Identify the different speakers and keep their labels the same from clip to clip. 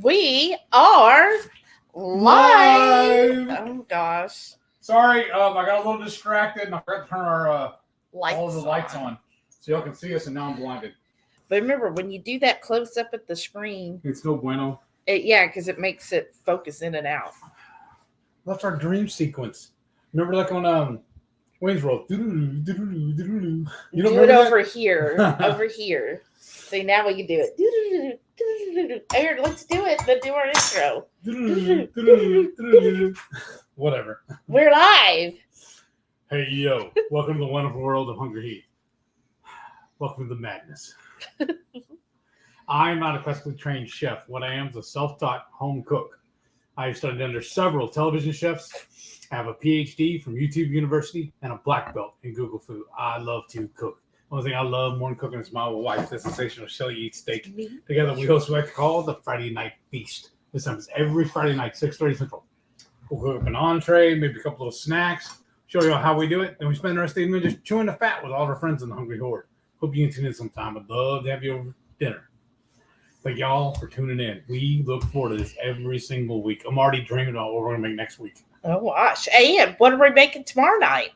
Speaker 1: We are live. Oh gosh.
Speaker 2: Sorry, I got a little distracted and I forgot to turn our all of the lights
Speaker 1: on.
Speaker 2: on so y'all can see us, and now I'm blinded.
Speaker 1: But remember, when you do that close up at the screen,
Speaker 2: It's no bueno.
Speaker 1: Because it makes it focus in and out.
Speaker 2: That's our dream sequence. Remember, like on Wayne's World. You don't
Speaker 1: Do it
Speaker 2: remember
Speaker 1: over
Speaker 2: that?
Speaker 1: here. Over here. See, now we can do it. Here, let's do it. Then do our intro.
Speaker 2: Whatever.
Speaker 1: We're live.
Speaker 2: Hey, yo. Welcome to the wonderful world of HungryHeath. Welcome to the madness. I'm not a classically trained chef. What I am is a self-taught home cook. I've studied under several television chefs. I have a PhD from YouTube University and a black belt in Google Food. I love to cook. The only thing I love more than cooking is my wife, the sensational Shelly Eats Steak. Together we host what I like to call the Friday Night Feast. This time it's every Friday night, 6:30 Central. We'll cook up an entree, maybe a couple little snacks, show you how we do it. Then we spend the rest of the evening just chewing the fat with all of our friends in the Hungry Horde. Hope you can tune in sometime. I'd love to have you over dinner. Thank y'all for tuning in. We look forward to this every single week. I'm already dreaming about what we're going to make next week.
Speaker 1: Oh, gosh. And what are we making tomorrow night?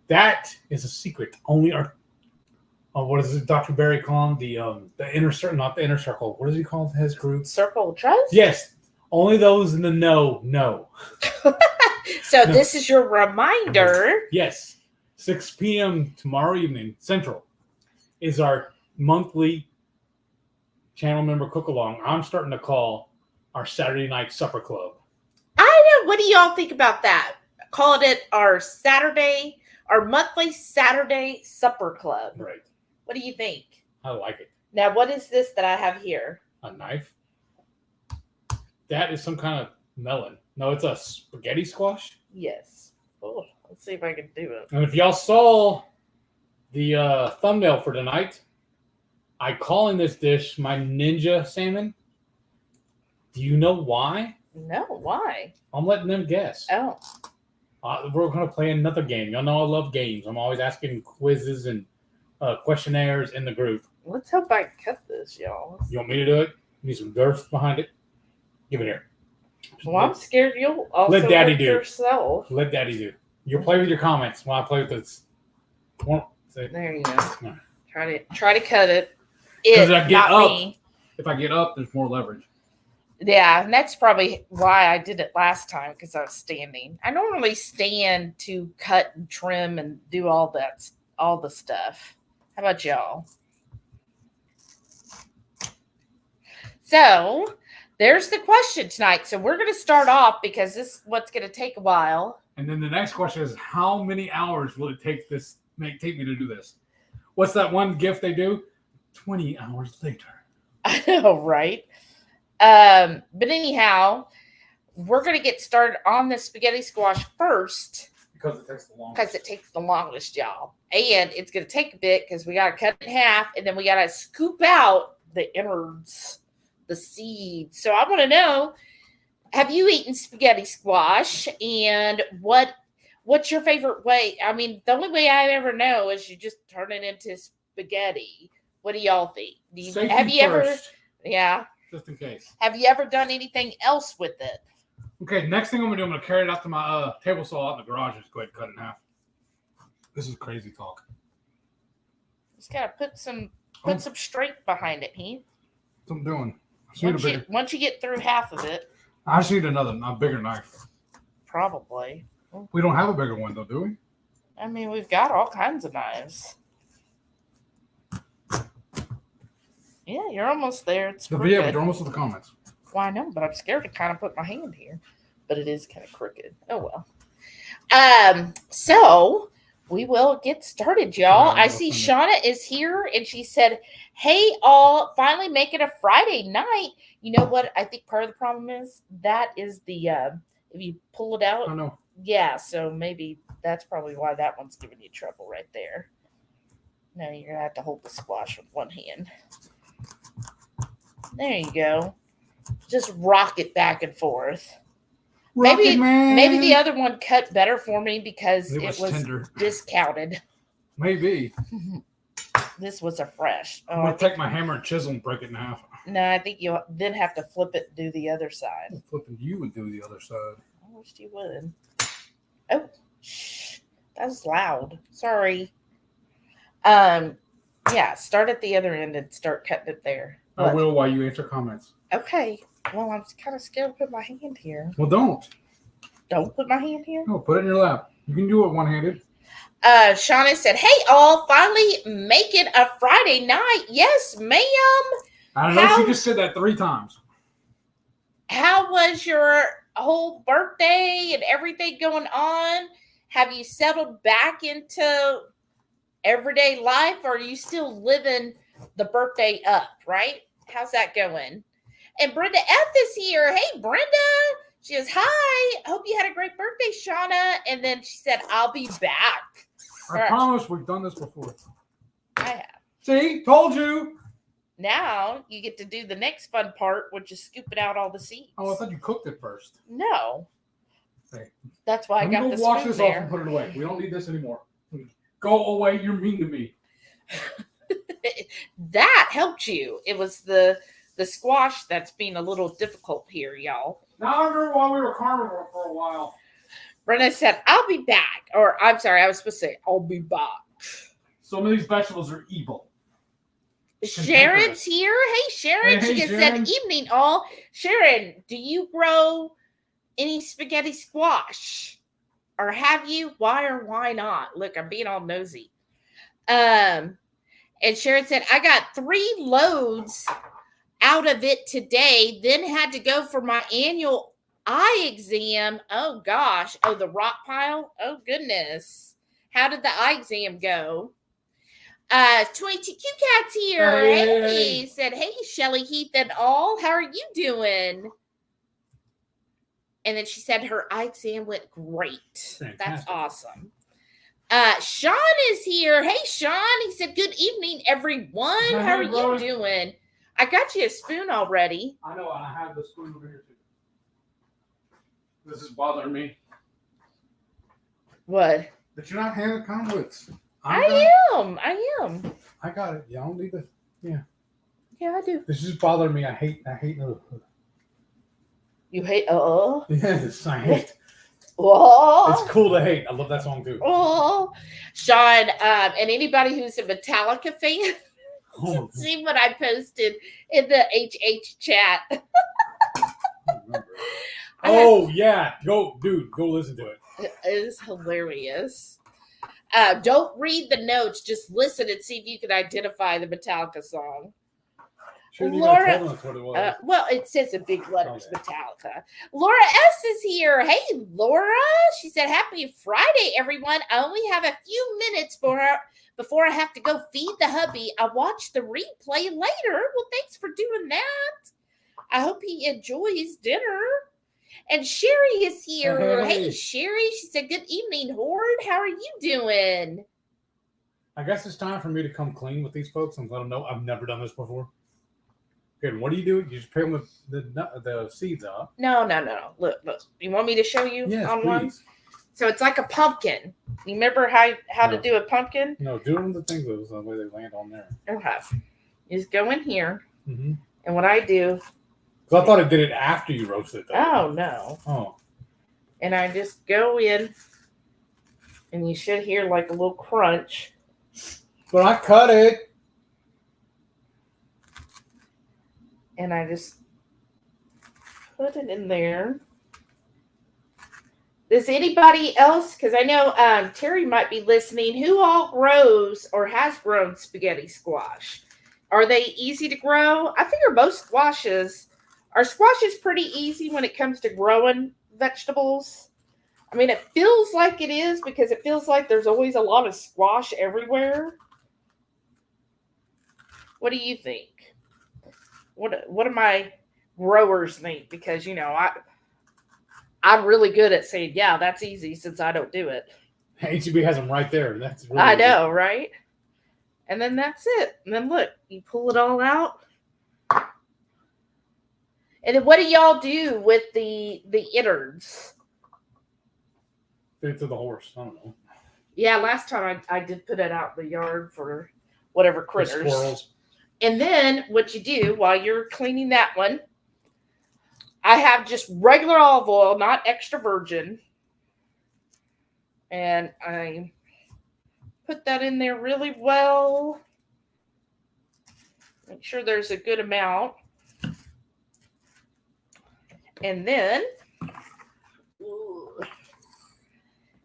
Speaker 2: That is a secret. Only our, what does Dr. Barry call him? The inner circle, not the inner circle. What does he call his group?
Speaker 1: Circle of Trust?
Speaker 2: Yes. Only those in the know.
Speaker 1: So this is your reminder.
Speaker 2: Yes. 6 p.m. tomorrow evening, Central, is our monthly channel member cook-along. I'm starting to call our Saturday night supper club.
Speaker 1: I know. What do y'all think about that? Calling it our monthly Saturday supper club.
Speaker 2: Right.
Speaker 1: What do you think?
Speaker 2: I like it.
Speaker 1: Now, what is this that I have here?
Speaker 2: A knife? That is some kind of melon. No, it's a spaghetti squash.
Speaker 1: Yes. Oh, let's see if I can do it.
Speaker 2: And if y'all saw the thumbnail for tonight, I calling this dish my ninja salmon. Do you know why?
Speaker 1: No, why?
Speaker 2: I'm letting them guess.
Speaker 1: Oh.
Speaker 2: We're going to play another game. Y'all know I love games. I'm always asking quizzes and questionnaires in the group.
Speaker 1: Let's hope I can cut this, y'all.
Speaker 2: You want me to do it? You need some girth behind it? Give it here.
Speaker 1: Well, I'm scared you'll also
Speaker 2: let Daddy
Speaker 1: hurt
Speaker 2: do
Speaker 1: yourself.
Speaker 2: Let Daddy do. You play with your comments while I play with this.
Speaker 1: There you go.
Speaker 2: Right.
Speaker 1: Try to cut it.
Speaker 2: Because I get
Speaker 1: not
Speaker 2: up.
Speaker 1: Me.
Speaker 2: If I get up, there's more leverage.
Speaker 1: Yeah, and that's probably why I did it last time, because I was standing. I normally stand to cut and trim and do all the stuff. How about y'all? So there's the question tonight. So we're going to start off because this is what's going to take a while.
Speaker 2: And then the next question is, how many hours will it take me to do this? What's that one gift they do? 20 hours later.
Speaker 1: I know, right? But anyhow, we're going to get started on the spaghetti squash first.
Speaker 2: Because it takes the longest.
Speaker 1: Because it takes the longest, y'all. And it's going to take a bit because we got to cut it in half and then we got to scoop out the innards, the seeds. So I want to know, have you eaten spaghetti squash? And what's your favorite way? I mean, the only way I ever know is you just turn it into spaghetti. What do y'all think? Have you ever? Yeah.
Speaker 2: Just in case.
Speaker 1: Have you ever done anything else with it?
Speaker 2: Okay, next thing I'm going to do, I'm going to carry it out to my table saw out in the garage and just go ahead and cut it in half. This is crazy talk.
Speaker 1: Just got to put some strength behind it, Heath.
Speaker 2: That's what I'm doing.
Speaker 1: Once you get through half of it.
Speaker 2: I just need a bigger knife.
Speaker 1: Probably.
Speaker 2: We don't have a bigger one, though, do we?
Speaker 1: I mean, we've got all kinds of knives. Yeah, you're almost there. It's crooked.
Speaker 2: Yeah, but you're almost with the comments.
Speaker 1: Well, I know, but I'm scared to kind of put my hand here. But it is kind of crooked. Oh, well. So we will get started, y'all. I see Shauna is here, and she said, hey, all, finally making a Friday night. You know what I think part of the problem is? That is the, if you pull it out.
Speaker 2: I know.
Speaker 1: Yeah, so maybe that's probably why that one's giving you trouble right there. Now you're going to have to hold the squash with one hand. There you go. Just rock it back and forth. Maybe the other one cut better for me because it was tender. Discounted.
Speaker 2: Maybe.
Speaker 1: This was a fresh.
Speaker 2: I'm going to take my hammer and chisel and break it in half.
Speaker 1: No, I think you'll then have to flip it and do the other side.
Speaker 2: I'm flipping you and do the other side.
Speaker 1: I wish you would. Oh, shh. That was loud. Sorry. Yeah, start at the other end and start cutting it there.
Speaker 2: I will while you answer comments.
Speaker 1: Okay. Well, I'm kind of scared to put my hand here.
Speaker 2: Well, don't.
Speaker 1: Don't put my hand here?
Speaker 2: No, put it in your lap. You can do it one-handed.
Speaker 1: Shauna said, hey, all, finally make it a Friday night. Yes, ma'am.
Speaker 2: I don't know. She just said that 3 times.
Speaker 1: How was your whole birthday and everything going on? Have you settled back into everyday life, or are you still living the birthday up, right? How's that going? And Brenda F is here. Hey, Brenda. She goes, hi. Hope you had a great birthday, Shauna. And then she said, I'll be back.
Speaker 2: I promise we've done this before.
Speaker 1: I have.
Speaker 2: See? Told you.
Speaker 1: Now you get to do the next fun part, which is scooping out all the seeds.
Speaker 2: Oh, I thought you cooked it first.
Speaker 1: No.
Speaker 2: Hey.
Speaker 1: That's why I got the spoon
Speaker 2: wash this
Speaker 1: there.
Speaker 2: off and put it away. We don't need this anymore. Go away. You're mean to me.
Speaker 1: That helped you. It was the squash that's being a little difficult here, y'all.
Speaker 2: Now I remember while we were carnivore for a while.
Speaker 1: Brenda said, I'll be back. Or, I'm sorry, I was supposed to say, I'll be back.
Speaker 2: Some of these vegetables are evil.
Speaker 1: Sharon's here. Hey, Sharon.
Speaker 2: Hey,
Speaker 1: she just
Speaker 2: Sharon.
Speaker 1: said, evening, all. Sharon, do you grow any spaghetti squash? Or have you? Why or why not? Look, I'm being all nosy. And Sharon said, I got 3 loads out of it today, then had to go for my annual eye exam. Oh, gosh. Oh, the rock pile? Oh, goodness. How did the eye exam go? 22 Cats here. Hey. Said, hey, Shelly Heath and all. How are you doing? And then she said her eye exam went great.
Speaker 2: Fantastic.
Speaker 1: That's awesome. Sean is here. Hey, Sean. He said, good evening, everyone.
Speaker 2: Hey,
Speaker 1: How are you
Speaker 2: brother.
Speaker 1: doing? I got you a spoon already.
Speaker 2: I know. I have the spoon over here, too. This is bothering me.
Speaker 1: What?
Speaker 2: That you're not handling comments.
Speaker 1: I am.
Speaker 2: I got it. Y'all don't need this. Yeah.
Speaker 1: Yeah, I do.
Speaker 2: This is bothering me. I hate.
Speaker 1: You hate,
Speaker 2: Yes, I hate.
Speaker 1: Oh.
Speaker 2: It's cool to hate. I love that song too.
Speaker 1: Oh. Sean, and anybody who's a Metallica fan,
Speaker 2: Oh,
Speaker 1: see what I posted in the HH chat.
Speaker 2: Oh yeah, go listen to it.
Speaker 1: It is hilarious. Don't read the notes. Just listen and see if you can identify the Metallica song.
Speaker 2: Sure,
Speaker 1: Laura,
Speaker 2: you gotta tell them that's what it was.
Speaker 1: well, it says in big letters,
Speaker 2: Okay.
Speaker 1: Metallica. Laura S is here. Hey, Laura. She said, happy Friday, everyone. I only have a few minutes before I have to go feed the hubby. I'll watch the replay later. Well, thanks for doing that. I hope he enjoys dinner. And Sherry is here. Hey, Sherry. She said, good evening, Horde. How are you doing?
Speaker 2: I guess it's time for me to come clean with these folks and let them know I've never done this before. Good. What do? You just pay them with the seeds up.
Speaker 1: No. Look. You want me to show you on
Speaker 2: please.
Speaker 1: one? So it's like a pumpkin. You remember how to do a pumpkin?
Speaker 2: No, do them the things the way they land on there.
Speaker 1: Okay. You just go in here.
Speaker 2: Mm-hmm.
Speaker 1: And what I do.
Speaker 2: Because I thought I did it after you roasted it.
Speaker 1: Oh, no.
Speaker 2: Oh.
Speaker 1: And I just go in. And you should hear like a little crunch.
Speaker 2: But I cut it.
Speaker 1: And I just put it in there. Does anybody else, because I know Terry might be listening, who all grows or has grown spaghetti squash? Are they easy to grow? I figure most squashes, are squashes pretty easy when it comes to growing vegetables? I mean, it feels like it is because it feels like there's always a lot of squash everywhere. What do you think? What do my growers think? Because, I'm really good at saying, yeah, that's easy since I don't do it.
Speaker 2: HEB has them right there. That's really
Speaker 1: I
Speaker 2: easy.
Speaker 1: know, right? And then that's it. And then look, you pull it all out. And then what do y'all do with the innards?
Speaker 2: Feed it to the horse. I don't know.
Speaker 1: Yeah, last time I did put it out in the yard for whatever critters.
Speaker 2: Squirrels.
Speaker 1: And then what you do while you're cleaning that one, I have just regular olive oil, not extra virgin. And I put that in there really well. Make sure there's a good amount. And then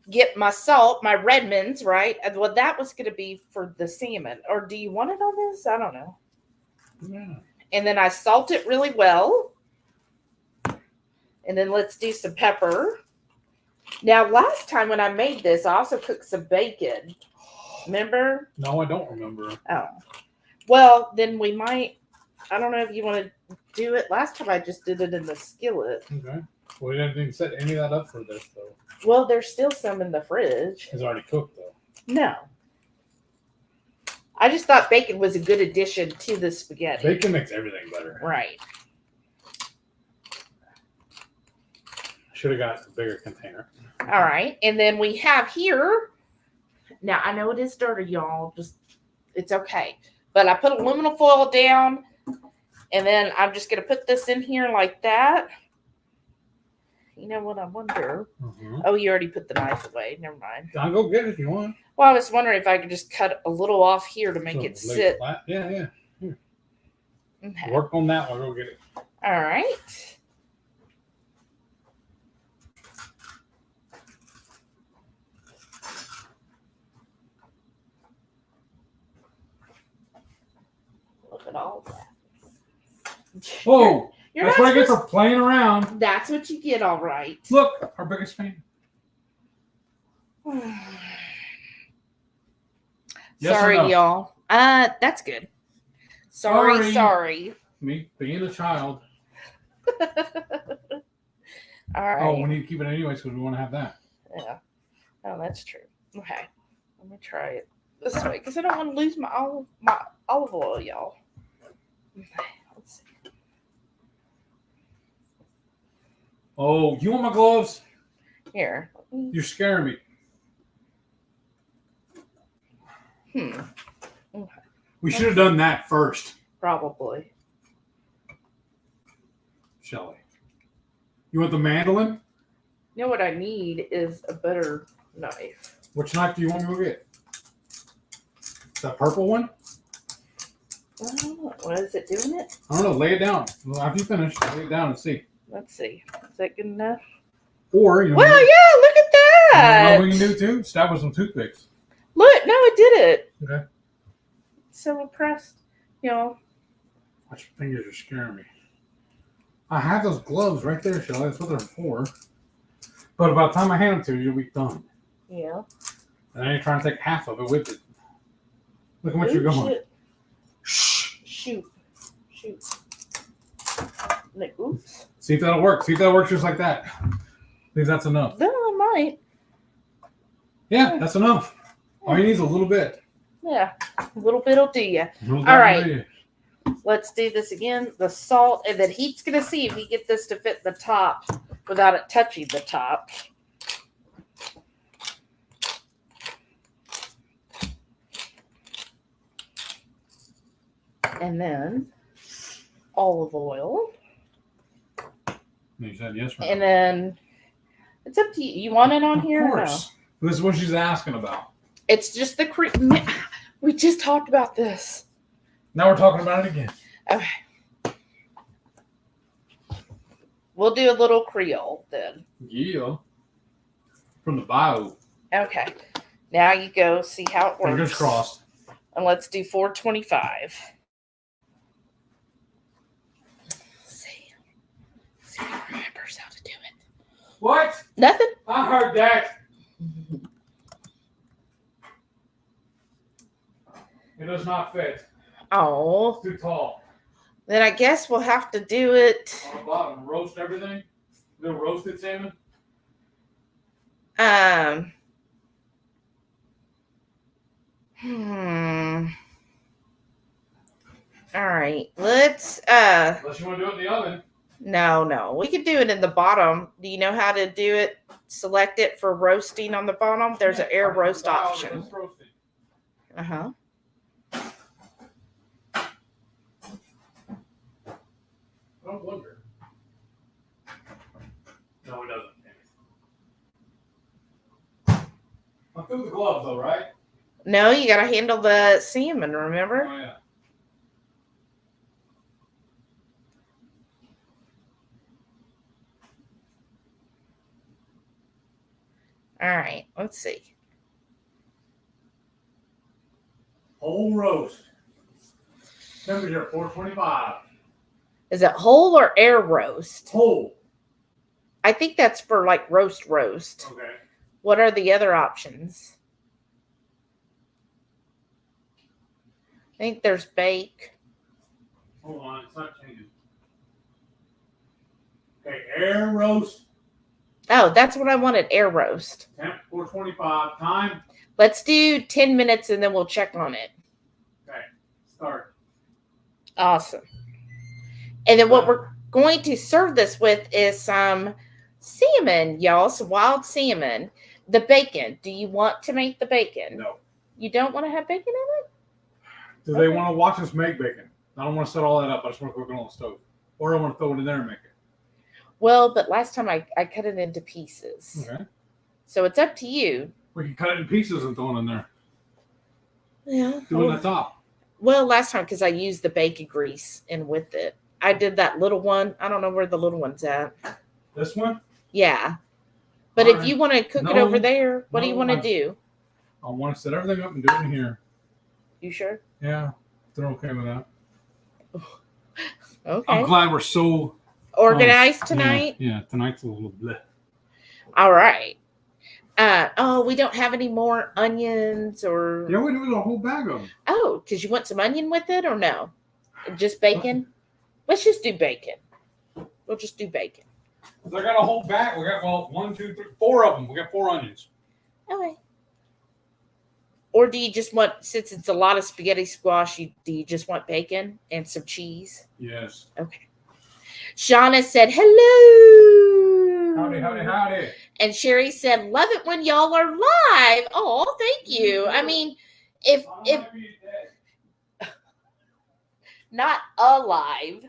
Speaker 1: get my salt, my Redmonds, right? Well, that was going to be for the salmon. Or do you want it on this? I don't know.
Speaker 2: Yeah.
Speaker 1: And then I salt it really well. And then let's do some pepper. Now, last time when I made this, I also cooked some bacon. Remember?
Speaker 2: No, I don't remember.
Speaker 1: Oh. Well, then we might, I don't know if you want to do it. Last time I just did it in the skillet.
Speaker 2: Okay. Well, we didn't even set any of that up for this, though.
Speaker 1: Well, there's still some in the fridge.
Speaker 2: It's already cooked, though.
Speaker 1: No. I just thought bacon was a good addition to the spaghetti.
Speaker 2: Bacon makes everything better.
Speaker 1: Right.
Speaker 2: Should have got a bigger container.
Speaker 1: All right. And then we have here, now I know it is dirty, y'all. Just, it's okay. But I put aluminum foil down, and then I'm just going to put this in here like that. You know what I wonder? Oh, you already put the knife away. Never mind.
Speaker 2: I'll go get it if you want.
Speaker 1: Well, I was wondering if I could just cut a little off here to make
Speaker 2: So
Speaker 1: it sit.
Speaker 2: Flat. Yeah. Here.
Speaker 1: Okay.
Speaker 2: Work on that one. I'll go get it.
Speaker 1: All right. Look at all that.
Speaker 2: Oh,
Speaker 1: You're
Speaker 2: that's
Speaker 1: not
Speaker 2: what I get
Speaker 1: supposed-
Speaker 2: for playing around.
Speaker 1: That's what you get, all right.
Speaker 2: Look, our biggest fan. Yes or
Speaker 1: Sorry,
Speaker 2: no?
Speaker 1: y'all. That's good. Sorry.
Speaker 2: Me being a child.
Speaker 1: All right.
Speaker 2: Oh, we need to keep it anyways because we want to have that.
Speaker 1: Yeah. Oh, that's true. Okay. Let me try it this way because I don't want to lose my olive oil, y'all. Okay, let's see.
Speaker 2: Oh, you want my gloves?
Speaker 1: Here.
Speaker 2: You're scaring me.
Speaker 1: Okay.
Speaker 2: We should have done that first,
Speaker 1: Probably.
Speaker 2: Shelly. You want the mandolin?
Speaker 1: You know what I need is a better knife.
Speaker 2: Which knife do you want me to get? That purple one?
Speaker 1: What is it doing it?
Speaker 2: I don't know. Lay it down. Well, after you finish, lay it down and see.
Speaker 1: Let's see. Is that good enough?
Speaker 2: Or, you know,
Speaker 1: Well, yeah, look at
Speaker 2: you know
Speaker 1: that.
Speaker 2: what we can do too? Stab with some toothpicks.
Speaker 1: Look, no, it did it.
Speaker 2: Okay.
Speaker 1: So impressed. You know,
Speaker 2: Watch your fingers are scaring me. I have those gloves right there, Shelly. That's what they're for. But by the time I hand them to you, you'll be done.
Speaker 1: yeah.
Speaker 2: And then you're trying to take half of it with it. Look at what you're going.
Speaker 1: Shoot. Like, oops.
Speaker 2: See if that'll work. See if that works just like that. Think that's enough.
Speaker 1: No, I might.
Speaker 2: Yeah, that's enough. All you need is a little bit.
Speaker 1: Yeah. A little bit'll do ya.
Speaker 2: All
Speaker 1: right. Let's do this again. The salt, and then Heath's going to see if he get this to fit the top without it touching the top. And then olive oil.
Speaker 2: You said yes, right?
Speaker 1: And then it's up to you. You want it on here?
Speaker 2: Of course. No? This is what she's asking about.
Speaker 1: It's just the cream. We just talked about this.
Speaker 2: Now we're talking about it again.
Speaker 1: Okay. We'll do a little Creole then.
Speaker 2: Yeah. From the bio.
Speaker 1: Okay. Now you go see how it works.
Speaker 2: Fingers crossed.
Speaker 1: And let's do 425. See if he remembers how to do it.
Speaker 2: What?
Speaker 1: Nothing.
Speaker 2: I heard that. It does not fit.
Speaker 1: Oh.
Speaker 2: It's too tall.
Speaker 1: Then I guess we'll have to do it.
Speaker 2: On the bottom, roast everything. Do roasted salmon.
Speaker 1: All right. Let's
Speaker 2: Unless you want to do it in the oven.
Speaker 1: No. We could do it in the bottom. Do you know how to do it? Select it for roasting on the bottom. There's an air roast option.
Speaker 2: It's roasted.
Speaker 1: Uh-huh.
Speaker 2: I wonder. No, it doesn't. I'll do the gloves though, right?
Speaker 1: No, you got to handle the salmon, remember?
Speaker 2: Oh, yeah.
Speaker 1: All right, let's see.
Speaker 2: Whole roast. Temperature 425.
Speaker 1: Is it whole or air roast?
Speaker 2: Whole.
Speaker 1: I think that's for like roast.
Speaker 2: Okay.
Speaker 1: What are the other options? I think there's bake.
Speaker 2: Hold on, it's not changing. Okay, air roast.
Speaker 1: Oh, that's what I wanted, air roast.
Speaker 2: Temp 425. Time.
Speaker 1: Let's do 10 minutes and then we'll check on it.
Speaker 2: Okay, start.
Speaker 1: Awesome. And then what we're going to serve this with is some salmon, y'all, some wild salmon. The bacon. Do you want to make the bacon?
Speaker 2: No.
Speaker 1: You don't want to have bacon in it?
Speaker 2: Do they want to watch us make bacon? I don't want to set all that up. I just want to cook it on the stove. Or I want to throw it in there and make it.
Speaker 1: Well, but last time I cut it into pieces.
Speaker 2: Okay.
Speaker 1: So it's up to you.
Speaker 2: We can cut it in pieces and throw it in there.
Speaker 1: Yeah.
Speaker 2: Do it on the top.
Speaker 1: Well, last time because I used the bacon grease in with it. I did that little one. I don't know where the little one's at.
Speaker 2: This one?
Speaker 1: Yeah. But
Speaker 2: All
Speaker 1: if
Speaker 2: right.
Speaker 1: you want to cook it over there, what do you want to do?
Speaker 2: I want to set everything up and do it in here.
Speaker 1: You sure?
Speaker 2: Yeah. They're okay with that.
Speaker 1: Okay.
Speaker 2: I'm glad we're so
Speaker 1: Organized tonight?
Speaker 2: Yeah, tonight's a little bleh.
Speaker 1: All right. We don't have any more onions or...
Speaker 2: Yeah, we do a whole bag of them.
Speaker 1: Oh, because you want some onion with it or no? Just bacon? Let's just do bacon. We'll just do bacon.
Speaker 2: I got a whole bag. We got, 1, 2, 3, 4 of them. We got 4 onions.
Speaker 1: Okay. Or do you just want, since it's a lot of spaghetti squash, do you just want bacon and some cheese?
Speaker 2: Yes.
Speaker 1: Okay. Shauna said, hello.
Speaker 2: Howdy.
Speaker 1: And Sherry said, love it when y'all are live. Oh, thank you. I mean, if not alive,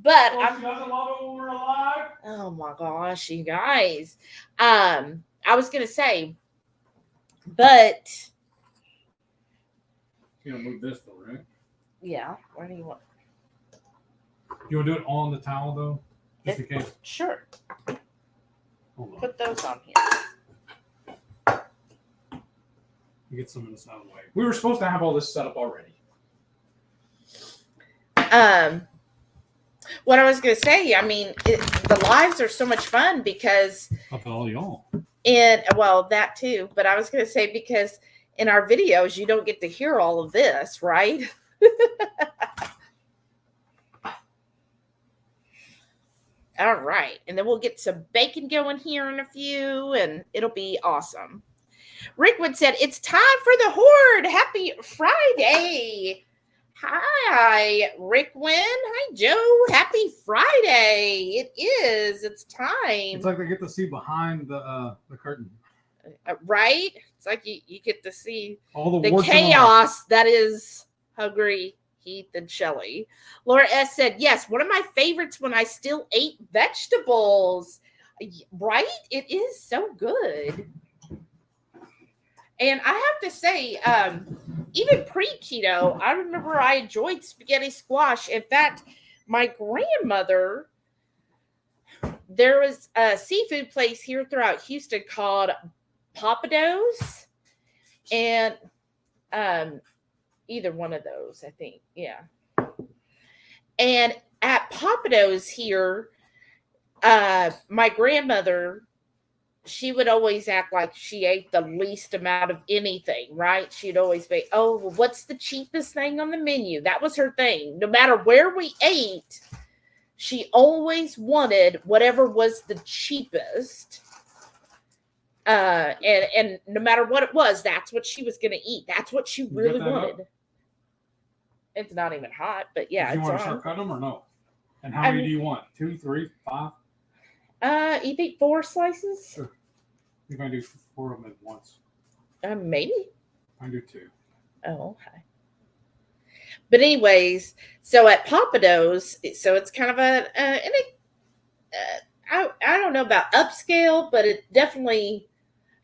Speaker 1: but
Speaker 2: she doesn't love it when we're alive.
Speaker 1: Oh my gosh, you guys. I was gonna say, but
Speaker 2: You gonna move this though, right?
Speaker 1: yeah, where do you want?
Speaker 2: You want to do it on the towel though, just in case.
Speaker 1: Sure.
Speaker 2: Hold on.
Speaker 1: Put those on here.
Speaker 2: You get some of this out of the way. We were supposed to have all this set up already.
Speaker 1: What I was gonna say, I mean, the lives are so much fun because
Speaker 2: Up to all y'all.
Speaker 1: That too. But I was gonna say because in our videos you don't get to hear all of this, right? All right. And then we'll get some bacon going here in a few, and it'll be awesome. Rickwood said, it's time for the Horde. Happy Friday. Hi, Rickwin. Hi, Joe. Happy Friday. It is. It's time.
Speaker 2: It's like they get to see behind the curtain.
Speaker 1: Right? It's like you get to see
Speaker 2: all
Speaker 1: the chaos that is HungryHeath and Shelly. Laura S. said, yes, one of my favorites when I still ate vegetables. Right? It is so good. And I have to say, even pre-keto, I remember I enjoyed spaghetti squash. In fact, my grandmother, there was a seafood place here throughout Houston called Papados. And either one of those, I think. Yeah. And at Papados here, my grandmother, she would always act like she ate the least amount of anything, right? She'd always be, oh, well, what's the cheapest thing on the menu? That was her thing. No matter where we ate, she always wanted whatever was the cheapest. And no matter what it was, that's what she was going to eat. That's what she really wanted. Up? It's not even hot, but yeah.
Speaker 2: Do you want to start cutting them or no? And how many do you want? 2, 3, 5?
Speaker 1: You think 4 slices?
Speaker 2: Sure. You're going to do 4 of them at once.
Speaker 1: Maybe.
Speaker 2: I do 2.
Speaker 1: Oh, okay. But anyways, so at Papados, so it's kind of I don't know about upscale, but it's definitely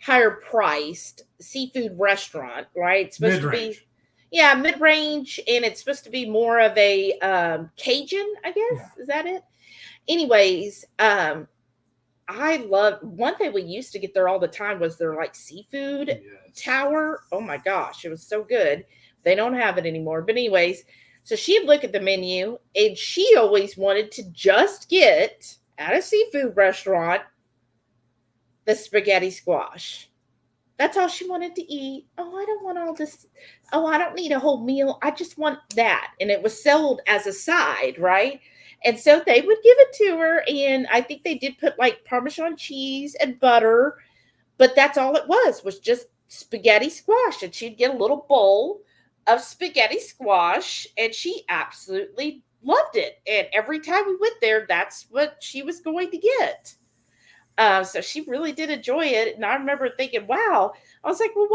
Speaker 1: higher priced seafood restaurant, right? It's supposed
Speaker 2: Mid-range.
Speaker 1: to be, yeah, mid range, and it's supposed to be more of a Cajun, I guess.
Speaker 2: Yeah.
Speaker 1: Is that it? Anyways, I love one thing we used to get there all the time was their like seafood tower. Oh my gosh, it was so good. They don't have it anymore. But anyways, so she'd look at the menu and she always wanted to just get at a seafood restaurant the spaghetti squash. That's all she wanted to eat. Oh, I don't want all this. Oh, I don't need a whole meal. I just want that. And it was sold as a side, right? And so they would give it to her. And I think they did put like Parmesan cheese and butter, but that's all it was just spaghetti squash. And she'd get a little bowl of spaghetti squash, and she absolutely loved it. And every time we went there, that's what she was going to get. So she really did enjoy it. And I remember thinking, wow, I was like, well,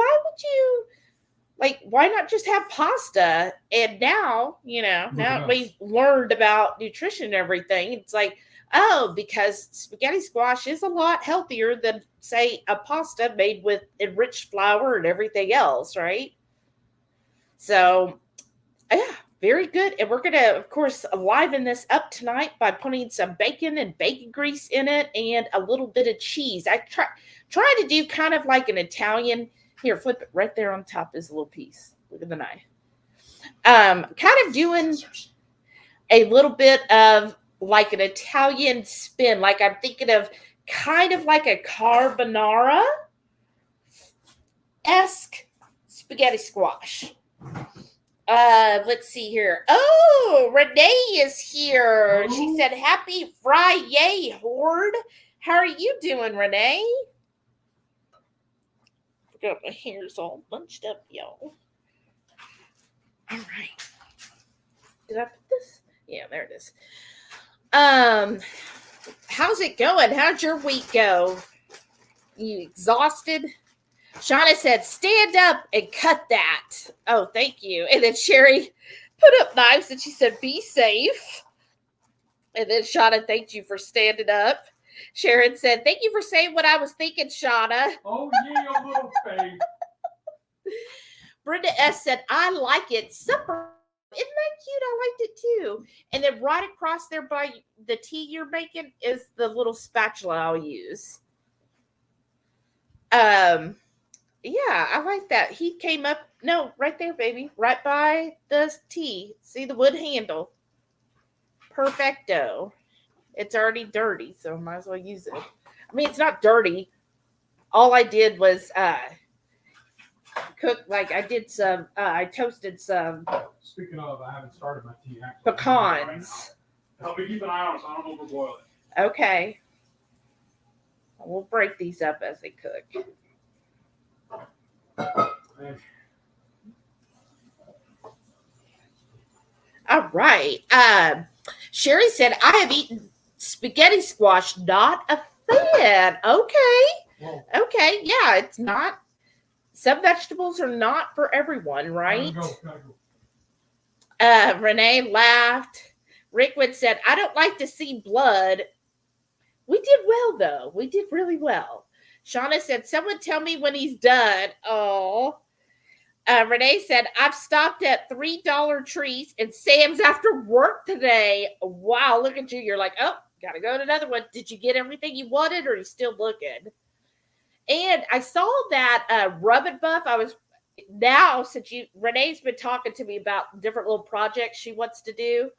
Speaker 1: why not just have pasta? And now, now we've learned about nutrition and everything. It's like, oh, because spaghetti squash is a lot healthier than, say, a pasta made with enriched flour and everything else, right? So, yeah, very good. And we're going to, of course, liven this up tonight by putting some bacon and bacon grease in it and a little bit of cheese. I try to do kind of like an Italian. Here, flip it right there on top is a little piece. Look at the knife. Kind of doing a little bit of like an Italian spin. Like I'm thinking of kind of like a carbonara-esque spaghetti squash. Let's see here. Oh, Renee is here. Oh. She said, happy Friday, Horde. How are you doing, Renee? Forgot my hair's all bunched up, y'all. All right. Did I put this? Yeah, there it is. How's it going? How'd your week go? You exhausted? Shauna said, stand up and cut that. Oh, thank you. And then Sherry put up knives and she said, be safe. And then Shauna thanked you for standing up. Sharon said, thank you for saying what I was thinking, Shauna.
Speaker 2: Oh, yeah, your little face.
Speaker 1: Brenda S. said, I like it. Supper. Isn't that cute? I liked it too. And then right across there by the tea you're making is the little spatula I'll use. Yeah, I like that. He came up. No, right there, baby. Right by the tea. See the wood handle. Perfecto. It's already dirty, so might as well use it. I mean, it's not dirty. All I did was cook, like I did some, I toasted some.
Speaker 2: Speaking of, I haven't started my tea.
Speaker 1: Pecans.
Speaker 2: Right, help me keep an eye on it so I don't overboil it.
Speaker 1: Okay. We'll break these up as they cook. All right. Sherry said, I have eaten spaghetti squash, not a fan. Okay. Whoa. Okay. Yeah, it's not. Some vegetables are not for everyone, right? Gotta go. Renee laughed. Rickwood said, I don't like to see blood. We did well, though. We did really well. Shauna said, someone tell me when he's done. Oh. Renee said, I've stopped at $3 trees and Sam's after work today. Wow, look at you. You're like, oh, got to go to another one. Did you get everything you wanted or are you still looking? And I saw that Rub and Buff. Since Renee's been talking to me about different little projects she wants to do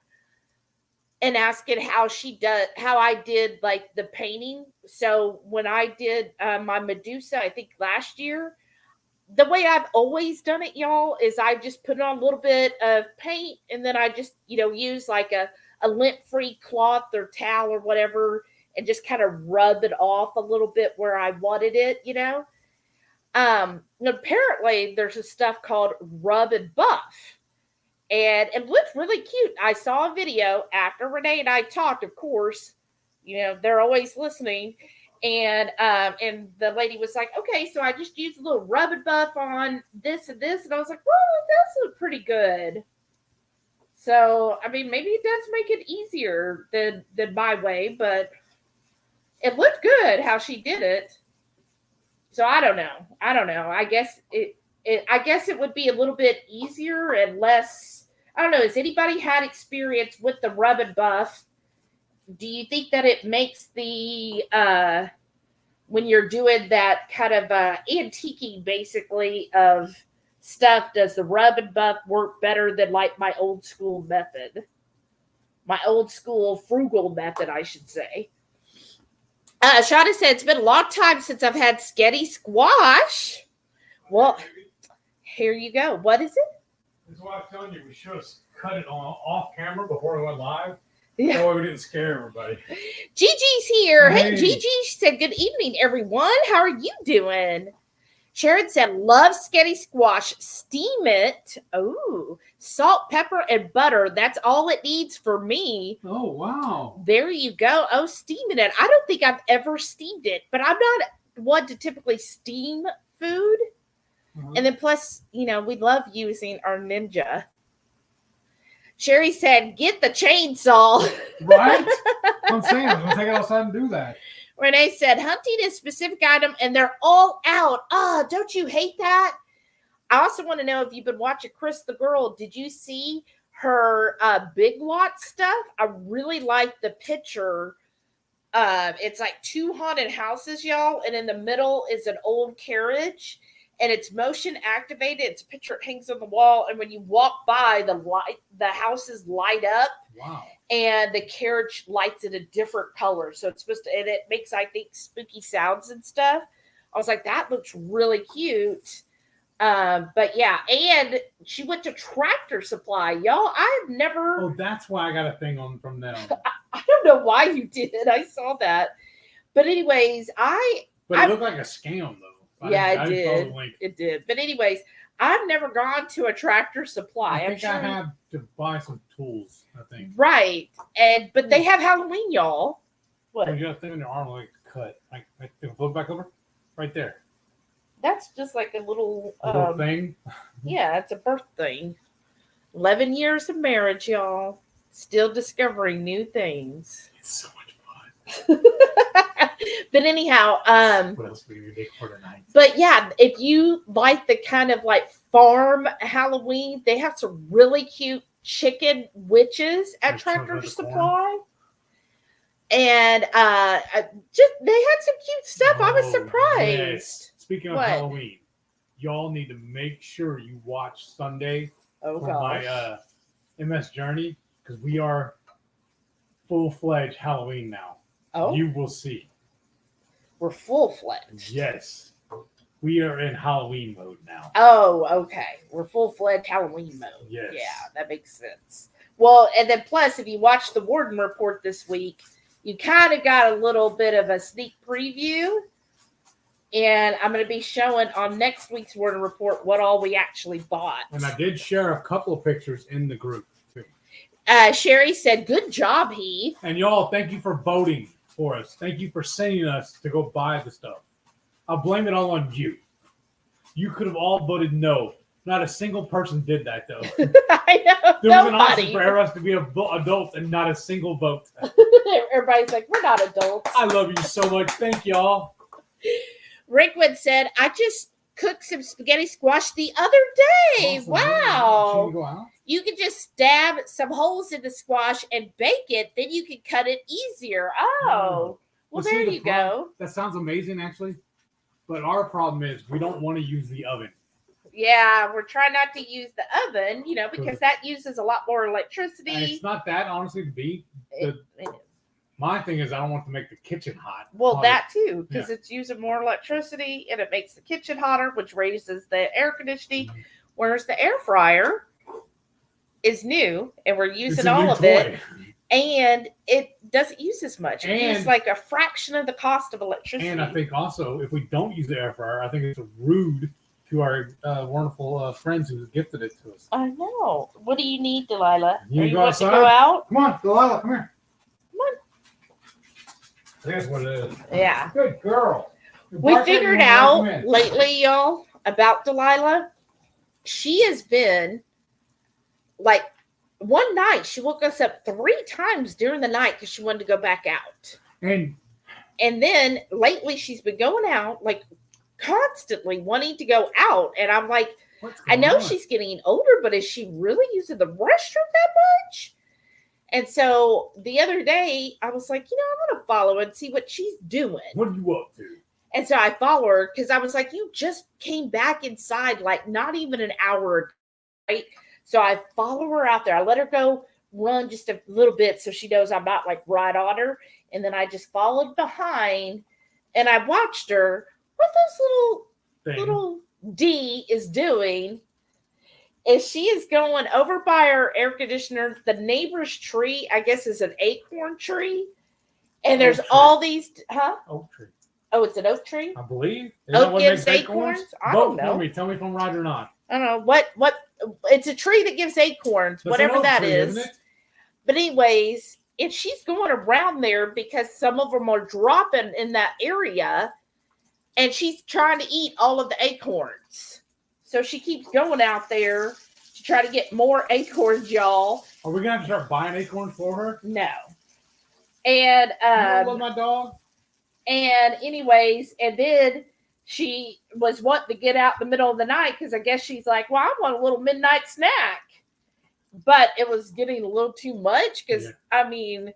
Speaker 1: and asking how I did like the painting. So when I did my Medusa, I think last year, the way I've always done it, y'all, is I just put on a little bit of paint and then I just, use like a lint-free cloth or towel or whatever and just kind of rub it off a little bit where I wanted it, Apparently there's a stuff called Rub and Buff and it looked really cute. I saw a video after Renee and I talked, of course, they're always listening. And the lady was like, okay, so I just used a little Rub and Buff on this and this. And I was like, well, it does look pretty good. So, I mean, maybe it does make it easier than my way, but it looked good how she did it. So I don't know. I guess it would be a little bit easier and less. I don't know. Has anybody had experience with the rub and buff? Do you think that it makes the when you're doing that kind of antiquing basically of stuff, does the rub and buff work better than like my old school method? My old school frugal method, I should say. Shauna said, it's been a long time since I've had sketty squash. Well, here you go. What is it?
Speaker 2: That's why I was telling you we should have cut it on off camera before we went live.
Speaker 1: Yeah.
Speaker 2: That way we didn't scare everybody.
Speaker 1: Gigi's here. Hey,
Speaker 2: Hey.
Speaker 1: Gigi said, good evening, everyone. How are you doing? Sharon said, love sketty squash. Steam it. Oh, salt, pepper, and butter. That's all it needs for me.
Speaker 2: Oh, wow.
Speaker 1: There you go. Oh, steaming it. I don't think I've ever steamed it, but I'm not one to typically steam food.
Speaker 2: Uh-huh.
Speaker 1: And then plus, we love using our Ninja. Sherry said, get the chainsaw.
Speaker 2: Right? I'm saying, I'm going to take it outside and do that.
Speaker 1: Renee said, hunting is a specific item and they're all out. Ah, don't you hate that? I also want to know if you've been watching Chris the Girl. Did you see her Big Lot stuff? I really like the picture. It's like 2 haunted houses, y'all. And in the middle is an old carriage. And it's motion activated. It's a picture that hangs on the wall. And when you walk by, the houses light up.
Speaker 2: Wow.
Speaker 1: And the carriage lights in a different color. So it's supposed to, and it makes, I think, spooky sounds and stuff. I was like, that looks really cute. But yeah, and she went to Tractor Supply. Y'all, I've never.
Speaker 2: Oh, that's why I got a thing on from them.
Speaker 1: I don't know why you did. I saw that. But anyways,
Speaker 2: But it looked like a scam, though.
Speaker 1: It did. It did. But anyways, I've never gone to a Tractor Supply.
Speaker 2: I think I have to buy some tools, I think.
Speaker 1: Right. But they have Halloween, y'all. What?
Speaker 2: You got a thing in your arm like cut. Like flip back over? Right there.
Speaker 1: That's just like a little
Speaker 2: thing.
Speaker 1: Yeah, it's a birth thing. 11 years of marriage, y'all. Still discovering new things.
Speaker 2: It's so much fun.
Speaker 1: But anyhow,
Speaker 2: what else are we gonna do for tonight?
Speaker 1: But yeah, if you like the kind of like farm Halloween, they have some really cute chicken witches at Tractor Supply. And they had some cute stuff. I was surprised.
Speaker 2: Yes. Speaking of Halloween, y'all need to make sure you watch Sunday for my MS Journey, because we are full-fledged Halloween now.
Speaker 1: Oh,
Speaker 2: you will see.
Speaker 1: We're full-fledged.
Speaker 2: Yes. We are in Halloween mode now.
Speaker 1: Oh, okay. We're full-fledged Halloween mode.
Speaker 2: Yes.
Speaker 1: Yeah, that makes sense. Well, and then plus, if you watch the Warden Report this week, you kind of got a little bit of a sneak preview. And I'm going to be showing on next week's Warden Report what all we actually bought.
Speaker 2: And I did share a couple of pictures in the group, too.
Speaker 1: Sherry said, good job, Heath.
Speaker 2: And y'all, thank you for voting for us. Thank you for sending us to go buy the stuff. I'll blame it all on you. You could have all voted no. Not a single person did that, though.
Speaker 1: I know.
Speaker 2: There was an option for us to be adults and not a single vote.
Speaker 1: Everybody's like, we're not adults.
Speaker 2: I love you so much. Thank y'all.
Speaker 1: Rickwood said, I just cooked some spaghetti squash the other day. Awesome. Wow.
Speaker 2: You go out?
Speaker 1: You can just stab some holes in the squash and bake it. Then you can cut it easier. Oh, well there you go.
Speaker 2: That sounds amazing, actually. But our problem is we don't want to use the oven.
Speaker 1: Yeah, we're trying not to use the oven, because that uses a lot more electricity.
Speaker 2: And it's not that, honestly, to be. My thing is I don't want to make the kitchen hot.
Speaker 1: Well, that too, because it's using more electricity and it makes the kitchen hotter, which raises the air conditioning. Mm-hmm. Whereas the air fryer is new and we're using all of it. And it doesn't use as much. It uses like a fraction of the cost of electricity.
Speaker 2: And I think also, if we don't use the air fryer, I think it's rude to our wonderful friends who gifted it to us.
Speaker 1: I know. What do you need, Delilah?
Speaker 2: You
Speaker 1: want to go out?
Speaker 2: Come on, Delilah, come here. Come on. That's what it is.
Speaker 1: Yeah.
Speaker 2: Good girl.
Speaker 1: We figured out lately, y'all, about Delilah. She has been like one night she woke us up 3 times during the night because she wanted to go back out. And then lately she's been going out like constantly wanting to go out. And I'm like, I know she's getting older, but is she really using the restroom that much? And so the other day I was like, I'm going to follow and see what she's doing.
Speaker 2: What are you up to?
Speaker 1: And so I follow her because I was like, you just came back inside like not even an hour ago, right? So I follow her out there. I let her go run just a little bit so she knows I'm not like right on her. And then I just followed behind and I watched her what this little D is doing. Is she is going over by her air conditioner. The neighbor's tree, I guess, is an acorn tree. And there's all these,
Speaker 2: Oak tree.
Speaker 1: Oh, it's an oak tree?
Speaker 2: I believe.
Speaker 1: Oak gives acorns? I don't know.
Speaker 2: Tell me if I'm right or not.
Speaker 1: I don't know. What it's a tree that gives acorns, whatever that is. But anyways, and she's going around there because some of them are dropping in that area, and she's trying to eat all of the acorns. So she keeps going out there to try to get more acorns, y'all.
Speaker 2: Are we gonna have to start buying acorns for her?
Speaker 1: No. And
Speaker 2: I love my dog.
Speaker 1: And anyways, and then she was wanting to get out in the middle of the night because I guess she's like, well, I want a little midnight snack. But it was getting a little too much because, I mean,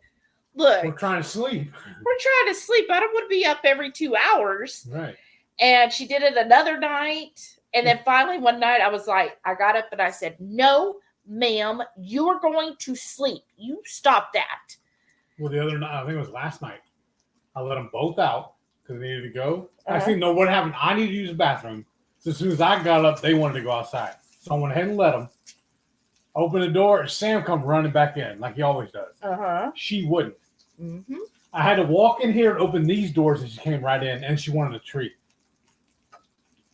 Speaker 1: look.
Speaker 2: We're trying to sleep.
Speaker 1: I don't want to be up every 2 hours.
Speaker 2: Right.
Speaker 1: And she did it another night. And then finally one night I was like, I got up and I said, no, ma'am, you're going to sleep. You stop that.
Speaker 2: Well, the other night, I think it was last night, I let them both out because they needed to go. Actually, no, what happened? I needed to use the bathroom. So as soon as I got up, they wanted to go outside. So I went ahead and let them. Open the door, and Sam come running back in like he always does. She wouldn't.
Speaker 1: Mm-hmm.
Speaker 2: I had to walk in here and open these doors, and she came right in, and she wanted a treat.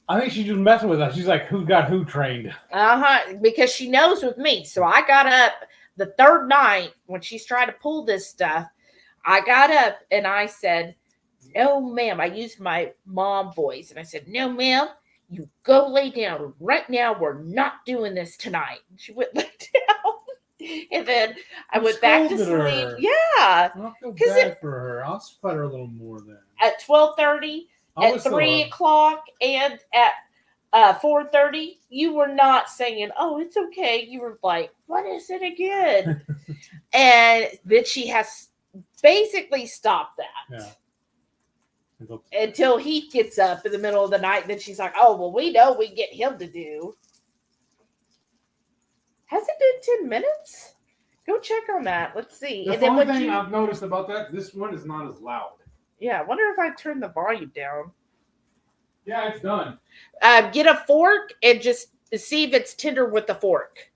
Speaker 2: I think she's just messing with us. She's like, who got who trained?
Speaker 1: Because she knows with me. So I got up the third night when she's trying to pull this stuff. I got up and I said, no, ma'am. I used my mom voice. And I said, no, ma'am, you go lay down right now. We're not doing this tonight. And she went lay down. And then I went back to sleep. Yeah.
Speaker 2: I don't feel bad for her. I'll split her a little more then.
Speaker 1: At 12:30, at 3 o'clock, and at 4:30, you were not saying, oh, it's okay. You were like, what is it again? And then she has basically stopped that. Yeah. Until Heath gets up in the middle of the night. Then she's like, oh, well, we know we get him to do. Has it been 10 minutes? Go check on that. Let's see.
Speaker 2: The only thing I've noticed about that, this one is not as loud.
Speaker 1: Yeah, I wonder if I turn the volume down.
Speaker 2: Yeah, it's done.
Speaker 1: Get a fork and just see if it's tender with the fork.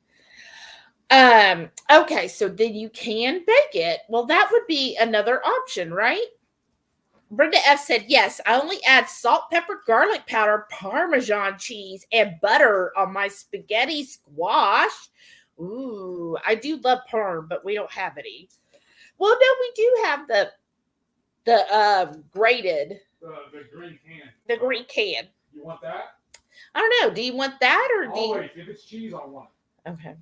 Speaker 1: Okay, so then you can bake it. Well, that would be another option, right? Brenda F said, yes, I only add salt, pepper, garlic powder, Parmesan cheese, and butter on my spaghetti squash. Ooh, I do love parm, but we don't have any. Well, no, we do have the grated.
Speaker 2: The green can.
Speaker 1: The green can.
Speaker 2: You want that?
Speaker 1: I don't know. Do you want that or do
Speaker 2: Always. If it's cheese, I want it.
Speaker 1: Okay.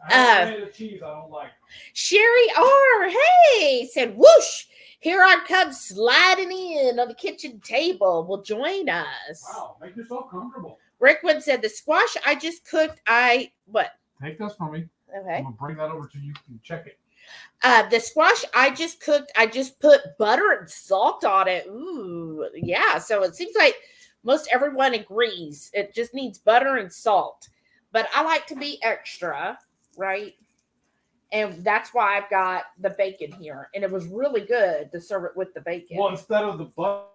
Speaker 2: The cheese I don't like.
Speaker 1: Sherry R. Hey, said whoosh. Here I come sliding in on the kitchen table. Will join us.
Speaker 2: Wow, make yourself comfortable.
Speaker 1: Rickwood said the squash I just cooked. What?
Speaker 2: Take this from me.
Speaker 1: Okay.
Speaker 2: I'm gonna bring that over to you and check it.
Speaker 1: The squash I just cooked, I just put butter and salt on it. Ooh, yeah. So it seems like most everyone agrees. It just needs butter and salt. But I like to be extra, right? And that's why I've got the bacon here. And it was really good to serve it with the bacon.
Speaker 2: Well, instead of the butter.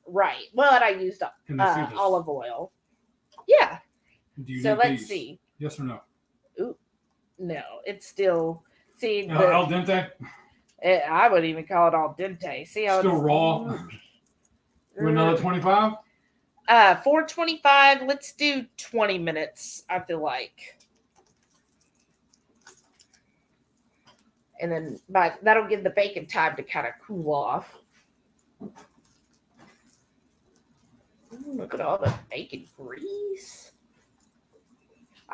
Speaker 1: Right. Well, and I used olive oil. Yeah. So let's see.
Speaker 2: Yes or no?
Speaker 1: Ooh, no. It's still... See,
Speaker 2: al dente?
Speaker 1: I wouldn't even call it al dente. See how
Speaker 2: still raw? Do another 25?
Speaker 1: 425. Let's do 20 minutes, I feel like. And then that'll give the bacon time to kind of cool off. Ooh, look at all the bacon grease.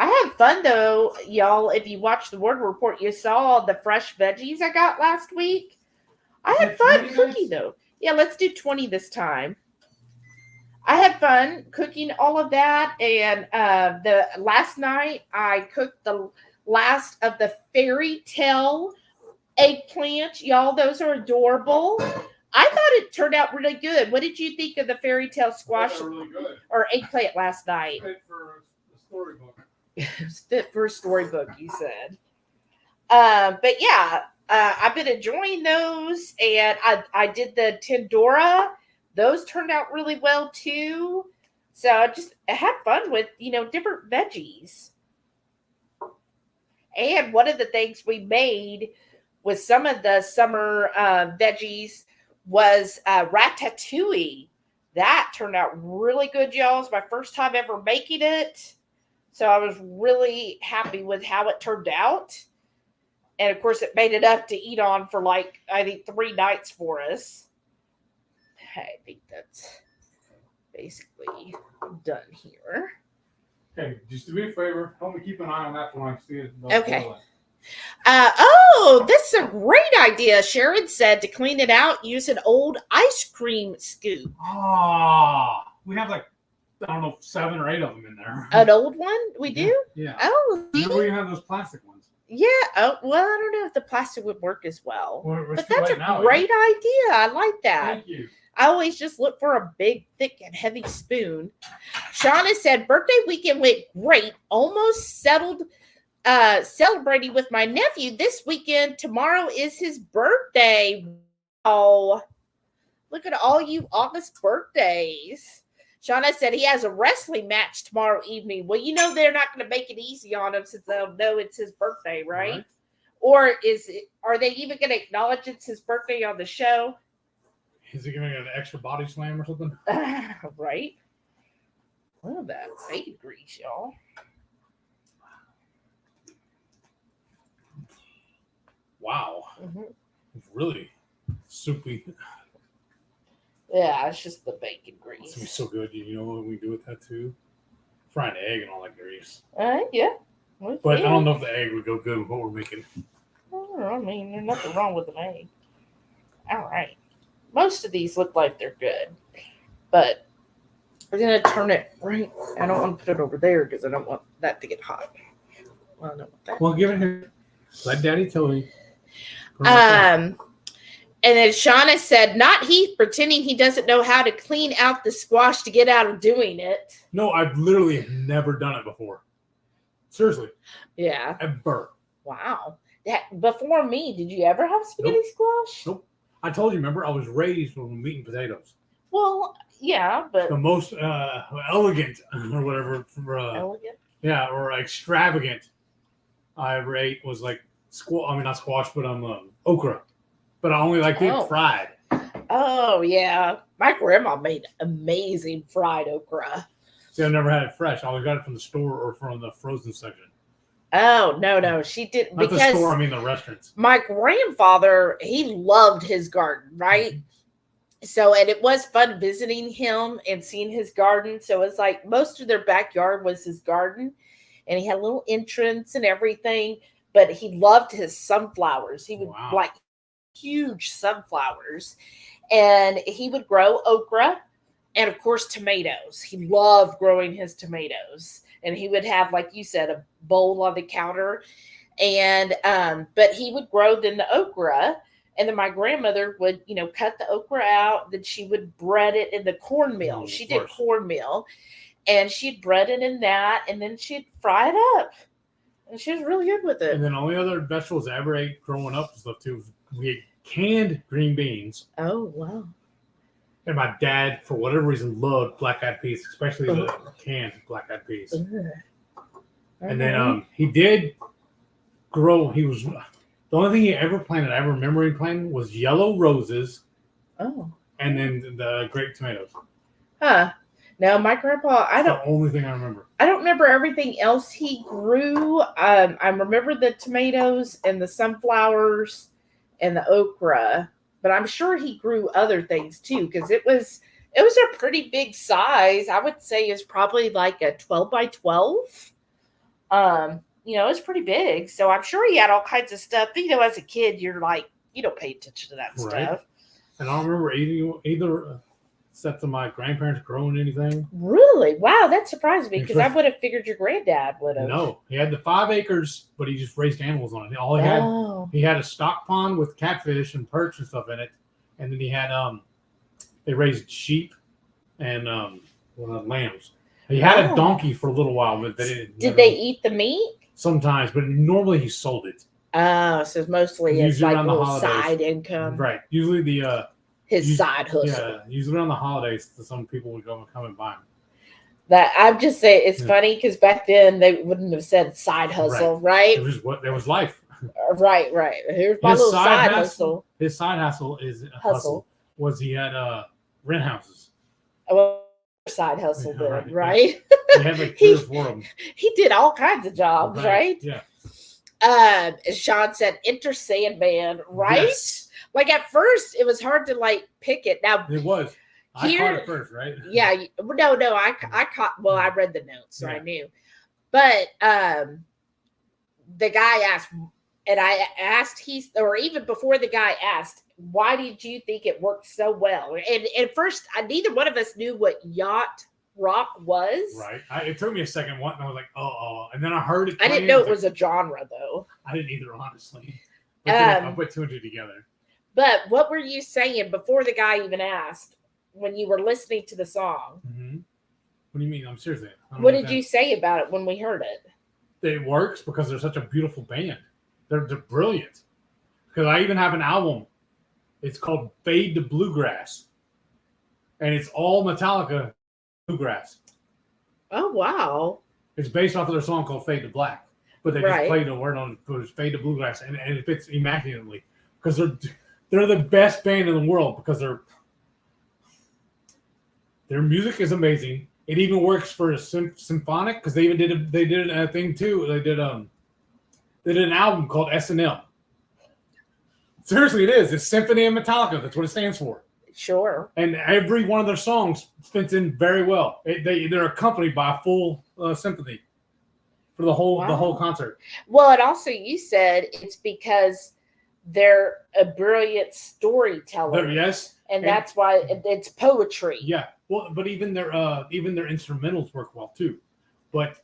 Speaker 1: I had fun though, y'all. If you watched the word report, you saw the fresh veggies I got last week. I had fun cooking though. Yeah, let's do 20 this time. I had fun cooking all of that, and the last night I cooked the last of the fairy tale eggplant. Y'all, those are adorable. I thought it turned out really good. What did you think of the fairy tale squash
Speaker 2: really good.
Speaker 1: or eggplant last night?
Speaker 2: Fit for a storybook.
Speaker 1: It's fit for a storybook, you said. But yeah, I've been enjoying those, and I did the Tendora. Those turned out really well too. So I just had fun with, different veggies. And one of the things we made with some of the summer veggies was ratatouille. That turned out really good, y'all. It's my first time ever making it. So I was really happy with how it turned out. And of course, it made enough to eat on for I think 3 nights for us. I think that's basically done here.
Speaker 2: Okay, just do me a favor. Help me keep an eye on that one. See it.
Speaker 1: Okay. This is a great idea. Sharon said to clean it out, use an old ice cream scoop.
Speaker 2: We have I don't know, 7 or 8 of them in there.
Speaker 1: An old one? We do?
Speaker 2: Yeah.
Speaker 1: Oh.
Speaker 2: Remember you have those plastic ones?
Speaker 1: Yeah. Oh, well, I don't know if the plastic would work as well.
Speaker 2: But
Speaker 1: that's a great idea. I like that.
Speaker 2: Thank you.
Speaker 1: I always just look for a big, thick, and heavy spoon. Shauna said, birthday weekend went great. Almost settled celebrating with my nephew this weekend. Tomorrow is his birthday. Oh, look at all you August birthdays. Shauna said he has a wrestling match tomorrow evening. Well, they're not going to make it easy on him since they'll know it's his birthday, right? Or are they even going to acknowledge it's his birthday on the show?
Speaker 2: Is he going to get an extra body slam or something?
Speaker 1: Right? Look at that bacon grease, y'all.
Speaker 2: Wow.
Speaker 1: Mm-hmm.
Speaker 2: It's really soupy.
Speaker 1: Yeah, it's just the bacon grease.
Speaker 2: It's going to be so good. You know what we do with that too? Fry an egg and all that grease.
Speaker 1: Yeah.
Speaker 2: But I don't know if the egg would go good with what we're making.
Speaker 1: I mean, there's nothing wrong with an egg. All right. Most of these look like they're good. But we're going to turn it right. I don't want to put it over there because I don't want that to get hot. Well, I don't want that.
Speaker 2: Well, give it here. Let Daddy tell you.
Speaker 1: And then Shauna said, not Heath pretending he doesn't know how to clean out the squash to get out of doing it.
Speaker 2: No, I've literally never done it before. Seriously.
Speaker 1: Yeah.
Speaker 2: Ever.
Speaker 1: Wow. Before me, did you ever have spaghetti squash?
Speaker 2: Nope. I told you, remember, I was raised with meat and potatoes.
Speaker 1: Well, yeah, but...
Speaker 2: The most elegant or whatever.
Speaker 1: Elegant?
Speaker 2: Yeah, or extravagant I ever ate was not squash, but okra. But I only liked it fried.
Speaker 1: Oh, yeah. My grandma made amazing fried okra.
Speaker 2: See, I never had it fresh. I always got it from the store or from the frozen section.
Speaker 1: Oh, no. She didn't.
Speaker 2: Not the store, I mean the restaurants.
Speaker 1: My grandfather, he loved his garden, right? Mm-hmm. So, and it was fun visiting him and seeing his garden. So it's like most of their backyard was his garden. And he had a little entrance and everything. But he loved his sunflowers. He would like huge sunflowers. And he would grow okra and, of course, tomatoes. He loved growing his tomatoes. And he would have, like you said, a bowl on the counter. And but he would grow then the okra. And then my grandmother would, cut the okra out. Then she would bread it in the cornmeal. She did cornmeal. And she'd bread it in that. And then she'd fry it up. And she was really good with it.
Speaker 2: And then all the other vegetables I ever ate growing up and stuff, too, we ate canned green beans.
Speaker 1: Oh, wow.
Speaker 2: And my dad, for whatever reason, loved black-eyed peas, especially the canned black-eyed peas. And then he did grow. The only thing he ever planted, I ever remember him planting, was yellow roses.
Speaker 1: Oh.
Speaker 2: And then the grape tomatoes.
Speaker 1: Huh. No, my grandpa,
Speaker 2: That's the only thing I remember.
Speaker 1: I don't remember everything else he grew. I remember the tomatoes and the sunflowers and the okra, but I'm sure he grew other things too, because it was a pretty big size. I would say it's probably like a 12 by 12. It's pretty big. So I'm sure he had all kinds of stuff. But, as a kid, you're like, you don't pay attention to that stuff.
Speaker 2: And I don't remember either except to my grandparents growing anything.
Speaker 1: Really? Wow, that surprised me because I would have figured your granddad would have.
Speaker 2: No, he had the 5 acres, but he just raised animals on it. All he had a stock pond with catfish and perch and stuff in it, and then he had they raised sheep and lambs. He had a donkey for a little while, but did
Speaker 1: they eat the meat?
Speaker 2: Sometimes, but normally he sold it.
Speaker 1: Oh, so mostly it's like a little side income.
Speaker 2: Right. Usually
Speaker 1: his side hustle.
Speaker 2: Yeah, usually around the holidays, some people would come and buy them.
Speaker 1: That I'm just saying, it's funny because back then they wouldn't have said side hustle, right?
Speaker 2: It was life.
Speaker 1: Right. Here's my little side hustle.
Speaker 2: His side hustle was he had rent houses.
Speaker 1: Well, side hustle then, right?
Speaker 2: He had like 3 or 4 of them.
Speaker 1: He did all kinds of jobs, right?
Speaker 2: Yeah.
Speaker 1: As Sean said, Enter Sandman, right?
Speaker 2: Yes.
Speaker 1: Like at first, it was hard to like pick it. Now
Speaker 2: it was. I caught it first, right?
Speaker 1: Yeah. No. I caught. Well, I read the notes, so I knew. But the guy asked, and I asked or even before the guy asked, why did you think it worked so well? And at first, neither one of us knew what yacht rock was.
Speaker 2: Right. It took me a second, and I was like, oh, and then I heard it.
Speaker 1: I didn't know it was a genre, though.
Speaker 2: I didn't either, honestly. I put 2 and 2 together.
Speaker 1: But what were you saying before the guy even asked when you were listening to the song?
Speaker 2: Mm-hmm. What do you mean? I'm seriously.
Speaker 1: What did you say about it when we heard it?
Speaker 2: It works because they're such a beautiful band. They're brilliant. Because I even have an album. It's called Fade to Bluegrass. And it's all Metallica bluegrass.
Speaker 1: Oh, wow.
Speaker 2: It's based off of their song called Fade to Black. But they just played the word on it. It's Fade to Bluegrass. And it fits immaculately. Because they're the best band in the world. Because their music is amazing. It even works for a symphonic. Because they even did a thing too. They did an album called S&M. Seriously, it is. It's Symphony of Metallica. That's what it stands for.
Speaker 1: Sure.
Speaker 2: And every one of their songs fits in very well. They're accompanied by a full symphony for the whole concert.
Speaker 1: Well, and also you said it's because they're a brilliant storyteller.
Speaker 2: Yes.
Speaker 1: And that's why it's poetry.
Speaker 2: Yeah. Well, but even their instrumentals work well too. But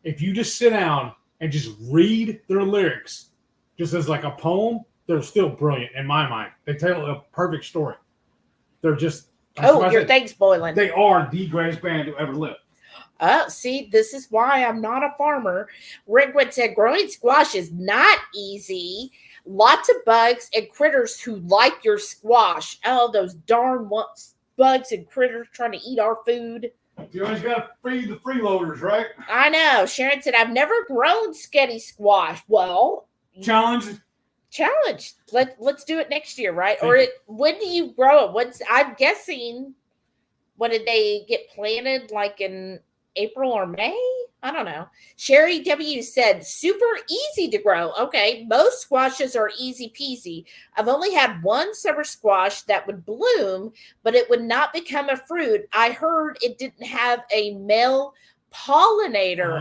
Speaker 2: if you just sit down and just read their lyrics, just as like a poem, they're still brilliant in my mind. They tell a perfect story. They're just
Speaker 1: your thing's boiling.
Speaker 2: They are the greatest band to ever live.
Speaker 1: See, this is why I'm not a farmer. Rickwood said growing squash is not easy. Lots of bugs and critters who like your squash. Oh, those darn bugs and critters trying to eat our food.
Speaker 2: You always got to feed the freeloaders, right?
Speaker 1: I know. Sharon said, I've never grown sketty squash. Well,
Speaker 2: challenge.
Speaker 1: Let's do it next year, right? When do you grow it? I'm guessing, when did they get planted? Like in April or May? I don't know. Sherry W said, super easy to grow. Okay, most squashes are easy peasy. I've only had one summer squash that would bloom, but it would not become a fruit. I heard it didn't have a male pollinator.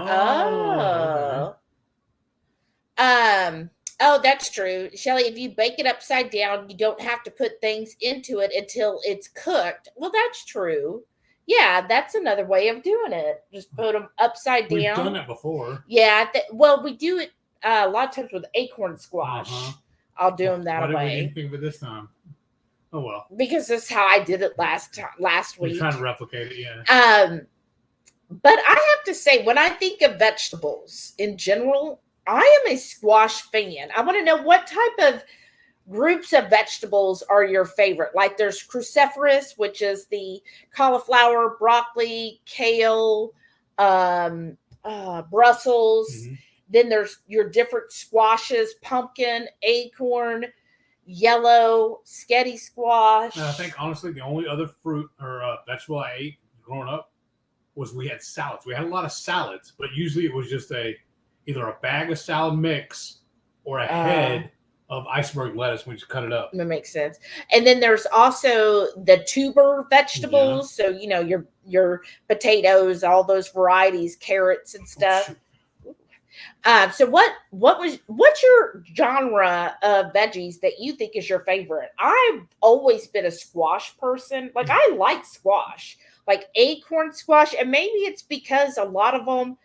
Speaker 1: Oh, that's true. Shelly, if you bake it upside down, you don't have to put things into it until it's cooked. Well, that's true. Yeah, that's another way of doing it. Just put them upside down.
Speaker 2: We've done it before.
Speaker 1: Yeah. We do it a lot of times with acorn squash. I'll do them that way.
Speaker 2: Why didn't we do anything with this time? Oh, well.
Speaker 1: Because that's how I did it last week.
Speaker 2: You're trying to replicate it, yeah.
Speaker 1: But I have to say, when I think of vegetables in general, I am a squash fan. I want to know what type of groups of vegetables are your favorite. Like there's cruciferous, which is the cauliflower, broccoli, kale, Brussels. Mm-hmm. Then there's your different squashes, pumpkin, acorn, yellow, sketty squash.
Speaker 2: I think honestly the only other fruit or vegetable I ate growing up was we had salads. We had a lot of salads, but usually it was just either a bag of salad mix or a head of iceberg lettuce when you cut it up.
Speaker 1: That makes sense. And then there's also the tuber vegetables. Yeah. So, your potatoes, all those varieties, carrots and stuff. So what's your genre of veggies that you think is your favorite? I've always been a squash person. Like I like squash, like acorn squash, and maybe it's because a lot of them,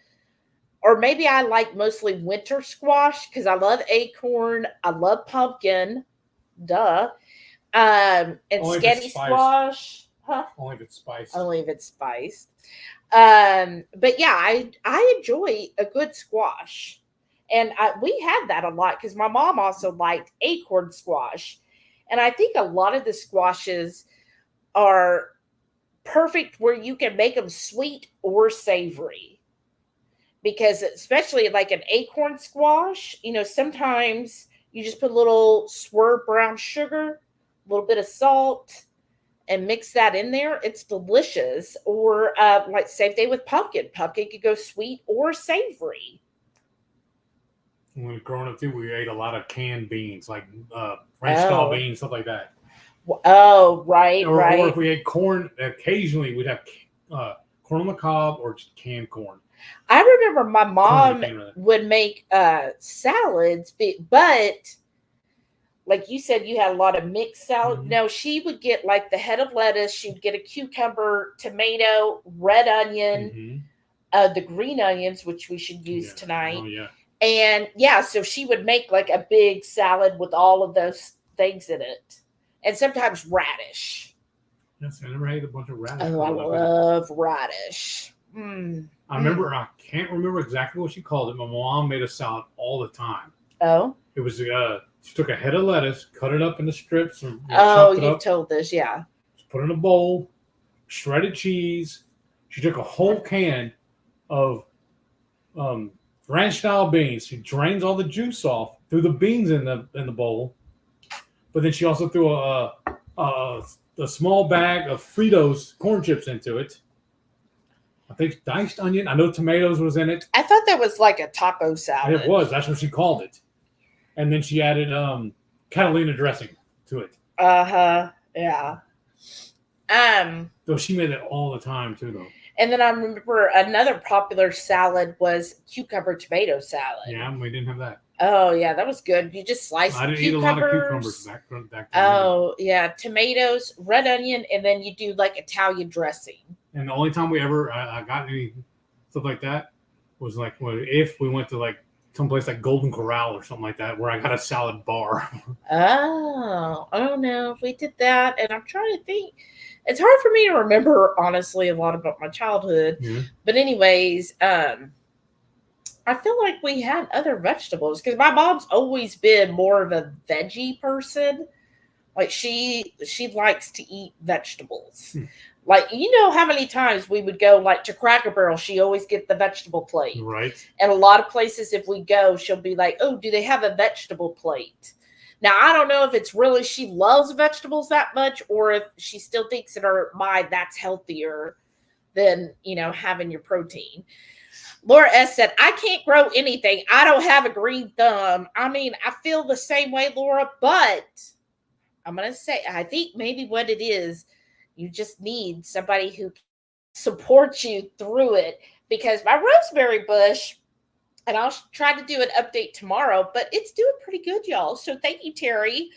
Speaker 1: or maybe I like mostly winter squash because I love acorn, I love pumpkin, duh, and
Speaker 2: Only if
Speaker 1: sketty
Speaker 2: it's spiced.
Speaker 1: squash, huh?
Speaker 2: Only if it's spiced.
Speaker 1: Only if it's spiced. But yeah, I enjoy a good squash. And we had that a lot because my mom also liked acorn squash. And I think a lot of the squashes are perfect where you can make them sweet or savory. Because especially like an acorn squash, sometimes you just put a little swerve brown sugar, a little bit of salt, and mix that in there. It's delicious. Or like same thing with pumpkin. Pumpkin could go sweet or savory.
Speaker 2: When we were growing up too, we ate a lot of canned beans, like ranch style beans, stuff like that.
Speaker 1: Oh, right,
Speaker 2: or
Speaker 1: right.
Speaker 2: Or if we ate corn, occasionally we'd have corn on the cob or just canned corn.
Speaker 1: I remember my mom would make salads, but like you said, you had a lot of mixed salad. Mm-hmm. No, she would get like the head of lettuce. She'd get a cucumber, tomato, red onion, the green onions, which we should use tonight.
Speaker 2: Oh, yeah.
Speaker 1: And yeah, so she would make like a big salad with all of those things in it. And sometimes radish.
Speaker 2: Yes, I never ate a bunch of radish.
Speaker 1: Oh, I love radish.
Speaker 2: I remember, I can't remember exactly what she called it. My mom made a salad all the time.
Speaker 1: Oh?
Speaker 2: It was, she took a head of lettuce, cut it up into strips. And
Speaker 1: you've told this, yeah.
Speaker 2: Just put it in a bowl, shredded cheese. She took a whole can of ranch-style beans. She drains all the juice off, threw the beans in the bowl. But then she also threw a small bag of Fritos corn chips into it. I think diced onion. I know tomatoes was in it.
Speaker 1: I thought that was like a taco salad.
Speaker 2: It was. That's what she called it. And then she added Catalina dressing to it.
Speaker 1: Yeah.
Speaker 2: Though she made it all the time too, though.
Speaker 1: And then I remember another popular salad was cucumber tomato salad.
Speaker 2: Yeah, we didn't have that.
Speaker 1: Oh, yeah, that was good. You just slice
Speaker 2: I didn't eat a lot of cucumbers back then.
Speaker 1: Oh, yeah, tomatoes, red onion, and then you do like Italian dressing.
Speaker 2: And the only time we ever I got any stuff like that was like if we went to like someplace like Golden Corral or something like that, where I got a salad bar.
Speaker 1: Oh, I don't know if we did that. And I'm trying to think. It's hard for me to remember, honestly, a lot about my childhood. Mm-hmm. But anyways, I feel like we had other vegetables because my mom's always been more of a veggie person. Like she likes to eat vegetables. Like, you know how many times we would go like to Cracker Barrel, she always get the vegetable plate.
Speaker 2: Right.
Speaker 1: And a lot of places, if we go, she'll be like, oh, do they have a vegetable plate? Now, I don't know if it's really she loves vegetables that much or if she still thinks in her mind that's healthier than, having your protein. Laura S. said, I can't grow anything. I don't have a green thumb. I mean, I feel the same way, Laura, but I'm going to say, I think maybe what it is, you just need somebody who supports you through it, because my rosemary bush, and I'll try to do an update tomorrow, but it's doing pretty good, y'all. So thank you, Terry.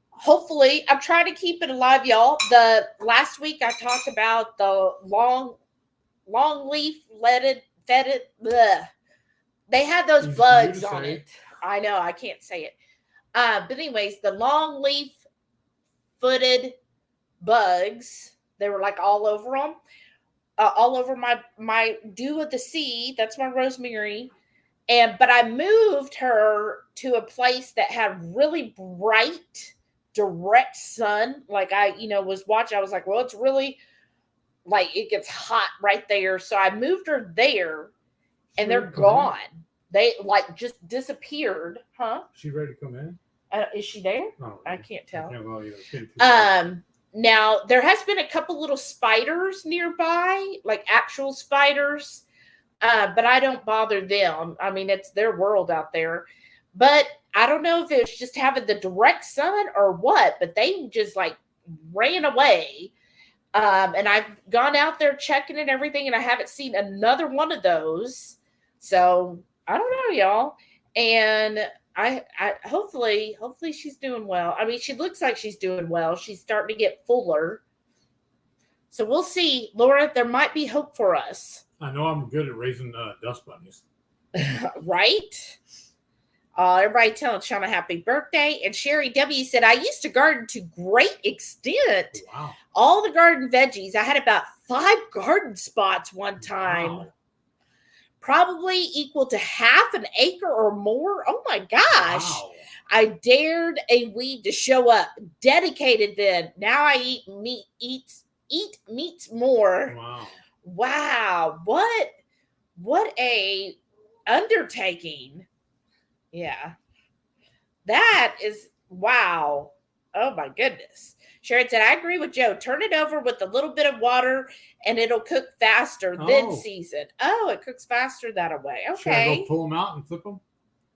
Speaker 1: Hopefully, I'm trying to keep it alive, y'all. The last week I talked about the long leaf fetid. They had those bugs on it. I know, I can't say it. But anyways, the long leaf footed bugs, they were like all over them, all over my dew of the sea. That's my rosemary. But I moved her to a place that had really bright, direct sun. Like I was watching, I was like, well, it's really like it gets hot right there. So I moved her there and they're gone. They like just disappeared. Huh?
Speaker 2: Is she ready to come in?
Speaker 1: Is she there?
Speaker 2: No,
Speaker 1: I can't tell.
Speaker 2: Now
Speaker 1: there has been a couple little spiders nearby, like actual spiders. But I don't bother them. I mean, it's their world out there. But I don't know if it's just having the direct sun or what, but they just like ran away. And I've gone out there checking and everything, and I haven't seen another one of those. So I don't know, y'all. And I hopefully she's doing well. I mean, she looks like she's doing well. She's starting to get fuller. So we'll see, Laura. There might be hope for us.
Speaker 2: I know I'm good at raising dust bunnies.
Speaker 1: Right? Everybody telling Shauna happy birthday. And Sherry W said, I used to garden to great extent.
Speaker 2: Wow.
Speaker 1: All the garden veggies. I had about 5 garden spots one time.
Speaker 2: Wow.
Speaker 1: Probably equal to half an acre or more. Oh my gosh.
Speaker 2: Wow.
Speaker 1: I dared a weed to show up. Dedicated then. Now I eat meats more.
Speaker 2: Wow.
Speaker 1: Wow. What a undertaking. Yeah. That is wow. Oh my goodness. Sharon said, I agree with Joe. Turn it over with a little bit of water and it'll cook faster than season. Oh, it cooks faster that way. Okay.
Speaker 2: Should I go pull them out and flip them?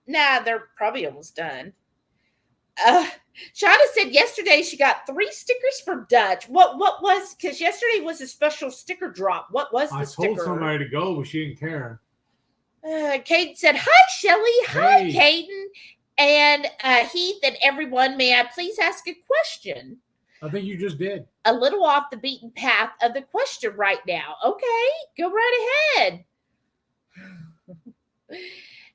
Speaker 1: Nah, they're probably almost done. Shauna said yesterday she got 3 stickers from Dutch. What was, because yesterday was a special sticker drop. What was the sticker?
Speaker 2: I told somebody to go, but she didn't care.
Speaker 1: Caden said, hi, Shelly. Hi,
Speaker 2: Hey.
Speaker 1: Caden. And Heath and everyone, may I please ask a question?
Speaker 2: I think you just did.
Speaker 1: A little off the beaten path of the question right now. Okay, go right ahead.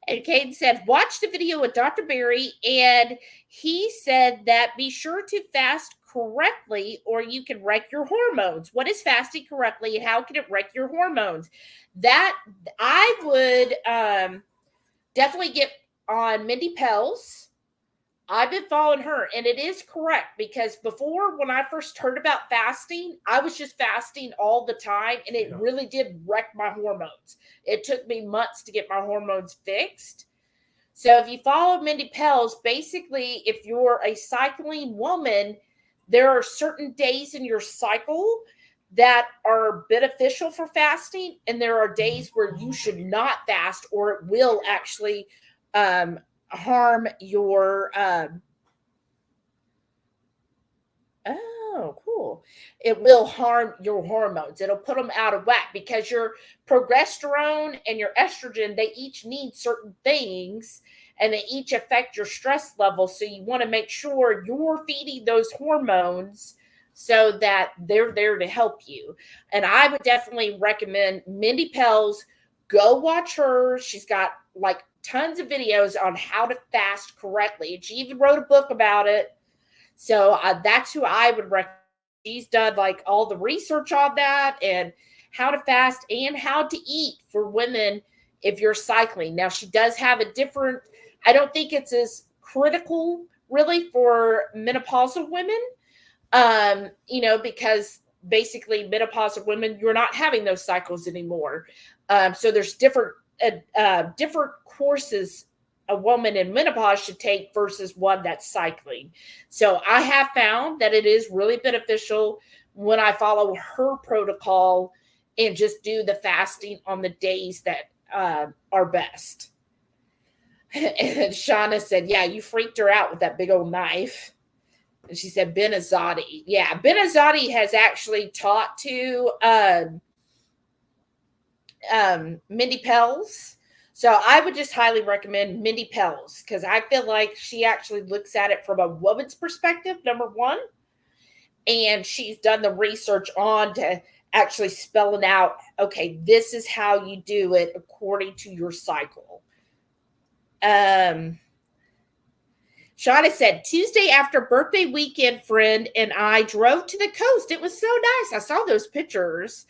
Speaker 1: And Caden said, watch the video with Dr. Berry, and he said that be sure to fast correctly or you can wreck your hormones. What is fasting correctly and how can it wreck your hormones? That I would definitely get on Mindy Pell's. I've been following her, and it is correct because before, when I first heard about fasting, I was just fasting all the time, and it really did wreck my hormones. It took me months to get my hormones fixed. So if you follow Mindy Pell's, basically, if you're a cycling woman, there are certain days in your cycle that are beneficial for fasting, and there are days where you should not fast, or it will actually harm your cool. It will harm your hormones. It'll put them out of whack because your progesterone and your estrogen, they each need certain things and they each affect your stress level. So you want to make sure you're feeding those hormones so that they're there to help you. And I would definitely recommend Mindy Pell's. Go watch her. She's got like tons of videos on how to fast correctly. And she even wrote a book about it. So that's who I would recommend. She's done like all the research on that and how to fast and how to eat for women if you're cycling. Now, she does have a different, I don't think it's as critical really for menopausal women, because basically menopausal women, you're not having those cycles anymore. So there's different courses a woman in menopause should take versus one that's cycling. So I have found that it is really beneficial when I follow her protocol and just do the fasting on the days that are best. And Shauna said, yeah, you freaked her out with that big old knife. And she said, Ben Azadi. Yeah, Ben Azadi has actually taught to Mindy Pell's. So I would just highly recommend Mindy Pell's because I feel like she actually looks at it from a woman's perspective, number one. And she's done the research on to actually spelling out, okay, this is how you do it according to your cycle. Shauna said, Tuesday after birthday weekend, friend and I drove to the coast. It was so nice. I saw those pictures.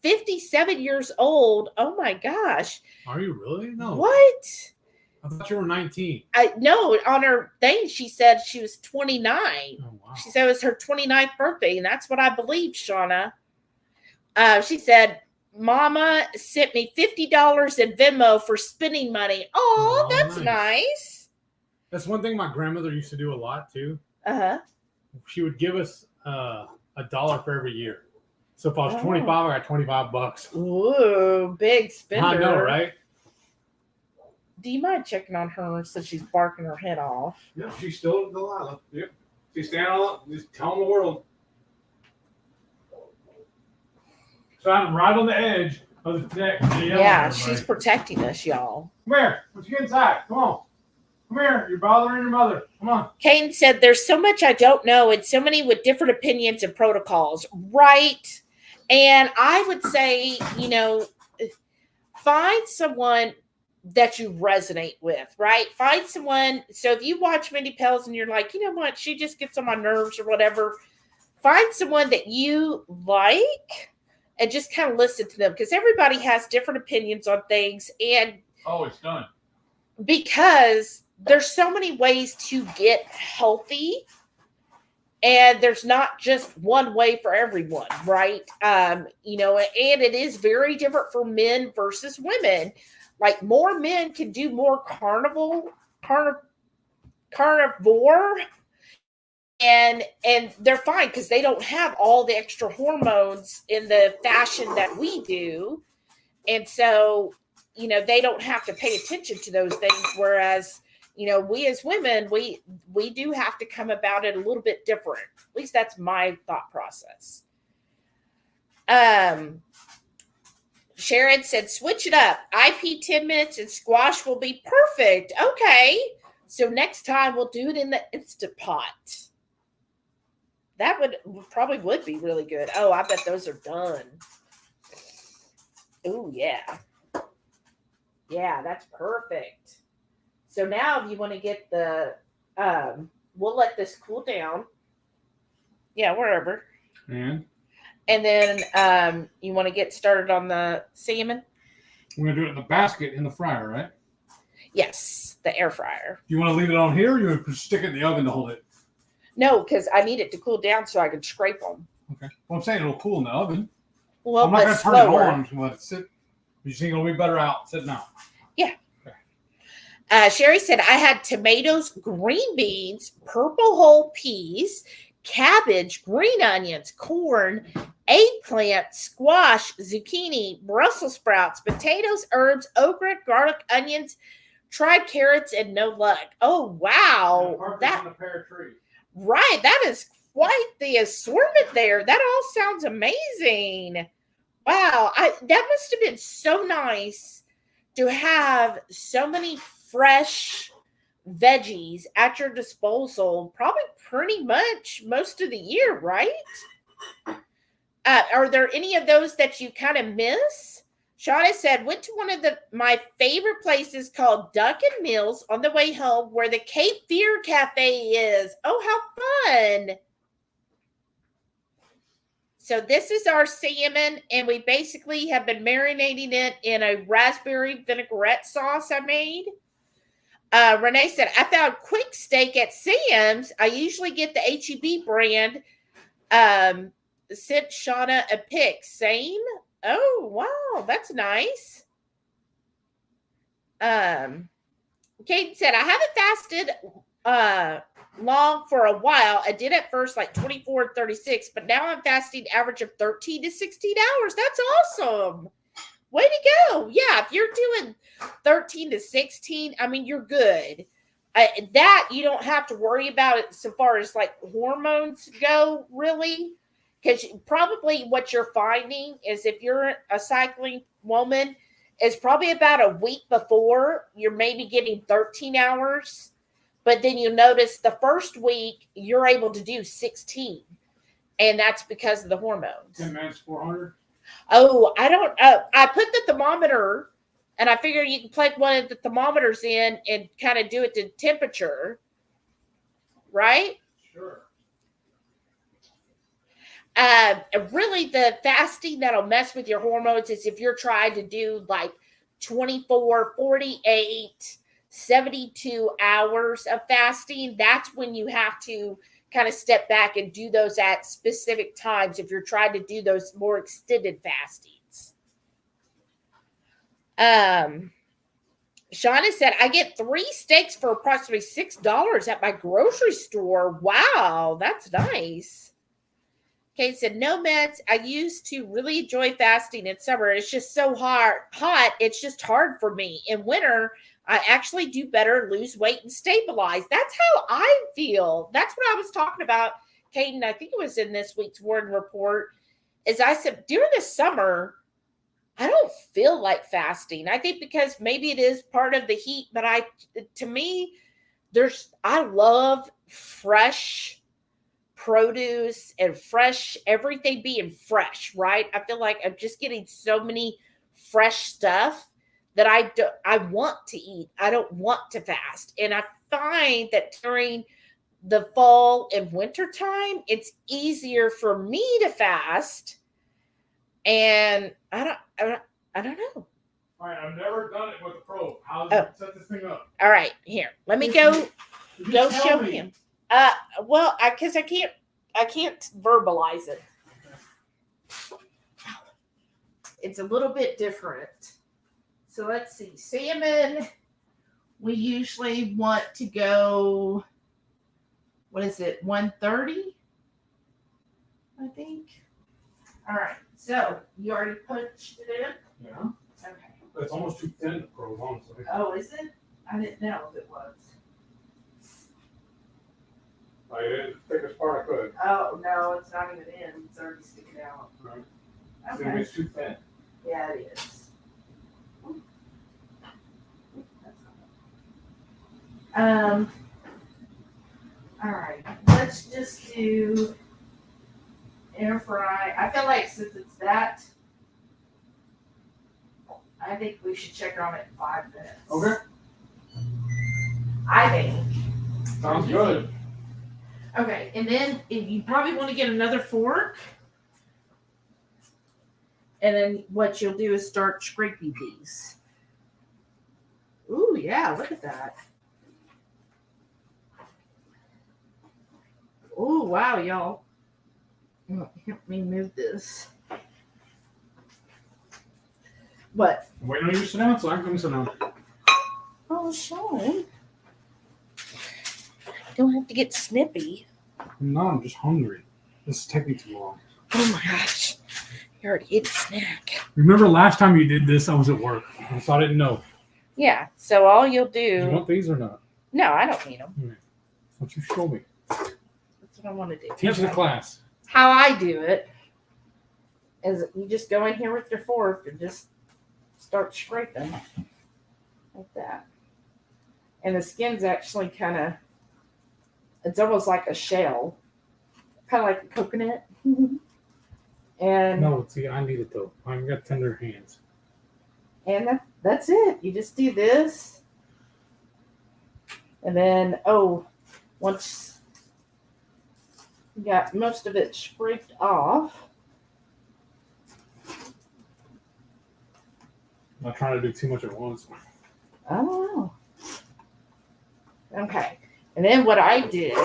Speaker 1: 57 years old. Oh my gosh.
Speaker 2: Are you really? No.
Speaker 1: What?
Speaker 2: I thought you were 19.
Speaker 1: No, on her thing, she said she was 29.
Speaker 2: Oh, wow.
Speaker 1: She said it was her 29th birthday, and that's what I believe, Shauna. She said, Mama sent me $50 in Venmo for spending money. Oh, that's nice.
Speaker 2: That's one thing my grandmother used to do a lot, too.
Speaker 1: Uh-huh.
Speaker 2: She would give us $1 for every year. So if I was 25, I got $25.
Speaker 1: Ooh, big spender.
Speaker 2: I know, right?
Speaker 1: Do you mind checking on her since she's barking her head off?
Speaker 2: Yeah, she's still at Delilah. Yep. She's standing up, just telling the world. So I'm right on the edge. Oh, the dick.
Speaker 1: Yeah, she's protecting us, y'all.
Speaker 2: Come here. Let's get inside. Come on. Come here. You're bothering your mother. Come on.
Speaker 1: Kane said, there's so much I don't know and so many with different opinions and protocols. Right. And I would say, find someone that you resonate with, right? Find someone. So if you watch Mindy Pels and you're like, you know what, she just gets on my nerves or whatever, find someone that you like and just kind of listen to them, because everybody has different opinions on things. And
Speaker 2: it's done.
Speaker 1: Because there's so many ways to get healthy, and there's not just one way for everyone, right? And it is very different for men versus women. Like, more men can do more carnivore, and they're fine because they don't have all the extra hormones in the fashion that we do. And so, they don't have to pay attention to those things. Whereas, we as women, we do have to come about it a little bit different. At least that's my thought process. Sharon said, switch it up. IP 10 minutes and squash will be perfect. Okay. So next time we'll do it in the Instant Pot. That would be really good. Oh, I bet those are done. Oh, yeah. Yeah, that's perfect. So now if you want to get the, we'll let this cool down. Yeah, wherever.
Speaker 2: And
Speaker 1: then you want to get started on the salmon?
Speaker 2: We're going to do it in the basket in the fryer, right?
Speaker 1: Yes, the air fryer.
Speaker 2: Do you want to leave it on here, or you want to stick it in the oven to hold it?
Speaker 1: No, because I need it to cool down so I can scrape them.
Speaker 2: Okay. Well, I'm saying it'll cool in the oven.
Speaker 1: Well,
Speaker 2: I'm not going to turn it on and let it sit. You think it'll be better out sitting out?
Speaker 1: Yeah. Okay. Sherry said, I had tomatoes, green beans, purple whole peas, cabbage, green onions, corn, eggplant, squash, zucchini, Brussels sprouts, potatoes, herbs, okra, garlic, onions, tried carrots, and no luck. Oh, wow.
Speaker 2: That on a pear tree.
Speaker 1: Right. That is quite the assortment there. That all sounds amazing. Wow. That must have been so nice to have so many fresh veggies at your disposal, probably pretty much most of the year, right? Are there any of those that you kind of miss? Shauna said, went to one of my favorite places called Dunkin' Mills on the way home, where the Cape Fear Cafe is. Oh, how fun. So this is our salmon, and we basically have been marinating it in a raspberry vinaigrette sauce I made. Renee said, I found Quick Steak at Sam's. I usually get the HEB brand. Sent Shauna a pic. Same? Oh, wow. That's nice. Kate said, I haven't fasted long for a while. I did at first like 24 and 36, but now I'm fasting average of 13 to 16 hours. That's awesome. Way to go. Yeah, if you're doing 13 to 16, I mean, you're good. That you don't have to worry about it so far as like hormones go, really. Because probably what you're finding is, if you're a cycling woman, is probably about a week before you're maybe getting 13 hours. But then you notice the first week you're able to do 16. And that's because of the hormones.
Speaker 2: 10 minutes, 400.
Speaker 1: Oh, I don't. I put the thermometer, and I figure you can plug one of the thermometers in and kind of do it to temperature, right?
Speaker 2: Sure.
Speaker 1: Really, the fasting that'll mess with your hormones is if you're trying to do like 24, 48, 72 hours of fasting. That's when you have to kind of step back and do those at specific times if you're trying to do those more extended fastings. Shauna said, I get 3 steaks for approximately $6 at my grocery store. Wow, that's nice. Kate said, no meds. I used to really enjoy fasting in summer. It's just so hot. It's just hard for me. In winter, I actually do better, lose weight, and stabilize. That's how I feel. That's what I was talking about, Kate, and I think it was in this week's Warden Report, is I said, during the summer, I don't feel like fasting. I think because maybe it is part of the heat, but to me, I love fresh produce and fresh, everything being fresh, right? I feel like I'm just getting so many fresh stuff that I want to eat. I don't want to fast. And I find that during the fall and winter time, it's easier for me to fast. And I don't know.
Speaker 2: All right, I've never done it with a probe. How do you set this thing up?
Speaker 1: All right, here. Let me go show him. Well, because I can't verbalize it. It's a little bit different. So let's see. Salmon, we usually want to go, what is it, 130? I think. All right. So you already punched it in?
Speaker 2: Yeah.
Speaker 1: Okay.
Speaker 2: It's almost too thin to probe, honestly.
Speaker 1: Oh, is it? I didn't know if it was.
Speaker 2: I did the thickest part I could.
Speaker 1: Oh, no, it's not even in. It's already sticking out.
Speaker 2: Right.
Speaker 1: Okay.
Speaker 2: It's too thin.
Speaker 1: Yeah, it is. All right. Let's just do air fry. I feel like since it's that, I think we should check on it in 5 minutes.
Speaker 2: Okay.
Speaker 1: I think.
Speaker 2: Sounds good.
Speaker 1: Okay, and then you probably want to get another fork. And then what you'll do is start scraping these. Ooh, yeah, look at that. Oh, wow, y'all. Help me move this. What?
Speaker 2: I'm waiting on you to sit down, so I can come sit down.
Speaker 1: Oh, Sharon. You don't have to get snippy.
Speaker 2: No, I'm just hungry. This is taking too long.
Speaker 1: Oh my gosh. You already ate a snack.
Speaker 2: Remember last time you did this, I was at work, so I didn't know.
Speaker 1: Yeah, so all you'll do...
Speaker 2: Do you want these or not?
Speaker 1: No, I don't need them.
Speaker 2: Why don't you show me?
Speaker 1: That's what I want to do.
Speaker 2: Teach the class.
Speaker 1: How I do it is you just go in here with your fork and just start scraping like that. And the skin's actually kind of, it's almost like a shell, kind of like a coconut. And
Speaker 2: no, see, I need it though. I've got tender hands.
Speaker 1: And that's it. You just do this. And then, once you got most of it scraped off.
Speaker 2: I'm not trying to do too much at once.
Speaker 1: I don't know. Okay. And then what I did.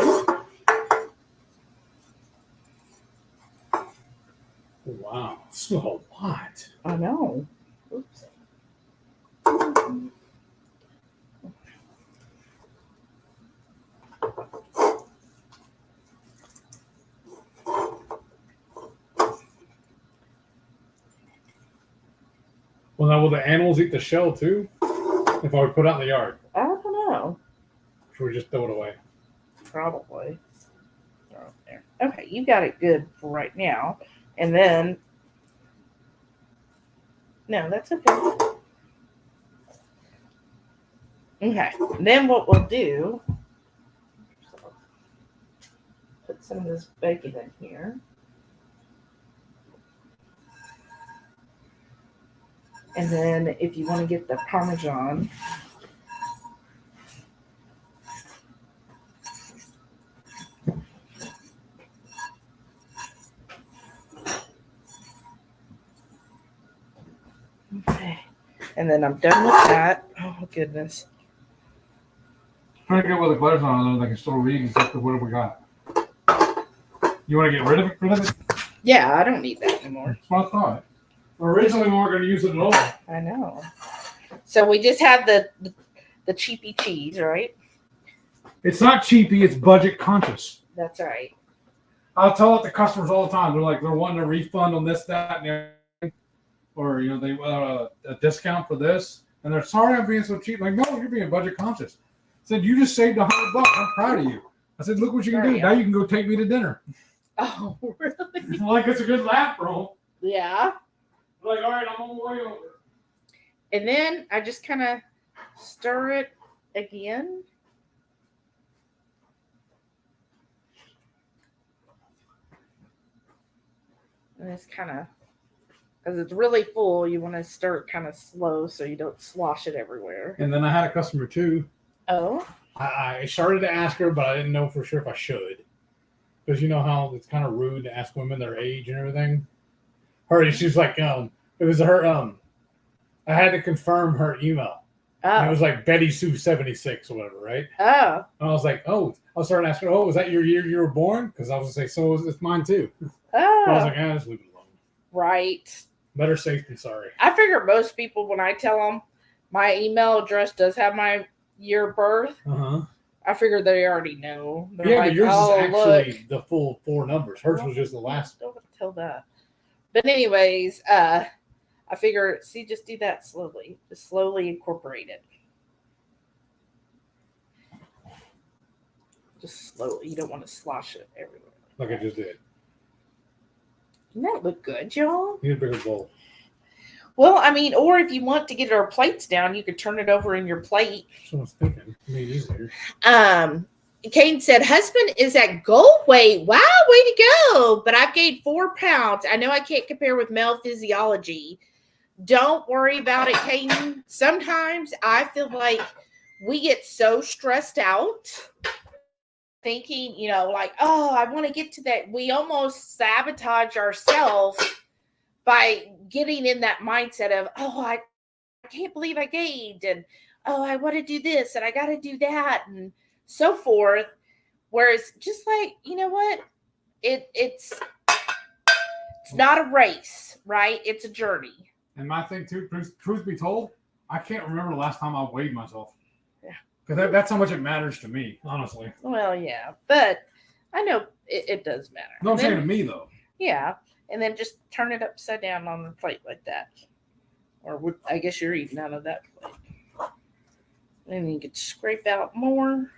Speaker 2: Wow. This is a lot.
Speaker 1: I know. Oops.
Speaker 2: Well, now will the animals eat the shell too? If I would put it out in the yard?
Speaker 1: I don't know.
Speaker 2: Should we just throw it away?
Speaker 1: Probably. Throw it there. Okay, you got it good for right now. And then, no, that's okay. Okay, and then what we'll do, put some of this bacon in here. And then if you want to get the Parmesan, okay. And then I'm done with that. Oh goodness.
Speaker 2: Trying to get what the glitter's on, though, I can still read exactly what we got. You want to get rid of it?
Speaker 1: Yeah, I don't need that anymore.
Speaker 2: That's what I thought. Originally, we weren't going to use it at all.
Speaker 1: I know. So we just have the cheapy cheese, right?
Speaker 2: It's not cheapy, it's budget conscious.
Speaker 1: That's right.
Speaker 2: I'll tell it to customers all the time. They're wanting a refund on this, that, and everything. Or, they a discount for this. And they're sorry I'm being so cheap. Like, no, you're being budget conscious. I said, you just saved $100. I'm proud of you. I said, look what you can do. Now you can go take me to dinner.
Speaker 1: Oh, really?
Speaker 2: Like, it's a good laugh, bro.
Speaker 1: Yeah.
Speaker 2: Like, all right, I'm on my way over.
Speaker 1: And then I just kind of stir it again. And it's kind of, because it's really full, you want to stir it kind of slow so you don't slosh it everywhere.
Speaker 2: And then I had a customer too.
Speaker 1: Oh?
Speaker 2: I started to ask her, but I didn't know for sure if I should. Because you know how it's kind of rude to ask women their age and everything. She's like, it was her, I had to confirm her email.
Speaker 1: Oh.
Speaker 2: And it was like Betty Sue 76 or whatever, right?
Speaker 1: Oh.
Speaker 2: And I was like, I was starting to ask her, was that your year you were born? Because I was going to say, so it's mine too.
Speaker 1: Oh.
Speaker 2: I was like, just leave it alone.
Speaker 1: Right.
Speaker 2: Better safe than sorry.
Speaker 1: I figure most people, when I tell them my email address does have my year of birth, I figure they already know. They're
Speaker 2: but yours is actually the full 4 numbers. Hers was just the last.
Speaker 1: Don't tell that. But anyways, I figure, just do that slowly. Just slowly incorporate it. Just slowly. You don't want to slosh it everywhere.
Speaker 2: Like I just did.
Speaker 1: Doesn't that look good, y'all?
Speaker 2: You need a bigger bowl.
Speaker 1: Well, I mean, or if you want to get our plates down, you could turn it over in your plate.
Speaker 2: That's what I was thinking. Made it easier.
Speaker 1: Kane said, husband is at goal weight. Wow, way to go. But I've gained 4 pounds. I know I can't compare with male physiology. Don't worry about it, Kane. Sometimes I feel like we get so stressed out thinking, like, I want to get to that. We almost sabotage ourselves by getting in that mindset of, I can't believe I gained, and I want to do this, and I got to do that, and so forth. Whereas just like, you know what? It's not a race, right? It's a journey.
Speaker 2: And my thing too, truth be told, I can't remember the last time I weighed myself.
Speaker 1: Yeah.
Speaker 2: Because that's how much it matters to me, honestly.
Speaker 1: Well, yeah. But I know it does matter.
Speaker 2: No, I'm saying to me, though.
Speaker 1: Yeah. And then just turn it upside down on the plate like that. Or I guess you're eating out of that plate. And you could scrape out more.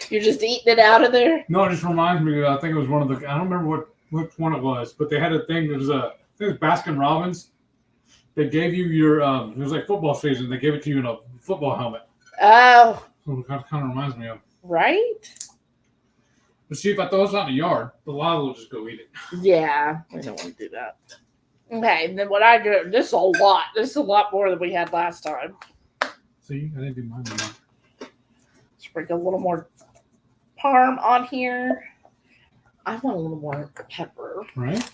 Speaker 1: You're just eating it out of there?
Speaker 2: No, it just reminds me, I think it was one of the, I don't remember which one it was, but they had a thing, it was Baskin Robbins. They gave you your, it was like football season, they gave it to you in a football helmet.
Speaker 1: Oh.
Speaker 2: So it kind of reminds me of.
Speaker 1: Right?
Speaker 2: But see, if I throw this out in the yard, the lava will just go eat it.
Speaker 1: Yeah, we don't want to do that. Okay, and then what I do, this is a lot. This is a lot more than we had last time.
Speaker 2: See, I didn't do mine enough.
Speaker 1: Sprinkle a little more parm on here. I want a little more pepper.
Speaker 2: Right?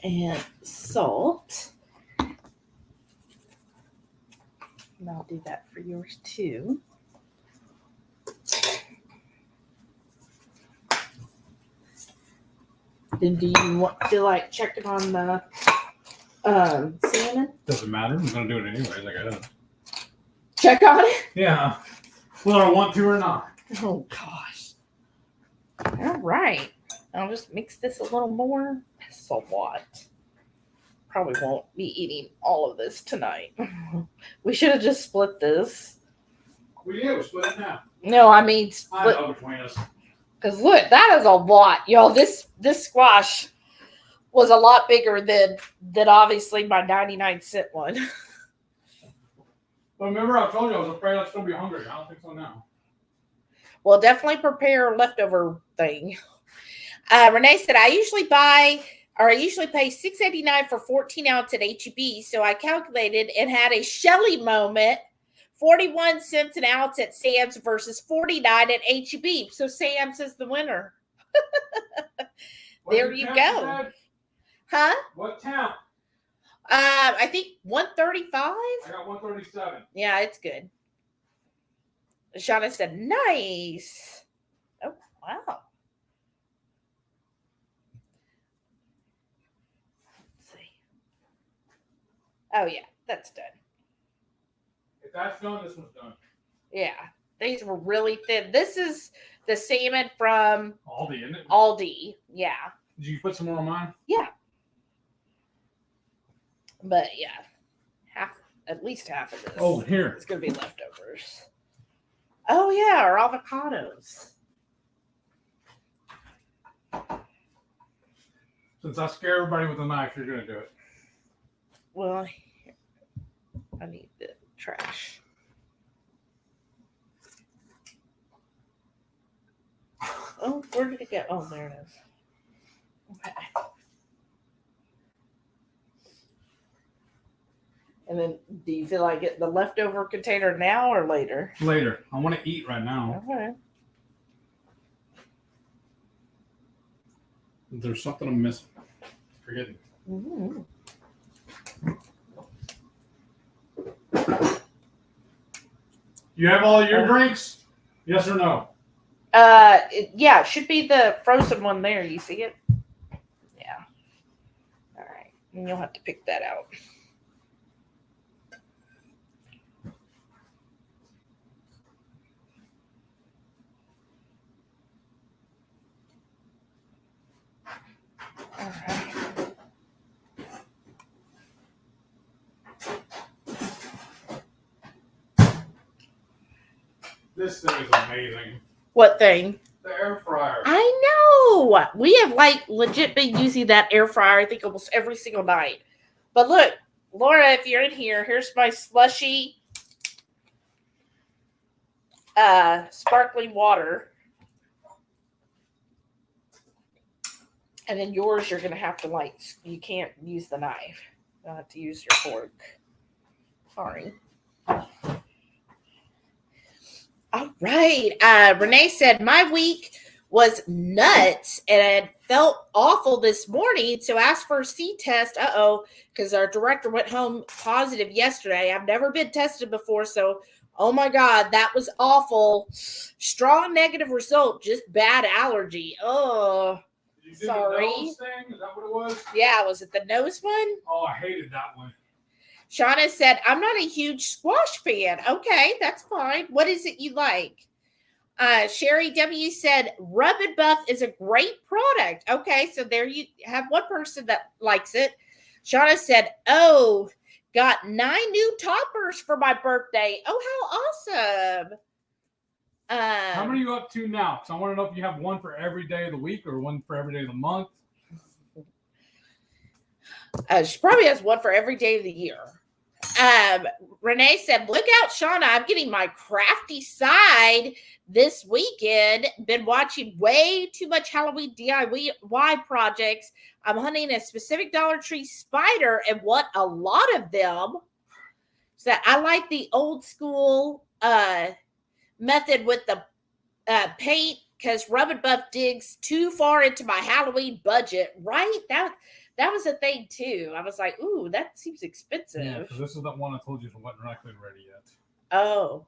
Speaker 1: And salt. And I'll do that for yours too. Then do you feel like checking on the salmon?
Speaker 2: Doesn't matter. I'm going to do it anyway. Like I said.
Speaker 1: Check on it?
Speaker 2: Yeah. Whether I want to or not.
Speaker 1: Oh, gosh. All right. I'll just mix this a little more. That's a lot. Probably won't be eating all of this tonight. We should have just split this.
Speaker 2: We did. We split it now.
Speaker 1: No, I mean split.
Speaker 2: I know between us.
Speaker 1: Because look, that is a lot, y'all. This squash was a lot bigger than obviously my 99-cent one.
Speaker 2: Well, remember I told you I was afraid I'd still be hungry. I don't think so now.
Speaker 1: Well, definitely prepare a leftover thing. Renee said, I usually pay $6.89 for 14 ounce at HEB. So I calculated and had a Shelly moment. 41 cents an ounce at Sam's versus 49 at HEB. So Sam's is the winner. There you go. Huh?
Speaker 2: What town?
Speaker 1: I think 135.
Speaker 2: I got 137.
Speaker 1: Yeah, it's good. Shauna said, nice. Oh, wow. Let's see. Oh, yeah, that's done.
Speaker 2: If that's done, this one's done.
Speaker 1: Yeah, these were really thin. This is the salmon from
Speaker 2: Aldi, isn't it?
Speaker 1: Aldi, yeah.
Speaker 2: Did you put some more on mine?
Speaker 1: Yeah. But yeah, at least half of this.
Speaker 2: Oh, here.
Speaker 1: It's going to be leftovers. Oh, yeah, our avocados.
Speaker 2: Since I scare everybody with a knife, you're going to do it.
Speaker 1: Well, I need the trash. Oh, where did it go? Oh, there it is. Okay. And then, do you feel like getting the leftover container now or later?
Speaker 2: Later. I want to eat right now.
Speaker 1: Okay.
Speaker 2: There's something I'm missing. Forgetting.
Speaker 1: Mm-hmm.
Speaker 2: You have all your drinks? Yes or no?
Speaker 1: Yeah, it should be the frozen one there. You see it? Yeah. All right. And you'll have to pick that out. All right.
Speaker 2: This thing is amazing.
Speaker 1: What thing?
Speaker 2: The air fryer.
Speaker 1: I know. We have legit been using that air fryer, I think, almost every single night. But look, Laura, if you're in here, here's my slushy sparkling water. And then yours, you're going to have to you can't use the knife. You'll have to use your fork. Sorry. All right. Renee said, my week was nuts and it felt awful this morning. So asked for a C test. Because our director went home positive yesterday. I've never been tested before. So, oh my God, that was awful. Strong negative result, just bad allergy. Oh,
Speaker 2: Did you do
Speaker 1: sorry.
Speaker 2: the nose thing? Is that what it was?
Speaker 1: Yeah, was it the nose one?
Speaker 2: Oh, I hated that one.
Speaker 1: Shauna said, I'm not a huge squash fan. Okay, that's fine. What is it you like? Sherry W said, Rub and Buff is a great product. Okay, so there you have one person that likes it. Shauna said, oh, got 9 new toppers for my birthday. Oh, how awesome.
Speaker 2: How many are you up to now? Because I want to know if you have one for every day of the week or one for every day of the month.
Speaker 1: She probably has one for every day of the year. Renee said, look out, Shauna. I'm getting my crafty side this weekend. Been watching way too much Halloween DIY projects. I'm hunting a specific Dollar Tree spider and want a lot of them. So I like the old school method with the paint because Rub and Buff digs too far into my Halloween budget, right? That was a thing too. I was like, ooh, that seems expensive.
Speaker 2: Yeah, because this is the one I told you wasn't exactly ready yet.
Speaker 1: Oh.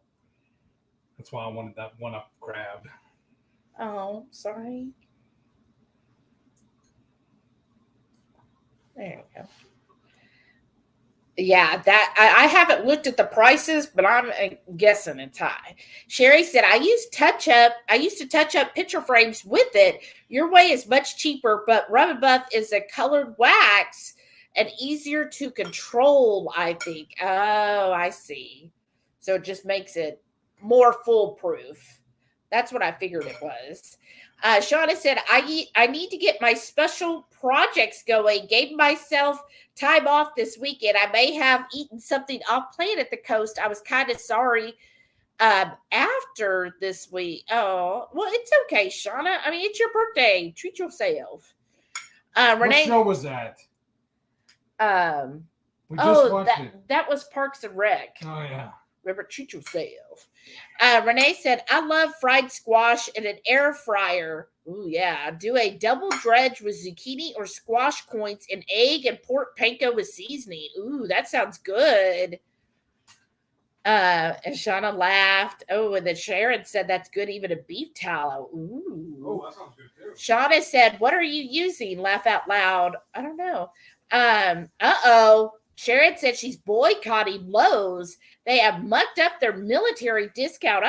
Speaker 2: That's why I wanted that one up grabbed.
Speaker 1: Oh, sorry. There we go. Yeah, that I haven't looked at the prices, but I'm guessing it's high. Sherry said, I used to touch up picture frames with it. Your way is much cheaper, but Rub and Buff is a colored wax and easier to control, I think. Oh, I see. So it just makes it more foolproof. That's what I figured it was. Shauna said, I need to get my special projects going. Gave myself time off this weekend. I may have eaten something off plan at the coast. I was kind of sorry after this week. Oh, well, it's okay, Shauna. I mean, it's your birthday. Treat yourself. Renee,
Speaker 2: what show was that? We just watched it. That
Speaker 1: was Parks and Rec.
Speaker 2: Oh, yeah.
Speaker 1: Remember, treat yourself. Renee said, I love fried squash in an air fryer. Ooh, yeah. Do a double dredge with zucchini or squash coins and egg and pork panko with seasoning. Ooh, that sounds good. And Shauna laughed. Oh, and then Sharon said that's good, even a beef tallow. Ooh.
Speaker 2: Oh, that sounds good too.
Speaker 1: Shauna said, what are you using? Laugh out loud. I don't know. Uh-oh. Sharon said she's boycotting Lowe's. They have mucked up their military discount.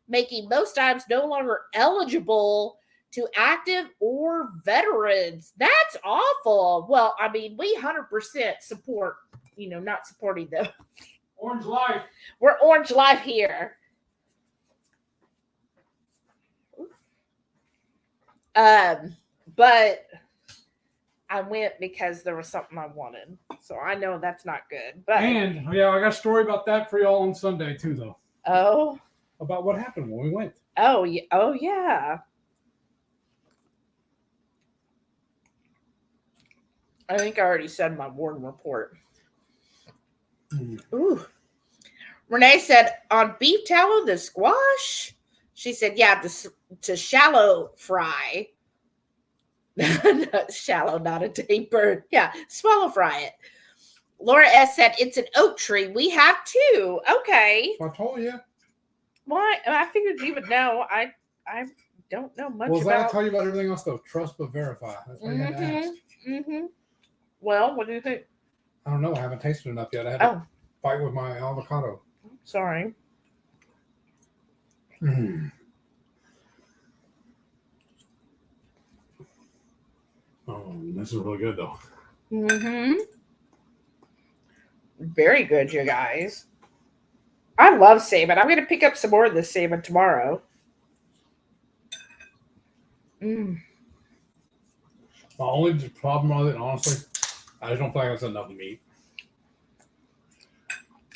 Speaker 1: Making most items no longer eligible to active or veterans. That's awful. Well, I mean, we 100% support, not supporting them.
Speaker 2: Orange life.
Speaker 1: We're Orange Life here. But I went because there was something I wanted. So I know that's not good. But
Speaker 2: I got a story about that for y'all on Sunday too, though.
Speaker 1: Oh.
Speaker 2: About what happened when we went.
Speaker 1: Oh, yeah. Oh, yeah. I think I already said my warden report. Ooh. Renee said, on beef tallow, the squash? She said, yeah, to shallow fry. Shallow, not a taper. Yeah, swallow fry it. Laura S. said, it's an oak tree. We have two. Okay.
Speaker 2: I told you.
Speaker 1: Well, I figured you would know. I don't know much about.
Speaker 2: Well, I tell you about everything else, though. Trust but verify. That's what you had to ask.
Speaker 1: Mm-hmm. Well, what do you think?
Speaker 2: I don't know. I haven't tasted enough yet. I had to fight with my avocado.
Speaker 1: Sorry.
Speaker 2: Oh, this is really good, though.
Speaker 1: Very good, you guys. I love salmon. I'm going to pick up some more of this salmon tomorrow.
Speaker 2: My only problem with it, honestly, I just don't feel like that's enough meat.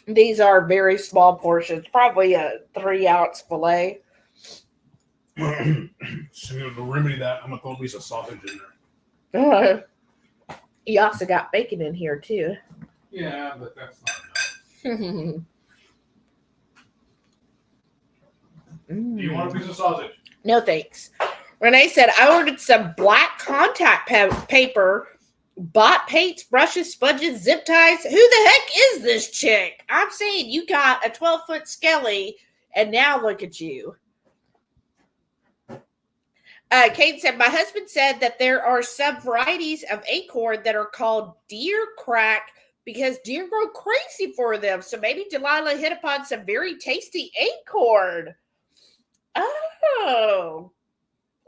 Speaker 1: These are very small portions, probably a 3-ounce fillet.
Speaker 2: So to remedy that, I'm going to throw a piece of sausage in there.
Speaker 1: You also got bacon in here, too.
Speaker 2: Yeah, but that's not enough. Do you want a piece of sausage?
Speaker 1: No, thanks. Renee said, I ordered some black contact paper, bought paints, brushes, sponges, zip ties. Who the heck is this chick? I'm saying you got a 12-foot skelly, and now look at you. Kate said, my husband said that there are some varieties of acorn that are called deer crack because deer grow crazy for them. So maybe Delilah hit upon some very tasty acorn. Oh,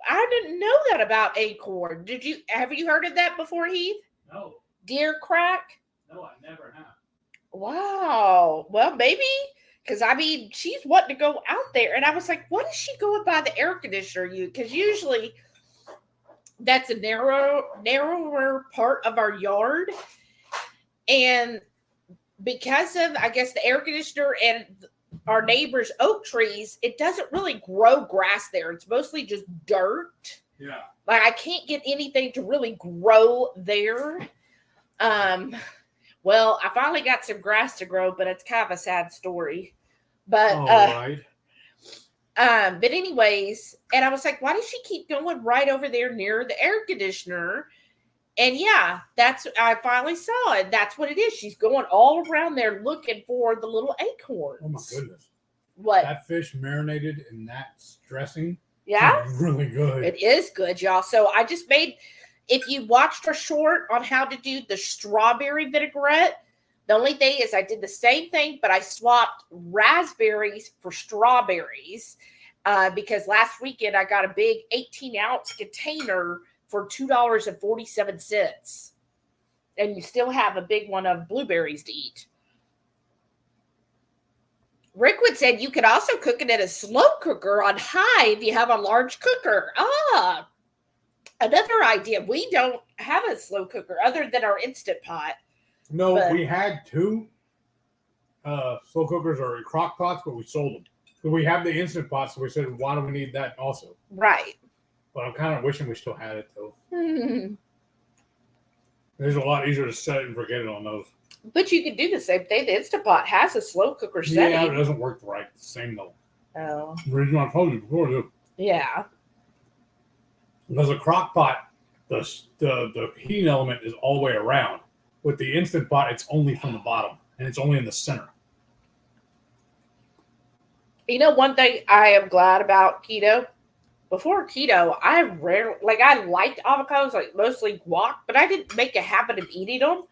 Speaker 1: I didn't know that about acorn. Have you heard of that before, Heath?
Speaker 2: No.
Speaker 1: Deer crack?
Speaker 2: No, I never have.
Speaker 1: Wow. Well, maybe, because I mean, she's wanting to go out there. And I was like, what is she going by the air conditioner? Because usually that's a narrower part of our yard. And because of, I guess, the air conditioner and our neighbor's oak trees, it doesn't really grow grass there. It's mostly just dirt.
Speaker 2: Yeah.
Speaker 1: Like I can't get anything to really grow there. Well, I finally got some grass to grow, but it's kind of a sad story. But
Speaker 2: right.
Speaker 1: But anyways, and I was like, why does she keep going right over there near the air conditioner? And yeah, I finally saw it. That's what it is. She's going all around there looking for the little acorns.
Speaker 2: Oh my goodness.
Speaker 1: What?
Speaker 2: That fish marinated in that dressing.
Speaker 1: Yeah.
Speaker 2: Is really good.
Speaker 1: It is good, y'all. So I just made, if you watched our short on how to do the strawberry vinaigrette, the only thing is I did the same thing, but I swapped raspberries for strawberries because last weekend I got a big 18-ounce container for $2.47. And you still have a big one of blueberries to eat. Rickwood said you could also cook it in a slow cooker on high if you have a large cooker. Another idea. We don't have a slow cooker other than our Instant Pot.
Speaker 2: No, we had two slow cookers or crock pots, but we sold them. So we have the Instant Pot, so we said, why do we need that also?
Speaker 1: Right.
Speaker 2: But I'm kind of wishing we still had it, though. It's a lot easier to set it and forget it on those.
Speaker 1: But you can do the same thing. The Instant Pot has a slow cooker setting.
Speaker 2: Yeah, it doesn't work the same, though.
Speaker 1: Oh.
Speaker 2: The reason I told you before, too.
Speaker 1: Yeah.
Speaker 2: Because a crock pot, the heating element is all the way around. With the Instant Pot, it's only from the bottom, and it's only in the center.
Speaker 1: You know, one thing I am glad about keto, before keto, I liked avocados, like mostly guac, but I didn't make a habit of eating them.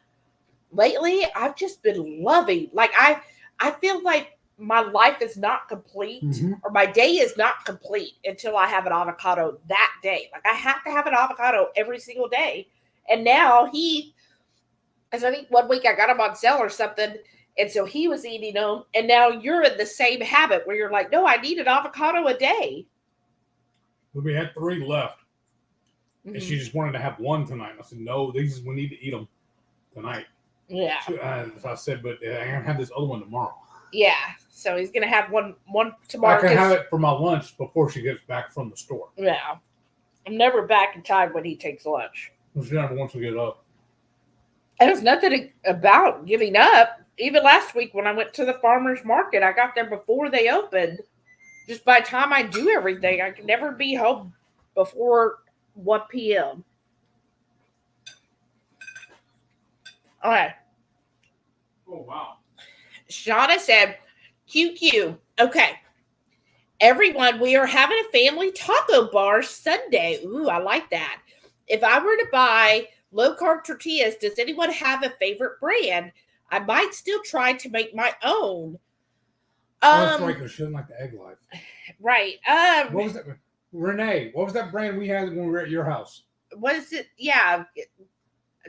Speaker 1: Lately, I've just been loving, I feel like my life is not complete or my day is not complete until I have an avocado that day. Like I have to have an avocado every single day. And now as I think one week I got him on sale or something. And so he was eating them. And now you're in the same habit where you're like, no, I need an avocado a day.
Speaker 2: We had 3 left. And she just wanted to have 1 tonight. I said, no, we need to eat them tonight.
Speaker 1: Yeah.
Speaker 2: So I said, but I'm going to have this other one tomorrow.
Speaker 1: Yeah. So he's going to have one tomorrow.
Speaker 2: I can have it for my lunch before she gets back from the store.
Speaker 1: Yeah. I'm never back in time when he takes lunch.
Speaker 2: She never wants to get up.
Speaker 1: There's nothing about giving up. Even last week when I went to the farmer's market, I got there before they opened. Just by the time I do everything, I can never be home before 1 p.m. All right.
Speaker 2: Oh, wow.
Speaker 1: Shauna said, QQ. Okay. Everyone, we are having a family taco bar Sunday. Ooh, I like that. If I were to buy low-carb tortillas, does anyone have a favorite brand? I might still try to make my own.
Speaker 2: That's right, because she doesn't like the egg life.
Speaker 1: Right.
Speaker 2: What was that? Renee, what was that brand we had when we were at your house?
Speaker 1: What is it? Yeah.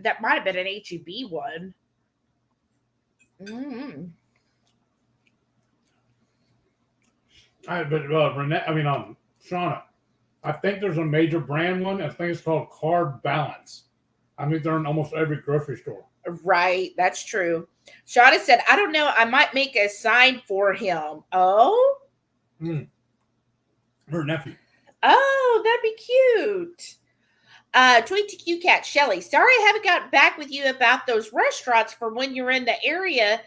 Speaker 1: That might have been an HEB one. Mm-hmm.
Speaker 2: Shauna, I think there's a major brand one. I think it's called Carb Balance. I mean, they're in almost every grocery store.
Speaker 1: Right, that's true. Shauna said, I don't know. I might make a sign for him. Oh?
Speaker 2: Her nephew.
Speaker 1: Oh, that'd be cute. Tweet to QCat Shelly. Sorry I haven't gotten back with you about those restaurants for when you're in the area,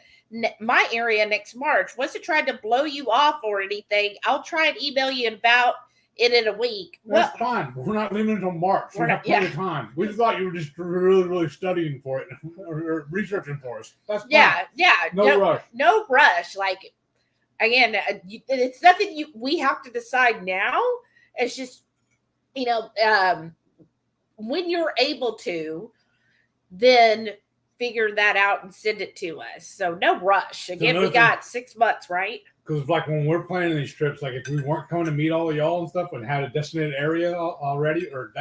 Speaker 1: my area next March. Wasn't trying to blow you off or anything. I'll try and email you about it in a week.
Speaker 2: That's fine. We're not leaving until March. We have plenty of time. We thought you were just really, really studying for it or researching for us. That's fine.
Speaker 1: Yeah.
Speaker 2: No rush.
Speaker 1: No rush. Like, again, it's nothing we have to decide now. It's just, when you're able to, then figure that out and send it to us. So no rush. Again, we got 6 months, right?
Speaker 2: Because like when we're planning these trips, like if we weren't coming to meet all of y'all and stuff and had a designated area already or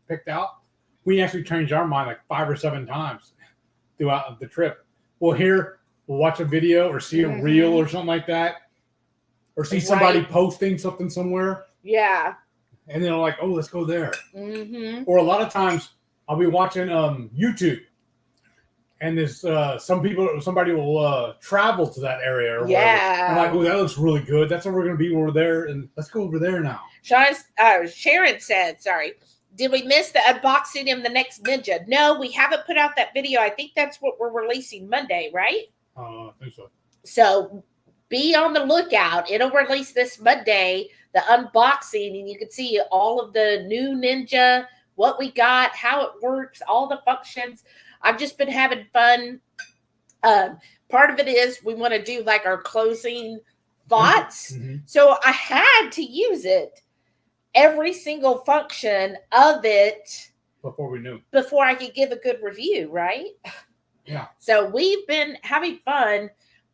Speaker 2: picked out, we actually changed our mind like 5 or 7 times throughout the trip. We'll watch a video or see a reel or something like that, or see somebody posting something somewhere. Yeah. And then like, oh, let's go there. Mm-hmm. Or a lot of times I'll be watching YouTube. And there's somebody will travel to that area or whatever. I'm like, oh, that looks really good. That's where we're going to be when we're there. And let's go over there now.
Speaker 1: Sharon said, did we miss the unboxing of the next Ninja? No, we haven't put out that video. I think that's what we're releasing Monday, right?
Speaker 2: I think so.
Speaker 1: So be on the lookout. It'll release this Monday, the unboxing, and you can see all of the new Ninja, what we got, how it works, all the functions. I've just been having fun. Part of it is we want to do like our closing thoughts. Mm-hmm. So I had to use it, every single function of it. Before I could give a good review, right? Yeah. So we've been having fun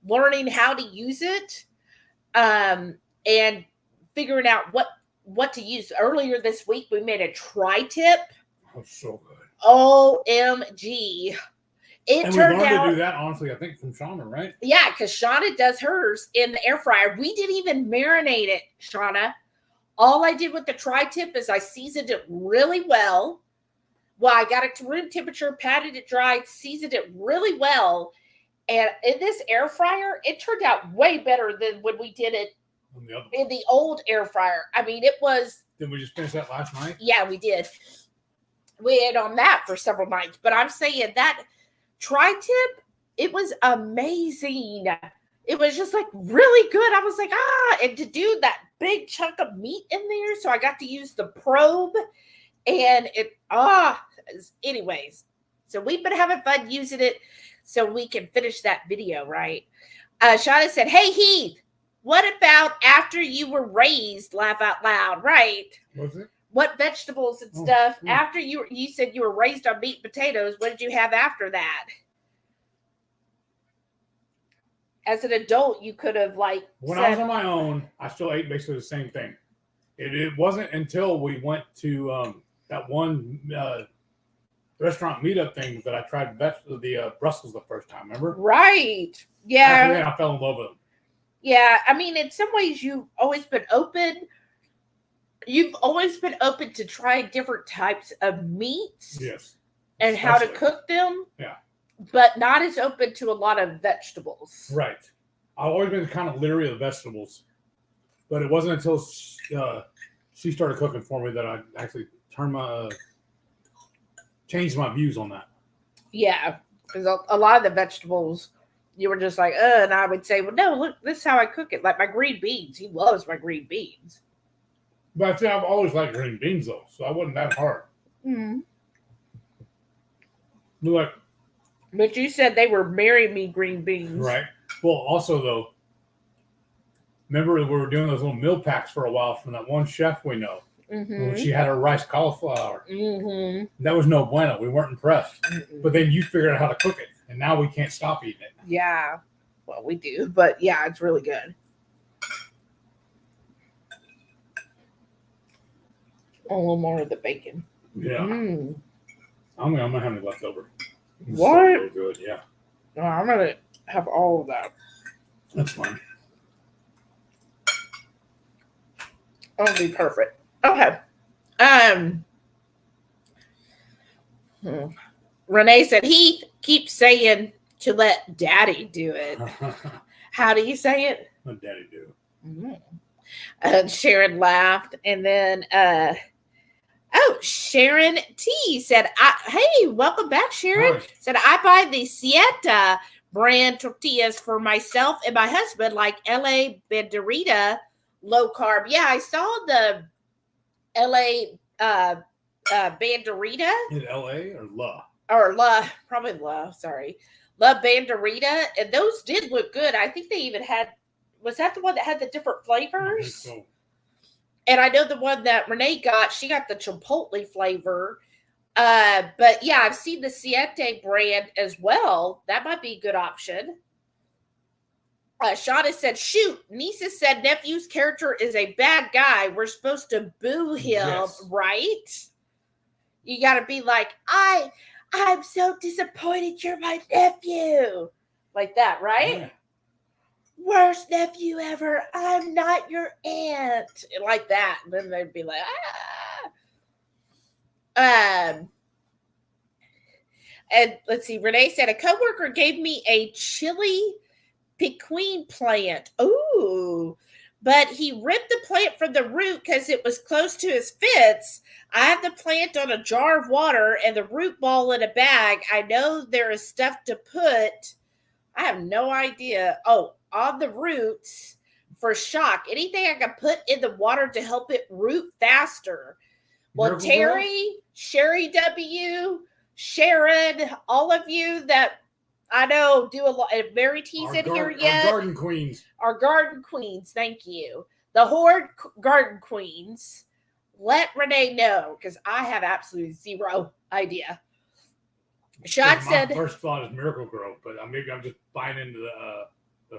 Speaker 1: learning how to use it and figuring out what to use. Earlier this week, we made a tri-tip.
Speaker 2: Oh, so good.
Speaker 1: OMG.
Speaker 2: And we wanted to do that, honestly, I think, from Shauna, right?
Speaker 1: Yeah, because Shauna does hers in the air fryer. We didn't even marinate it, Shauna. All I did with the tri-tip is I seasoned it really well. Well, I got it to room temperature, patted it dry, seasoned it really well. And in this air fryer, it turned out way better than when we did it in the old air fryer. I mean, it was...
Speaker 2: Did we just finish that last night?
Speaker 1: Yeah, we did. We ate on that for several nights. But I'm saying that tri-tip, it was amazing. It was just like really good. I was like, and to do that big chunk of meat in there. So I got to use the probe and anyways. So we've been having fun using it so we can finish that video, right? Shauna said, hey, Heath, what about after you were raised? Laugh out loud, right?
Speaker 2: Was it?
Speaker 1: What vegetables and stuff after you said you were raised on meat and potatoes? What did you have after that? as an adult, you could have like
Speaker 2: when I was on my own, I still ate basically the same thing. It wasn't until we went to that one restaurant meetup thing that I tried the Brussels the first time. Remember?
Speaker 1: Right. Yeah.
Speaker 2: After that, I fell in love with them.
Speaker 1: Yeah. I mean, in some ways, you've always been open. You've always been open to trying different types of meats.
Speaker 2: Yes.
Speaker 1: And how to cook them.
Speaker 2: Yeah.
Speaker 1: But not as open to a lot of vegetables.
Speaker 2: Right. I've always been kind of leery of vegetables. But it wasn't until she started cooking for me that I actually changed my views on that.
Speaker 1: Yeah. Because a lot of the vegetables, you were just like, and I would say, well, no, look, this is how I cook it. Like my green beans. He loves my green beans.
Speaker 2: But see, I've always liked green beans, though. So I wasn't that hard.
Speaker 1: Mm-hmm.
Speaker 2: Like,
Speaker 1: but you said they were marrying me green beans.
Speaker 2: Right. Well, also, though, remember we were doing those little meal packs for a while from that one chef we know.
Speaker 1: Mm-hmm.
Speaker 2: When she had her rice cauliflower.
Speaker 1: Mm-hmm.
Speaker 2: That was no bueno. We weren't impressed.
Speaker 1: Mm-mm.
Speaker 2: But then you figured out how to cook it. And now we can't stop eating it.
Speaker 1: Yeah. Well, we do. But yeah, it's really good. A little more of the bacon.
Speaker 2: Yeah.
Speaker 1: Mm.
Speaker 2: I'm gonna have any left over. It's
Speaker 1: What?
Speaker 2: So good, yeah.
Speaker 1: No, I'm going to have all of that.
Speaker 2: That's fine.
Speaker 1: That'll be perfect. Okay. Renee said he keeps saying to let Daddy do it. How do you say it?
Speaker 2: Let Daddy do it.
Speaker 1: Mm-hmm. Sharon laughed, and then Sharon T said, "Hey, welcome back, Sharon."
Speaker 2: Right.
Speaker 1: Said I buy the Sieta brand tortillas for myself and my husband, like LA Banderita low carb. Yeah, I saw the LA Banderita.
Speaker 2: In LA or La?
Speaker 1: Or La, probably La, sorry. La Banderita. And those did look good. I think they even had, was that the one that had the different flavors?
Speaker 2: So.
Speaker 1: And I know the one that Renee got, she got the chipotle flavor. But yeah, I've seen the Siete brand as well. That might be a good option. Shauna said, shoot, Nisa said nephew's character is a bad guy. We're supposed to boo him, yes. Right? You got to be like, I'm so disappointed you're my nephew. Like that, right? Yeah. Worst nephew ever. I'm not your aunt. Like that. And then they'd be like, And let's see, Renee said, a coworker gave me a chili piquine plant. Ooh. But he ripped the plant from the root because it was close to his fence. I have the plant on a jar of water and the root ball in a bag. I know there is stuff to put. I have no idea. Oh, on the roots for shock. Anything I can put in the water to help it root faster. Well, Miracle Terry, Girl? Sherry W., Sharon, all of you that I know do a lot. Mary T's in here yet?
Speaker 2: Our garden queens.
Speaker 1: Our garden queens. Thank you. The Horde garden queens. Let Renee know because I have absolutely zero idea. Shot said.
Speaker 2: My first thought is Miracle Girl, but maybe I'm just buying into the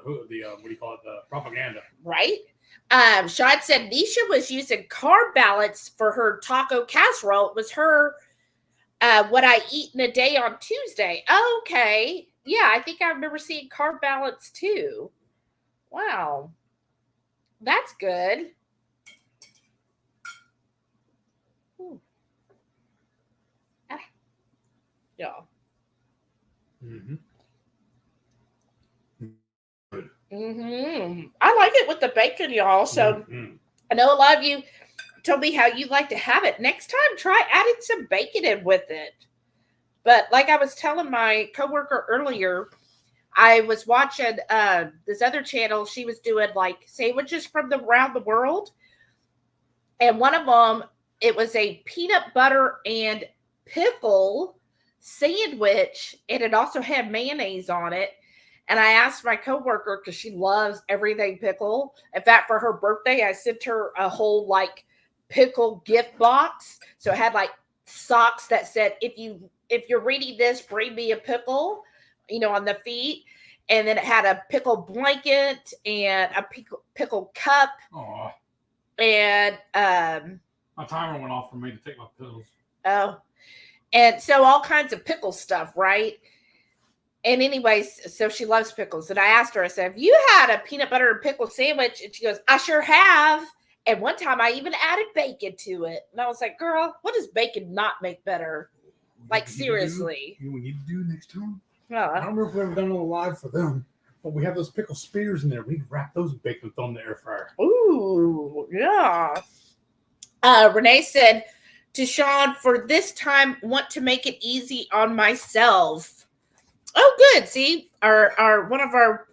Speaker 2: what do you call it? The propaganda.
Speaker 1: Right. Shot said Nisha was using carb balance for her taco casserole. It was her what I eat in a day on Tuesday. Okay. Yeah, I think I remember seeing carb balance too. Wow. That's good. Yeah.
Speaker 2: Mm-hmm.
Speaker 1: Mm-hmm. I like it with the bacon, y'all. So I know a lot of you told me how you like to have it. Next time, try adding some bacon in with it. But like I was telling my coworker earlier, I was watching this other channel. She was doing like sandwiches from around the world. And one of them, it was a peanut butter and pickle sandwich. And it also had mayonnaise on it. And I asked my coworker, because she loves everything pickle. In fact, for her birthday, I sent her a whole like pickle gift box. So it had like socks that said, if you're reading this, bring me a pickle, on the feet. And then it had a pickle blanket and a pickle cup.
Speaker 2: Oh.
Speaker 1: And
Speaker 2: my timer went off for me to take my pills.
Speaker 1: Oh. And so all kinds of pickle stuff, right? And anyways, so she loves pickles. And I asked her, I said, have you had a peanut butter and pickle sandwich? And she goes, I sure have. And one time I even added bacon to it. And I was like, girl, what does bacon not make better? Like, seriously.
Speaker 2: You know what we need to do next time?
Speaker 1: Oh,
Speaker 2: I don't remember if we've ever done a live for them, but we have those pickle spears in there. We need to wrap those in bacon and throw them in the air fryer.
Speaker 1: Ooh, yeah. Renee said to Sean, for this time, want to make it easy on myself. Oh, good. See, our one of our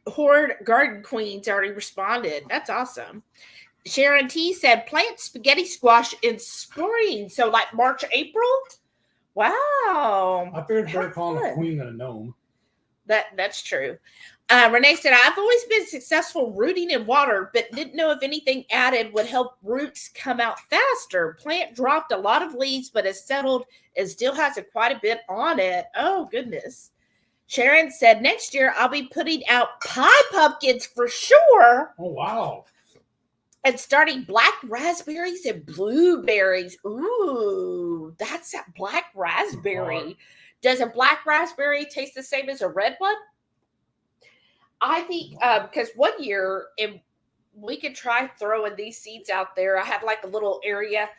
Speaker 1: Horde garden queens already responded. That's awesome. Sharon T said plant spaghetti squash in spring. So like March, April. Wow.
Speaker 2: I figured better calling a queen than a gnome.
Speaker 1: That's true. Renee said, I've always been successful rooting in water, but didn't know if anything added would help roots come out faster. Plant dropped a lot of leaves, but has settled and still has quite a bit on it. Oh, goodness. Sharon said, next year I'll be putting out pie pumpkins for sure.
Speaker 2: Oh, wow.
Speaker 1: And starting black raspberries and blueberries. Ooh, that's a black raspberry. Does a black raspberry taste the same as a red one? I think because one year we could try throwing these seeds out there. I have like a little area.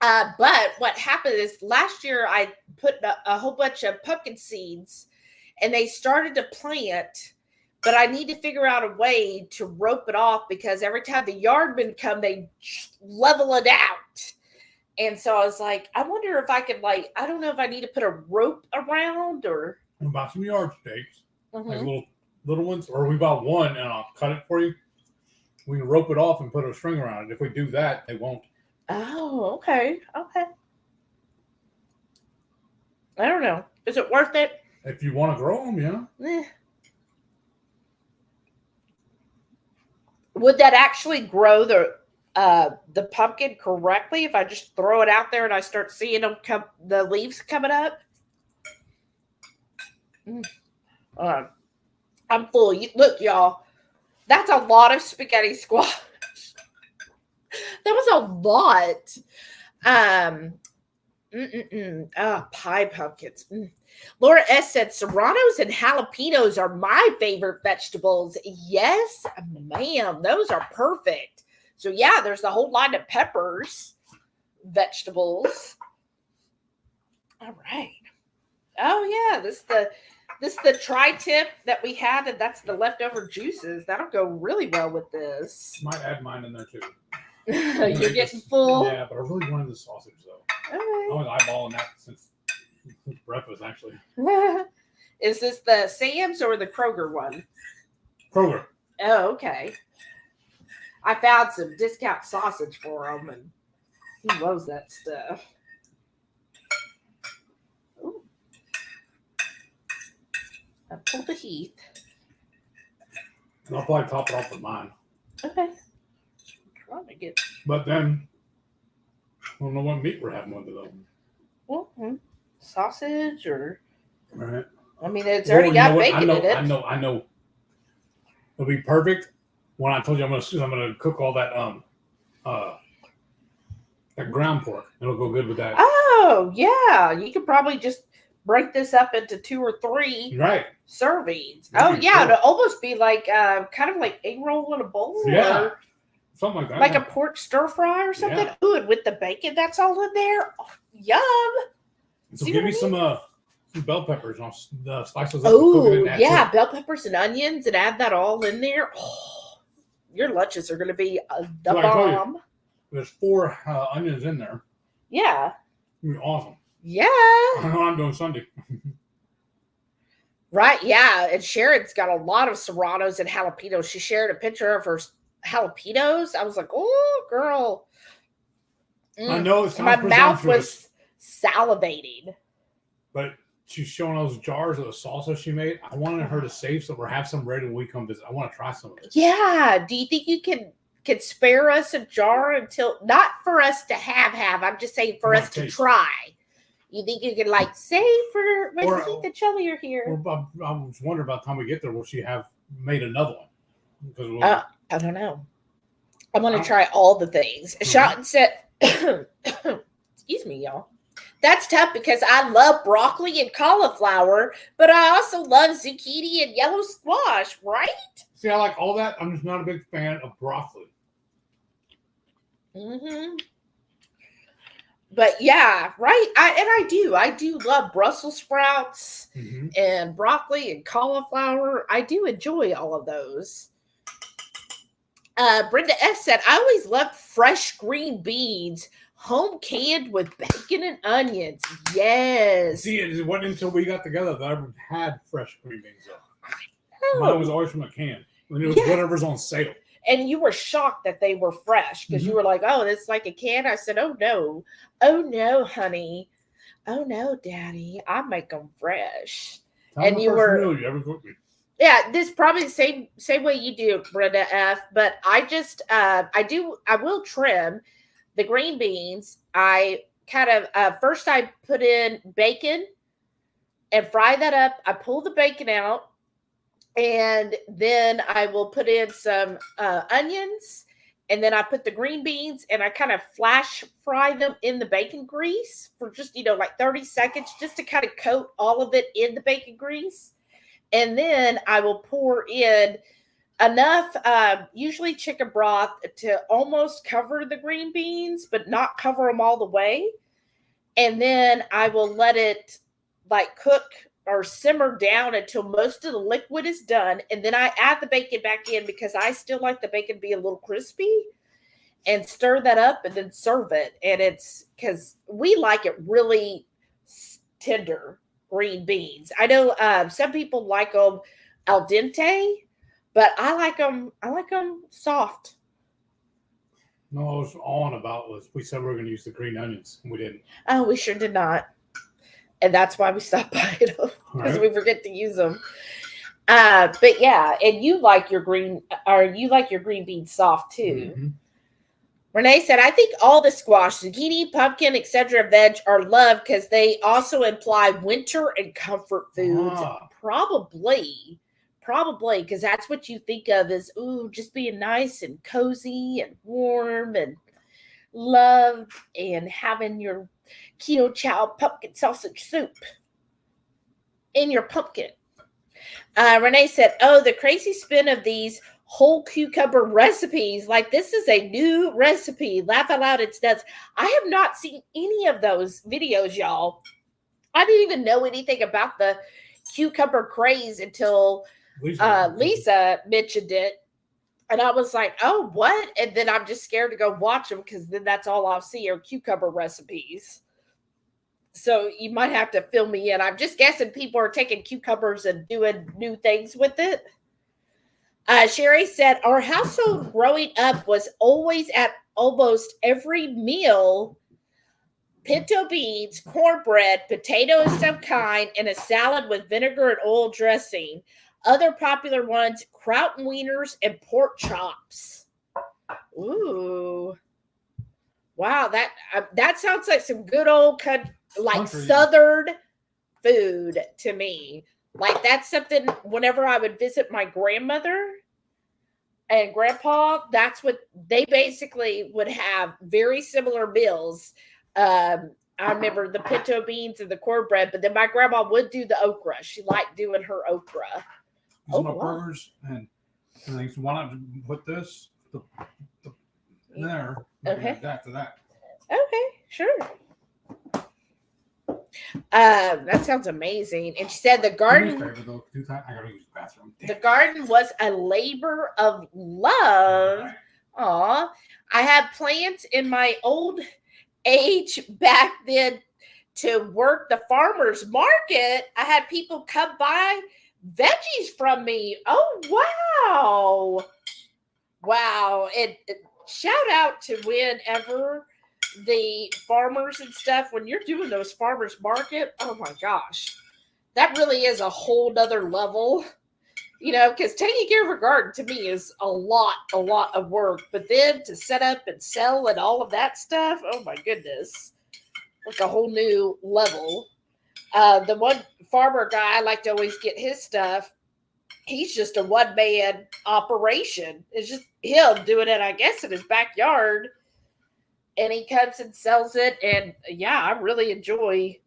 Speaker 1: But what happened is last year I put a whole bunch of pumpkin seeds and they started to plant, but I need to figure out a way to rope it off because every time the yardmen come, they level it out. And so I was like, I wonder if I could I don't know if I need to put a rope around or.
Speaker 2: We'll buy some yard stakes, like little ones, or we buy one and I'll cut it for you. We can rope it off and put a string around it. If we do that, they won't.
Speaker 1: Oh, okay. Okay. I don't know. Is it worth it?
Speaker 2: If you want to grow them, yeah.
Speaker 1: Would that actually grow the pumpkin correctly if I just throw it out there and I start seeing them the leaves coming up? I'm full. Look, y'all. That's a lot of spaghetti squash. That was a lot. Pie pumpkins. Laura S said serranos and jalapenos are my favorite vegetables. Yes, ma'am. Those are perfect. So yeah, there's a whole line of peppers, vegetables. All right. Oh yeah, this is the tri-tip that we had, and that's the leftover juices. That'll go really well with this.
Speaker 2: Might add mine in there too.
Speaker 1: You're getting full.
Speaker 2: Yeah, but I really wanted the sausage though. I was eyeballing that since breakfast actually.
Speaker 1: Is this the Sam's or the Kroger one?
Speaker 2: Kroger.
Speaker 1: Oh, okay. I found some discount sausage for him, and he loves that stuff. Ooh. I pulled the Heath.
Speaker 2: And I'll probably top it off with mine.
Speaker 1: Okay. I'm trying to get.
Speaker 2: But then, I don't know what meat we're having with it though.
Speaker 1: Well, sausage or.
Speaker 2: Right.
Speaker 1: I mean, it's already got bacon in it.
Speaker 2: I know. It'll be perfect. When I told you I'm gonna cook all that that ground pork. It'll go good with that.
Speaker 1: Oh yeah, you could probably just break this up into 2 or 3 servings. Oh yeah, it'll almost be like kind of like egg roll in a bowl.
Speaker 2: Yeah,
Speaker 1: or
Speaker 2: something like that.
Speaker 1: Like a pork stir fry or something. Yeah. Ooh, and with the bacon that's all in there. Oh, yum.
Speaker 2: So give me some bell peppers and I'll slice those up.
Speaker 1: Oh yeah, bell peppers and onions and add that all in there. Oh. Your lunches are going to be the bomb.
Speaker 2: There's 4 onions in there.
Speaker 1: Yeah.
Speaker 2: It's going to be awesome.
Speaker 1: Yeah.
Speaker 2: I know I'm doing Sunday.
Speaker 1: Right, yeah. And Sharon's got a lot of serranos and jalapenos. She shared a picture of her jalapenos. I was like, oh, girl.
Speaker 2: I know it sounds
Speaker 1: my mouth was salivating.
Speaker 2: But she's showing those jars of the salsa she made. I wanted her to save some or have some ready when we come visit. I want to try some of it.
Speaker 1: Yeah. Do you think you can spare us a jar until, not for us to have, I'm just saying for us to try. You think you can like save for when you eat the chili here?
Speaker 2: I was wondering about the time we get there, will she have made another one? Because
Speaker 1: I don't know. I'm gonna try all the things. Sharon said, excuse me, y'all. That's tough because I love broccoli and cauliflower, but I also love zucchini and yellow squash, right?
Speaker 2: See, I like all that. I'm just not a big fan of broccoli.
Speaker 1: Mm-hmm. But yeah, right. I do love Brussels sprouts and broccoli and cauliflower. I do enjoy all of those. Brenda F said, I always loved fresh green beans, home canned with bacon and onions. Yes.
Speaker 2: See, it wasn't until we got together that I ever had fresh green beans.
Speaker 1: Oh.
Speaker 2: Mine was always from a can. When it was whatever's on sale.
Speaker 1: And you were shocked that they were fresh because you were like, oh, it's like a can. I said, oh, no. Oh, no, honey. Oh, no, daddy. I make them fresh.
Speaker 2: And you were. Meal you ever cooked me.
Speaker 1: Yeah, this is probably the same way you do, Brenda F. But I just, I will trim the green beans. I kind of, first I put in bacon and fry that up. I pull the bacon out. And then I will put in some onions, and then I put the green beans, and I kind of flash fry them in the bacon grease for just, like 30 seconds, just to kind of coat all of it in the bacon grease. And then I will pour in enough, usually chicken broth, to almost cover the green beans, but not cover them all the way. And then I will let it cook or simmer down until most of the liquid is done. And then I add the bacon back in because I still like the bacon to be a little crispy, and stir that up and then serve it. And it's because we like it really tender green beans. I know some people like them al dente, but I like them soft.
Speaker 2: No, I was on about was we said we were going to use the green onions, and we didn't.
Speaker 1: Oh, we sure did not. And that's why we stopped buying them, because we forget to use them. But yeah, and you like your green beans soft too. Mm-hmm. Renee said, I think all the squash, zucchini, pumpkin, etc. veg are loved because they also imply winter and comfort foods. Probably, because that's what you think of as, just being nice and cozy and warm and love and having your Ketochow pumpkin sausage soup in your pumpkin. Renee said, the crazy spin of these whole cucumber recipes. Like, this is a new recipe. Laugh out loud, it's nuts. I have not seen any of those videos, y'all. I didn't even know anything about the cucumber craze until Lisa mentioned it. And I was like, oh, what? And then I'm just scared to go watch them because then that's all I'll see are cucumber recipes. So you might have to fill me in. I'm just guessing people are taking cucumbers and doing new things with it. Sherry said, our household growing up was always at almost every meal, pinto beans, cornbread, potato of some kind, and a salad with vinegar and oil dressing. Other popular ones, kraut and wieners and pork chops. Ooh. Wow, that sounds like some good old Southern food to me. Like, that's something whenever I would visit my grandmother and grandpa, that's what they basically would have, very similar meals. I remember the pinto beans and the cornbread, but then my grandma would do the okra. She liked doing her okra.
Speaker 2: Burgers and things. Why not put this there?
Speaker 1: Okay.
Speaker 2: That to that.
Speaker 1: Okay, sure. That sounds amazing. And she said the garden.
Speaker 2: I gotta use the bathroom.
Speaker 1: The garden was a labor of love. Right. Aw, I had plants in my old age back then to work the farmer's market. I had people come by veggies from me. Oh, wow. And shout out to whenever the farmers and stuff, when you're doing those farmers market, oh my gosh, that really is a whole nother level, because taking care of a garden to me is a lot of work. But then to set up and sell and all of that stuff, oh my goodness. like a whole new level. The one farmer guy, I like to always get his stuff. He's just a one-man operation. It's just him doing it, I guess, in his backyard. And he comes and sells it. And yeah, I really enjoy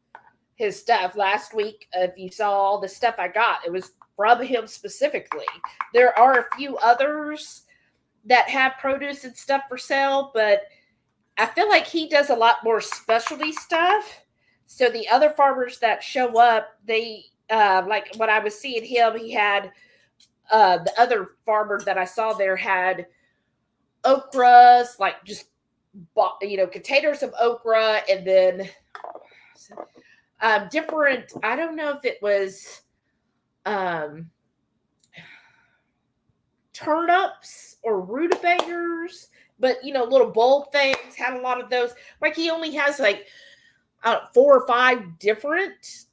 Speaker 1: his stuff. Last week, if you saw all the stuff I got, it was from him specifically. There are a few others that have produce and stuff for sale, but I feel like he does a lot more specialty stuff. So the other farmers that show up, they like when I was seeing him, he had the other farmer that I saw there had okras, like just containers of okra, and then different. I don't know if it was turnips or rutabagas, but little bowl things. Had a lot of those. Like he only has like 4 or 5 different,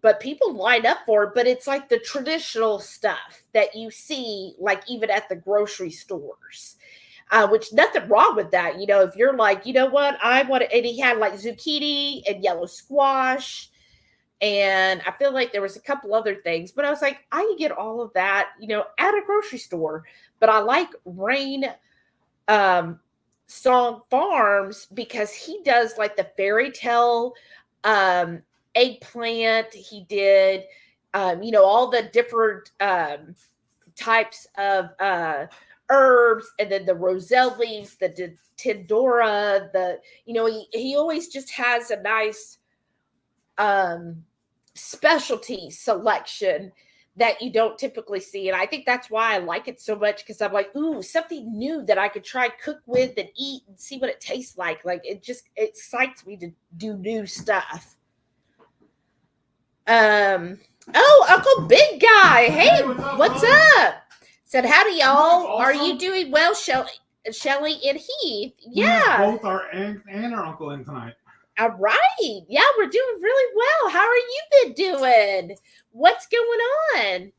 Speaker 1: but people line up for it. But it's like the traditional stuff that you see, like even at the grocery stores. Which nothing wrong with that. If you're like, you know what, I want to, and he had like zucchini and yellow squash. And I feel like there was a couple other things, but I was like, I can get all of that, at a grocery store. But I like Rain Song Farms because he does like the fairy tale eggplant. He did, all the different types of herbs, and then the roselle leaves, the tindora, he always just has a nice specialty selection that you don't typically see. And I think that's why I like it so much, because I'm like, ooh, something new that I could try cook with and eat and see what it tastes like. Like it excites me to do new stuff. Oh, Uncle Big Guy. Hey, what's up? Said, howdy, y'all. Awesome. Are you doing well, Shelly and Heath? Yeah.
Speaker 2: Both our aunt and our uncle in tonight.
Speaker 1: All right. Yeah, we're doing really well. How are you been doing? What's going on?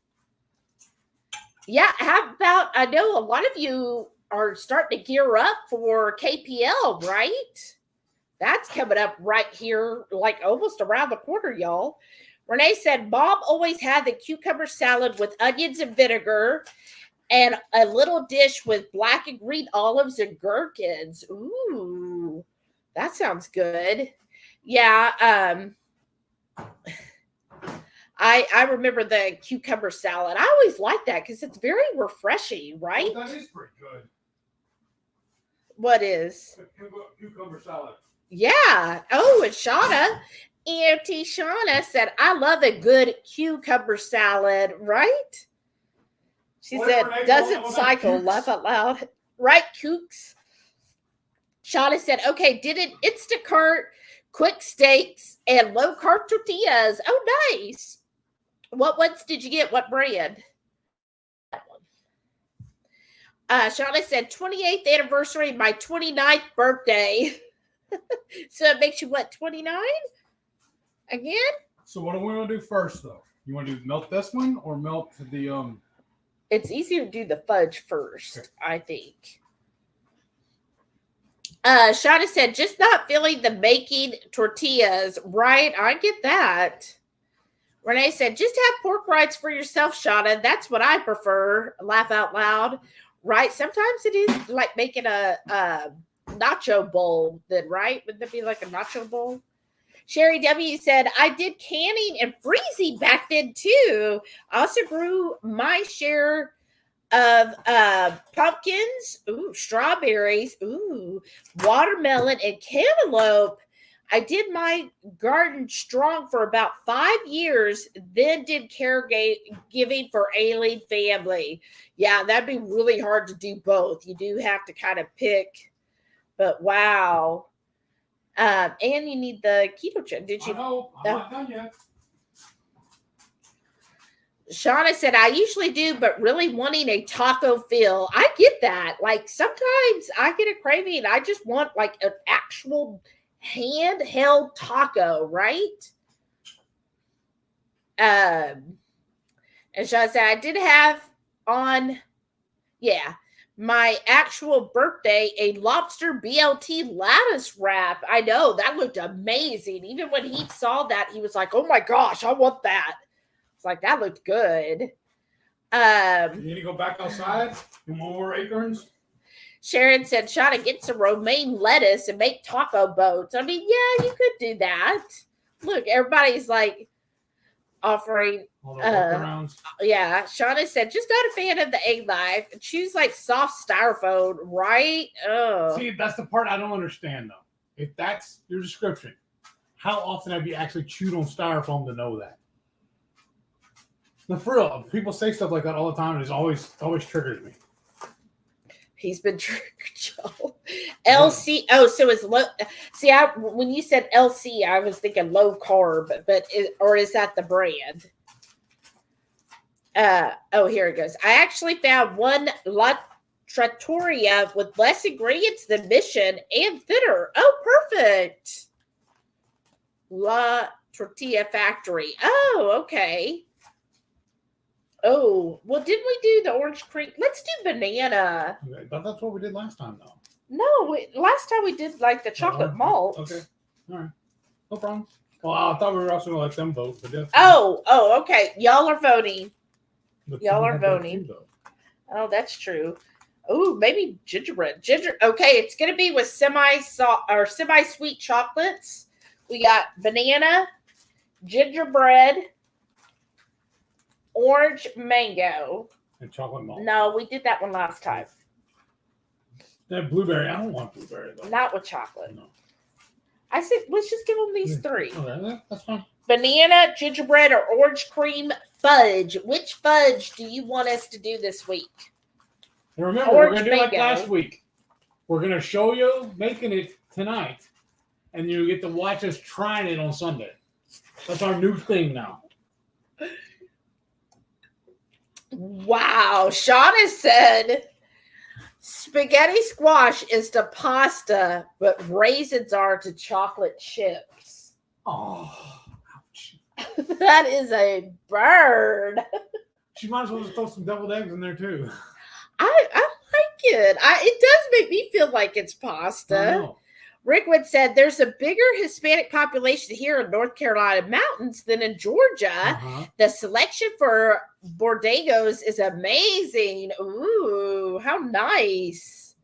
Speaker 1: Yeah, how about, I know a lot of you are starting to gear up for KPL, right? That's coming up right here, like almost around the corner, y'all. Renee said, Mom always had the cucumber salad with onions and vinegar and a little dish with black and green olives and gherkins. Ooh, that sounds good. Yeah. I remember the cucumber salad. I always like that because it's very refreshing, right?
Speaker 2: Well, that is pretty good.
Speaker 1: What is?
Speaker 2: Cucumber salad.
Speaker 1: Yeah. Oh, and Shauna, Auntie Shauna said, I love a good cucumber salad, right? She said, doesn't cycle, laugh out loud. Right, Kooks? Shauna said, okay, did it Instacart, quick steaks, and low-carb tortillas. Oh, nice. What ones did you get? What brand? That one. Shauna said, 28th anniversary, my 29th birthday. So it makes you, what, 29? Again?
Speaker 2: So what do we want to do first, though? You want to do melt this one or melt the...
Speaker 1: It's easier to do the fudge first, okay. I think. Shauna said, just not feeling the making tortillas. Right, I get that. Renee said, just have pork rinds for yourself, Shauna. That's what I prefer. Laugh out loud. Right, sometimes it is like making a nacho bowl then, right? Wouldn't that be like a nacho bowl? Sherry W. said, I did canning and freezing back then too. I also grew my share of pumpkins, ooh, strawberries, ooh, watermelon, and cantaloupe. I did my garden strong for about 5 years, then did caregiving for ailing family. Yeah, that'd be really hard to do both. You do have to kind of pick, but wow. And you need the keto check. Did you?
Speaker 2: No, I'm not done yet.
Speaker 1: Shauna said, I usually do, but really wanting a taco feel. I get that. Like sometimes I get a craving. I just want like an actual handheld taco, right? And Shauna said, I did have on, yeah, my actual birthday a lobster BLT lattice wrap. I know that looked amazing. Even when he saw that, he was like, "Oh my gosh, I want that." It's like that looked good.
Speaker 2: You need to go back outside. You want more acorns?
Speaker 1: Sharon said, "Shauna, get some romaine lettuce and make taco boats." I mean, yeah, you could do that. Look, everybody's like offering.
Speaker 2: All the workarounds.
Speaker 1: Yeah, Shauna said, "Just not a fan of the egg life. Choose like soft styrofoam, right?" Oh,
Speaker 2: See, that's the part I don't understand though. If that's your description, how often have you actually chewed on styrofoam to know that? No, for real, people say stuff like that all the time, and it always triggers me.
Speaker 1: he's been triggered, Joe. LC. Oh, so it's low. See, when you said LC, I was thinking low carb, but or is that the brand? Oh, here it goes. I actually found one La Trattoria with less ingredients than Mission and thinner. Oh, perfect. La Tortilla Factory. Oh, okay. Oh, well, didn't we do the orange cream? Let's do banana.
Speaker 2: Okay, but that's what we did last time, though.
Speaker 1: No, last time we did like the chocolate malt.
Speaker 2: Okay, all right, no problem. Well, I thought we were also going to let them vote, but yeah.
Speaker 1: Oh, okay. Y'all are voting.
Speaker 2: But
Speaker 1: Y'all are voting. Oh, that's true. Oh, maybe gingerbread. Okay, it's gonna be with semi-sweet chocolates. We got banana, gingerbread, orange mango,
Speaker 2: and chocolate malt.
Speaker 1: No, we did that one last time.
Speaker 2: That blueberry. I don't want blueberry though.
Speaker 1: Not with chocolate.
Speaker 2: No.
Speaker 1: I said let's just give them these three.
Speaker 2: Okay, that's fine.
Speaker 1: Banana, gingerbread, or orange cream fudge. Which fudge do you want us to do this week?
Speaker 2: And remember, we're going to do like last week. We're going to show you making it tonight, and you get to watch us trying it on Sunday. That's our new thing now.
Speaker 1: Wow. Shauna said spaghetti squash is to pasta, but raisins are to chocolate chips.
Speaker 2: Oh, ouch.
Speaker 1: That is a bird.
Speaker 2: She might as well just throw some deviled eggs in there, too.
Speaker 1: I like it. It does make me feel like it's pasta. Rickwood said there's a bigger Hispanic population here in North Carolina mountains than in Georgia. The selection for Bordegos is amazing. Ooh, how nice.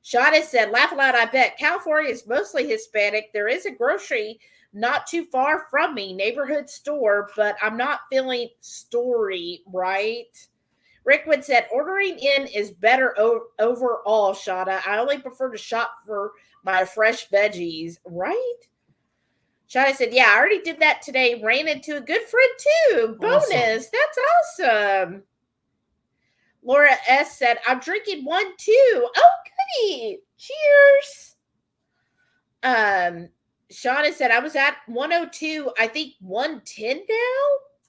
Speaker 1: Shauna said, laugh aloud, I bet. California is mostly Hispanic. There is a grocery not too far from me, neighborhood store, but I'm not feeling story, right? Rickwood said, ordering in is better overall, Shauna. I only prefer to shop for my fresh veggies, right? Shauna said, yeah, I already did that today. Ran into a good friend, too. Bonus. Awesome. That's awesome. Laura S. said, I'm drinking one, too. Oh, goody. Cheers. Shauna said, I was at 102, I think 110 now.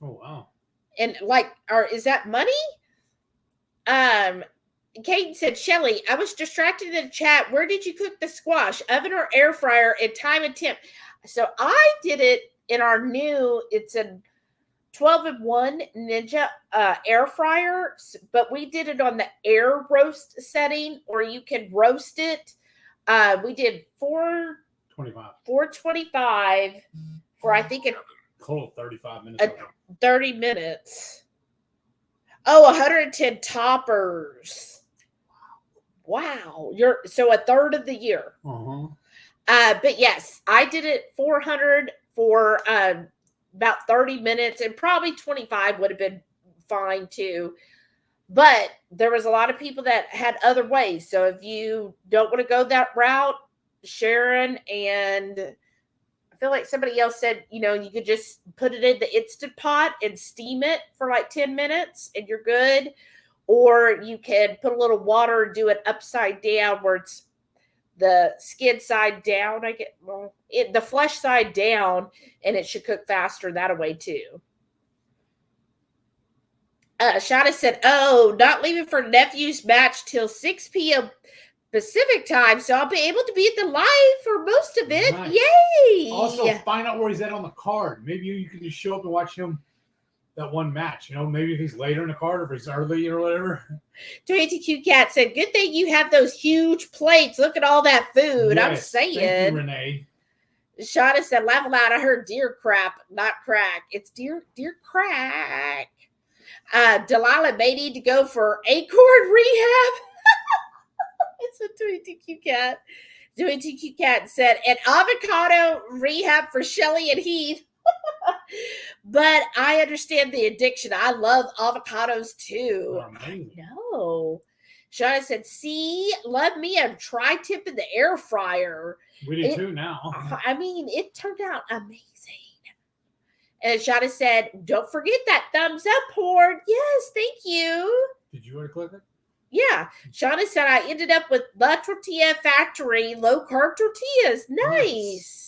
Speaker 2: Oh, wow.
Speaker 1: And is that money? Kate said, Shelly, I was distracted in the chat. Where did you cook the squash? Oven or air fryer and time and temp? So I did it in our new, it's a 12-in-1 Ninja air fryer, but we did it on the air roast setting, or you can roast it. We did 425 for, I think,
Speaker 2: cold 35 minutes.
Speaker 1: 30 minutes. Oh, 110 toppers. Wow. So a third of the year. But yes, I did it 400 for about 30 minutes, and probably 25 would have been fine too. But there was a lot of people that had other ways. So if you don't want to go that route, Sharon and I feel like somebody else said, you could just put it in the Instant Pot and steam it for like 10 minutes and you're good. Or you can put a little water and do it upside down where it's the skin side down. The flesh side down, and it should cook faster that way too. Shauna said, oh, not leaving for nephew's match till 6 p.m. Pacific time, so I'll be able to be at the live for most of it. Nice. Yay!
Speaker 2: Also, find out where he's at on the card. Maybe you can just show up and watch him that one match. Maybe if he's later in the card or if he's early or whatever.
Speaker 1: 22Q Cat said, good thing you have those huge plates. Look at all that food.
Speaker 2: Yes,
Speaker 1: I'm saying.
Speaker 2: Thank you, Renee.
Speaker 1: Shauna said, laugh aloud. I heard deer crap, not crack. It's deer crack. Delilah may need to go for acorn rehab. It's a 22Q Cat. 22Q Cat said, an avocado rehab for Shelly and Heath. But I understand the addiction. I love avocados too. I know. Shauna said, see, love me a tri-tip in the air fryer.
Speaker 2: We do too now.
Speaker 1: I mean, it turned out amazing. And Shauna said, don't forget that thumbs up, Horde. Yes, thank you.
Speaker 2: Did you already click it?
Speaker 1: Yeah. Shauna said, I ended up with La Tortilla Factory low-carb tortillas. Nice.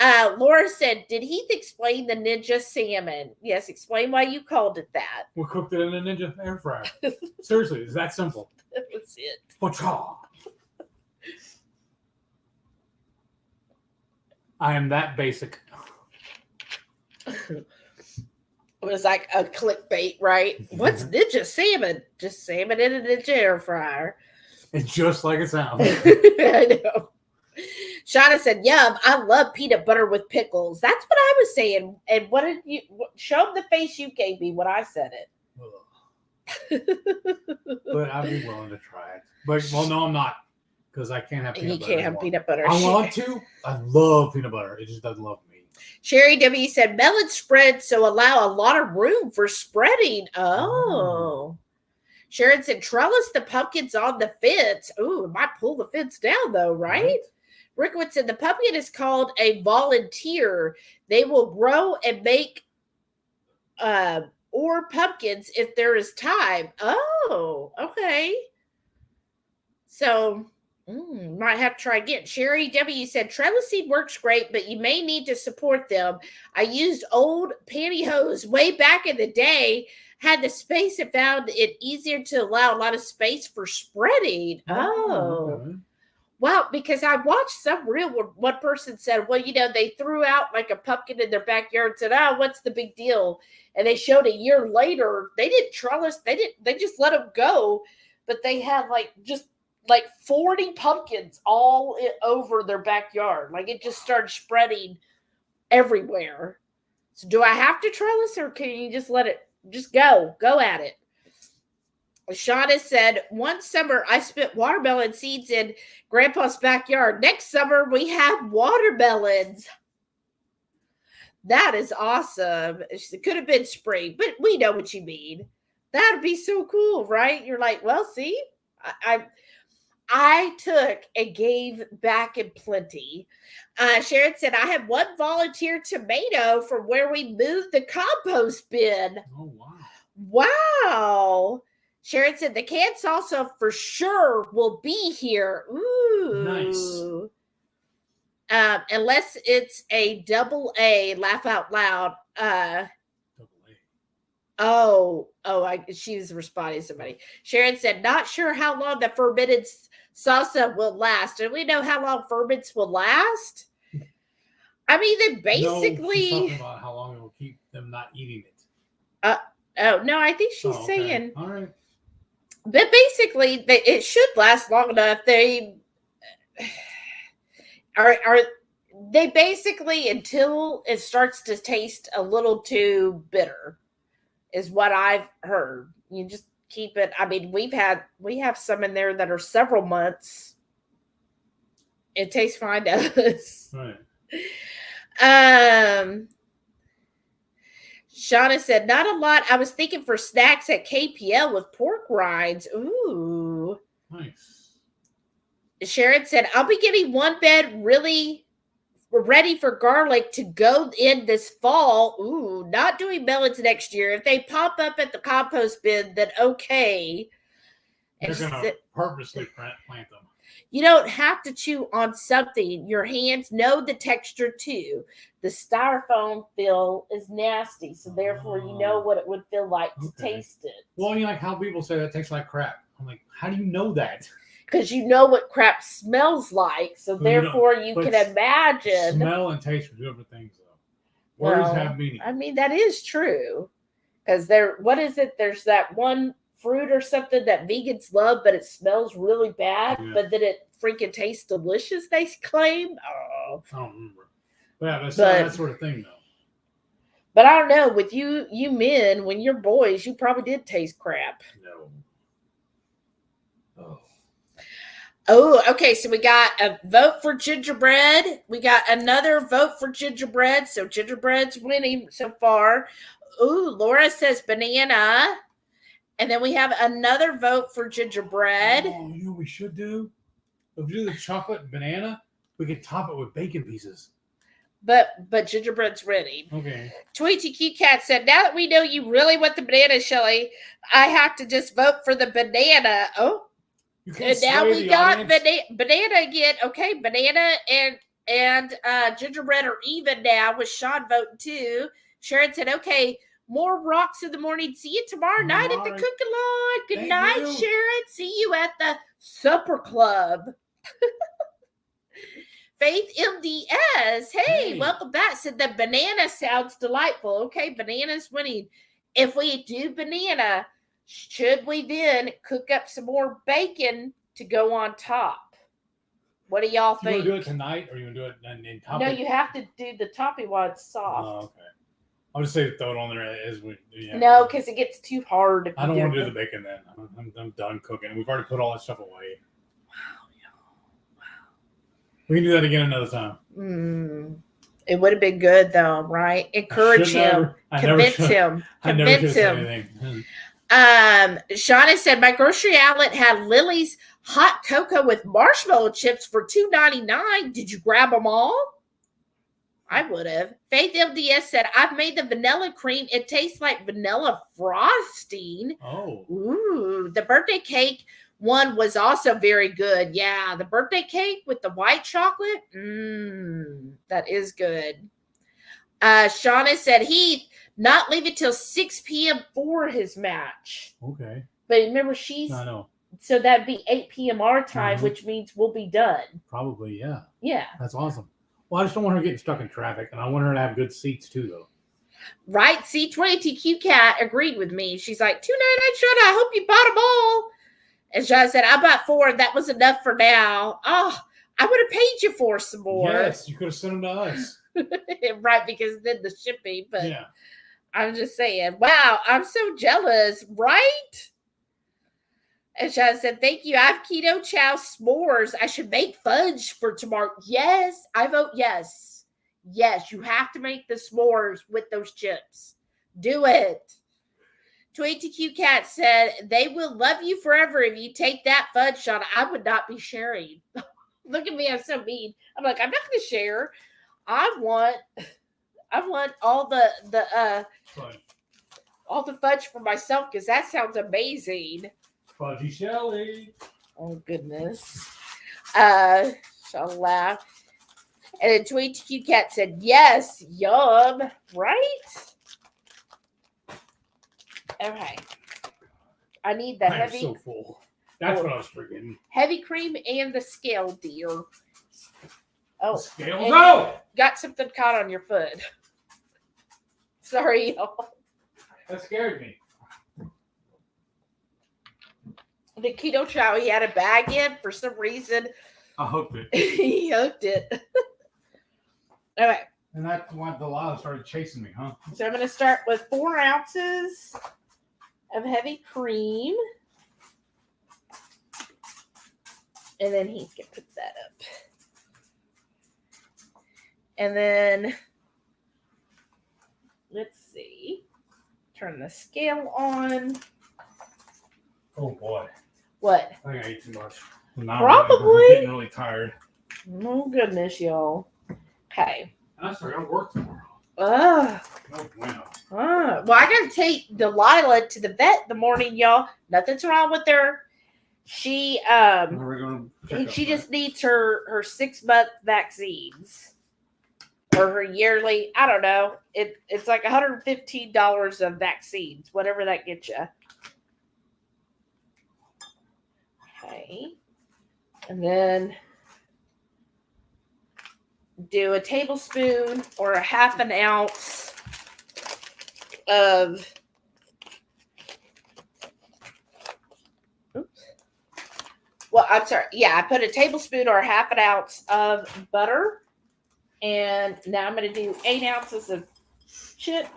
Speaker 1: Laura said, did Heath explain the Ninja Salmon? Yes, explain why you called it that.
Speaker 2: We cooked it in a Ninja air fryer. Seriously, it's that simple.
Speaker 1: That was it.
Speaker 2: I am that basic.
Speaker 1: It was like a clickbait, right? What's Ninja Salmon? Just salmon in a Ninja air fryer.
Speaker 2: It's just like it sounds.
Speaker 1: I know. Shauna said, yum, I love peanut butter with pickles. That's what I was saying. And what did you show them the face you gave me when I said it?
Speaker 2: But I'd be willing to try it. But no, I'm not. Because I can't have peanut butter.
Speaker 1: You can't have peanut butter.
Speaker 2: I want to. I love peanut butter. It just doesn't love me.
Speaker 1: Sherry W said, melon spread, so allow a lot of room for spreading. Oh. Sharon said, trellis the pumpkins on the fence. Ooh, it might pull the fence down though, right? Rickwood said, the pumpkin is called a volunteer. They will grow and make or pumpkins if there is time. Oh, okay. So, might have to try again. Sherry W said, trellis seed works great, but you may need to support them. I used old pantyhose way back in the day, had the space and found it easier to allow a lot of space for spreading. Oh. Okay. Well, because I watched some reel where one person said, well, they threw out like a pumpkin in their backyard and said, oh, what's the big deal? And they showed a year later, they didn't trellis. They just let them go. But they had just 40 pumpkins all over their backyard. Like it just started spreading everywhere. So do I have to trellis or can you just let it just go at it? Shauna said, one summer I spent watermelon seeds in Grandpa's backyard. Next summer we have watermelons. That is awesome. It could have been spring, but we know what you mean. That'd be so cool, right? You're like, well, see, I took and gave back in plenty. Sharon said, I have one volunteer tomato from where we moved the compost bin.
Speaker 2: Oh, wow.
Speaker 1: Wow. Sharon said, the canned salsa for sure will be here. Ooh. Nice. Unless it's a double A, laugh out loud. She was responding to somebody. Sharon said, not sure how long the fermented salsa will last. Do we know how long ferments will last? I mean, they basically.
Speaker 2: No, she's talking about how long it will keep them not eating it.
Speaker 1: No, I think she's saying.
Speaker 2: All right.
Speaker 1: But basically, it should last long enough. They they basically, until it starts to taste a little too bitter, is what I've heard. You just keep it. I mean, we have some in there that are several months. It tastes fine to us.
Speaker 2: Right.
Speaker 1: Shauna said, not a lot. I was thinking for snacks at KPL with pork rinds. Ooh.
Speaker 2: Nice.
Speaker 1: Sharon said, I'll be getting one bed really ready for garlic to go in this fall. Ooh, not doing melons next year. If they pop up at the compost bin, then okay.
Speaker 2: They're going to purposely plant them.
Speaker 1: You don't have to chew on something. Your hands know the texture too. The styrofoam feel is nasty, so therefore you know what it would feel like to taste it.
Speaker 2: Well, you like how people say that tastes like crap. I'm like, how do you know that?
Speaker 1: Because you know what crap smells like, so therefore you can imagine.
Speaker 2: Smell and taste are different things, though. Words
Speaker 1: Well,
Speaker 2: have meaning.
Speaker 1: I mean, that is true. Because what is it? There's that one fruit or something that vegans love, but it smells really bad, but then it freaking tastes delicious, they claim. Oh.
Speaker 2: I don't remember. Yeah, that's that sort of thing, though.
Speaker 1: But I don't know. With you men, when you're boys, you probably did taste crap.
Speaker 2: No. Oh.
Speaker 1: Oh, okay. So we got a vote for gingerbread. We got another vote for gingerbread. So gingerbread's winning so far. Ooh, Laura says banana. And then we have another vote for gingerbread.
Speaker 2: Oh, you know what we should do? If we do the chocolate banana, we could top it with bacon pieces.
Speaker 1: But gingerbread's winning.
Speaker 2: Okay.
Speaker 1: Tweety Cute Cat said, now that we know you really want the banana, Shelly, I have to just vote for the banana. Oh. And now we got banana again. Okay, banana and gingerbread are even now with Sean voting too. Sharon said, okay, more rocks in the morning. See you tomorrow night at the Cook-A-Lot. Good night, Sharon. See you at the supper club. Faith MDS. Hey, welcome back. Said the banana sounds delightful. Okay, banana's winning. If we do banana, should we then cook up some more bacon to go on top? What do y'all think?
Speaker 2: You want to do it tonight, or you want to do it in topping?
Speaker 1: No, you have to do the topping while it's soft.
Speaker 2: Oh, okay. I'll just say throw it on there as we. Yeah.
Speaker 1: No, because it gets too hard.
Speaker 2: I don't want to do the bacon then. I'm done cooking. We've already put all that stuff away. Wow. We can do that again another time.
Speaker 1: It would have been good though, right? Encourage him. Convince him. Convince him. Shauna said, my grocery outlet had Lily's hot cocoa with marshmallow chips for $2.99. Did you grab them all? I would have. Faith MDS said, I've made the vanilla cream. It tastes like vanilla frosting.
Speaker 2: Oh.
Speaker 1: Ooh. The birthday cake one was also very good. Yeah, the birthday cake with the white chocolate. That is good. Shauna said, Heath, not leave it till 6 p.m. for his match.
Speaker 2: Okay.
Speaker 1: But remember, I know. So that'd be 8 p.m. our time, which means we'll be done.
Speaker 2: Probably, yeah.
Speaker 1: Yeah.
Speaker 2: That's awesome. Well, I just don't want her getting stuck in traffic, and I want her to have good seats too, though.
Speaker 1: Right? C20TQ Cat agreed with me. She's like, $2.99, Shauna, I hope you bought them all. And Shauna said, I bought 4, and that was enough for now. Oh, I would have paid you for some more.
Speaker 2: Yes, you could have sent them to us.
Speaker 1: Right, because then the shipping, but
Speaker 2: yeah.
Speaker 1: I'm just saying, wow, I'm so jealous, right? And Shauna said, thank you. I have Ketochow s'mores. I should make fudge for tomorrow. Yes, I vote yes. Yes, you have to make the s'mores with those chips. Do it. 22Q Cat said, they will love you forever if you take that fudge, Shauna. I would not be sharing. Look at me, I'm so mean. I'm like, I'm not going to share. I want all the fudge for myself because that sounds amazing.
Speaker 2: Fudgy Shelly.
Speaker 1: Oh goodness. Shall laugh. And then Tweet Q Cat said, yes, yum, right? Okay. I need the heavy.
Speaker 2: I'm so full. That's what I was forgetting.
Speaker 1: Heavy cream and the scale, dear. Oh,
Speaker 2: scale? No!
Speaker 1: Got something caught on your foot. Sorry, y'all.
Speaker 2: That scared me.
Speaker 1: The Ketochow, he had a bag in for some reason.
Speaker 2: I hooked it.
Speaker 1: He hooked it. Okay.
Speaker 2: And that's why Delilah started chasing me, huh?
Speaker 1: So I'm going to start with 4 ounces of heavy cream. And then he can put that up. And then, let's see. Turn the scale on.
Speaker 2: Oh, boy.
Speaker 1: What?
Speaker 2: I think I ate too much.
Speaker 1: Probably.
Speaker 2: I'm getting really tired.
Speaker 1: Oh, goodness, y'all. Okay.
Speaker 2: And I started to work tomorrow.
Speaker 1: No
Speaker 2: bueno.
Speaker 1: Well, I got to take Delilah to the vet in the morning, y'all. Nothing's wrong with her. She just needs her 6-month vaccines. Or her yearly, I don't know. It's like $115 of vaccines, whatever that gets you. Okay. And then do a tablespoon or a half an ounce of I'm sorry. Yeah, I put a tablespoon or a half an ounce of butter. And now I'm going to do 8 ounces of chips.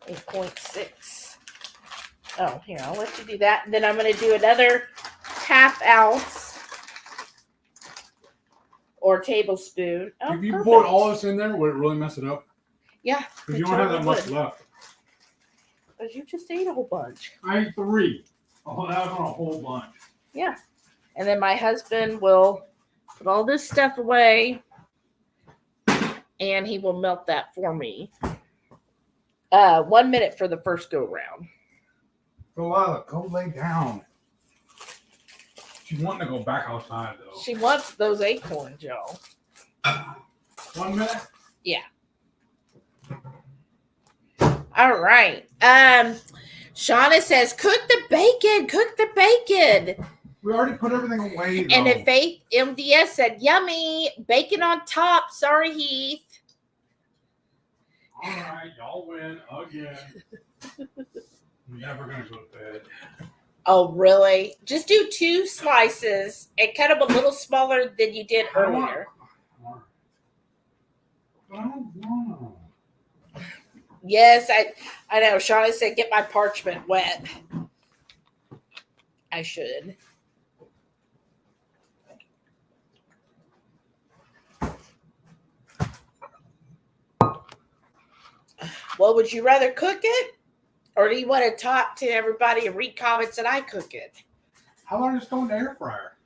Speaker 1: 8.6. Oh, here, I'll let you do that. And then I'm going to do another half ounce or tablespoon. Oh,
Speaker 2: if you
Speaker 1: perfect.
Speaker 2: poured all this in there, would it really mess it up?
Speaker 1: Yeah.
Speaker 2: Because you don't have that much left.
Speaker 1: Because you just ate a whole bunch.
Speaker 2: I ate 3. Oh, that was on a whole bunch.
Speaker 1: Yeah. And then my husband will put all this stuff away and he will melt that for me. 1 minute for the first go round.
Speaker 2: Delilah, go lay down. She's wanting to go back outside, though.
Speaker 1: She wants those acorns, y'all.
Speaker 2: 1 minute?
Speaker 1: Yeah. All right. Shauna says, cook the bacon. Cook the bacon.
Speaker 2: We already put everything away, though.
Speaker 1: And if Faith MDS said, yummy, bacon on top. Sorry, Heath.
Speaker 2: All right, y'all win again. I'm never going to go to bed.
Speaker 1: Oh, really? Just do 2 slices and cut them a little smaller than you did earlier.
Speaker 2: I don't know.
Speaker 1: Yes, I know. Shauna said, get my parchment wet. I should. Well, would you rather cook it? Or do you want to talk to everybody and read comments that I cook it?
Speaker 2: How about I just throw in the air fryer?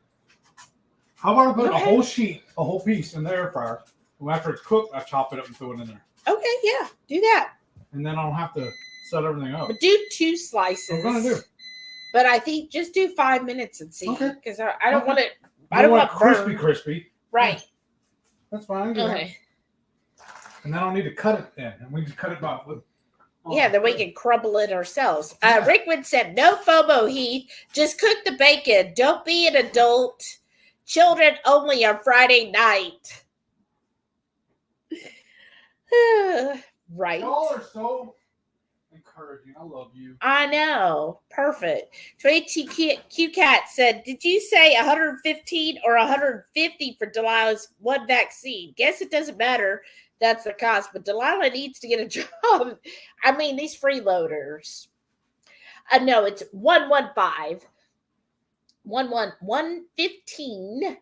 Speaker 2: How about I put a whole sheet, a whole piece in the air fryer? And after it's cooked, I chop it up and throw it in there.
Speaker 1: Okay, yeah. Do that.
Speaker 2: And then I don't have to set everything up.
Speaker 1: But do 2 slices.
Speaker 2: I'm going to do.
Speaker 1: But I think just do 5 minutes and see.
Speaker 2: Okay.
Speaker 1: Because I don't want it.
Speaker 2: I don't want it crispy.
Speaker 1: Right.
Speaker 2: That's fine.
Speaker 1: Okay.
Speaker 2: And then I don't need to cut it then. And we just cut it by
Speaker 1: Yeah, then we can crumble it ourselves. Rickwood said, no FOMO, Heath. Just cook the bacon. Don't be an adult. Children only on Friday night. Right.
Speaker 2: Y'all are so encouraging. I love you.
Speaker 1: I know. Perfect. 22Q Cat said, did you say 115 or 150 for Delilah's one vaccine? Guess it doesn't matter. That's the cost. But Delilah needs to get a job. I mean, these freeloaders. No, it's 115. 115.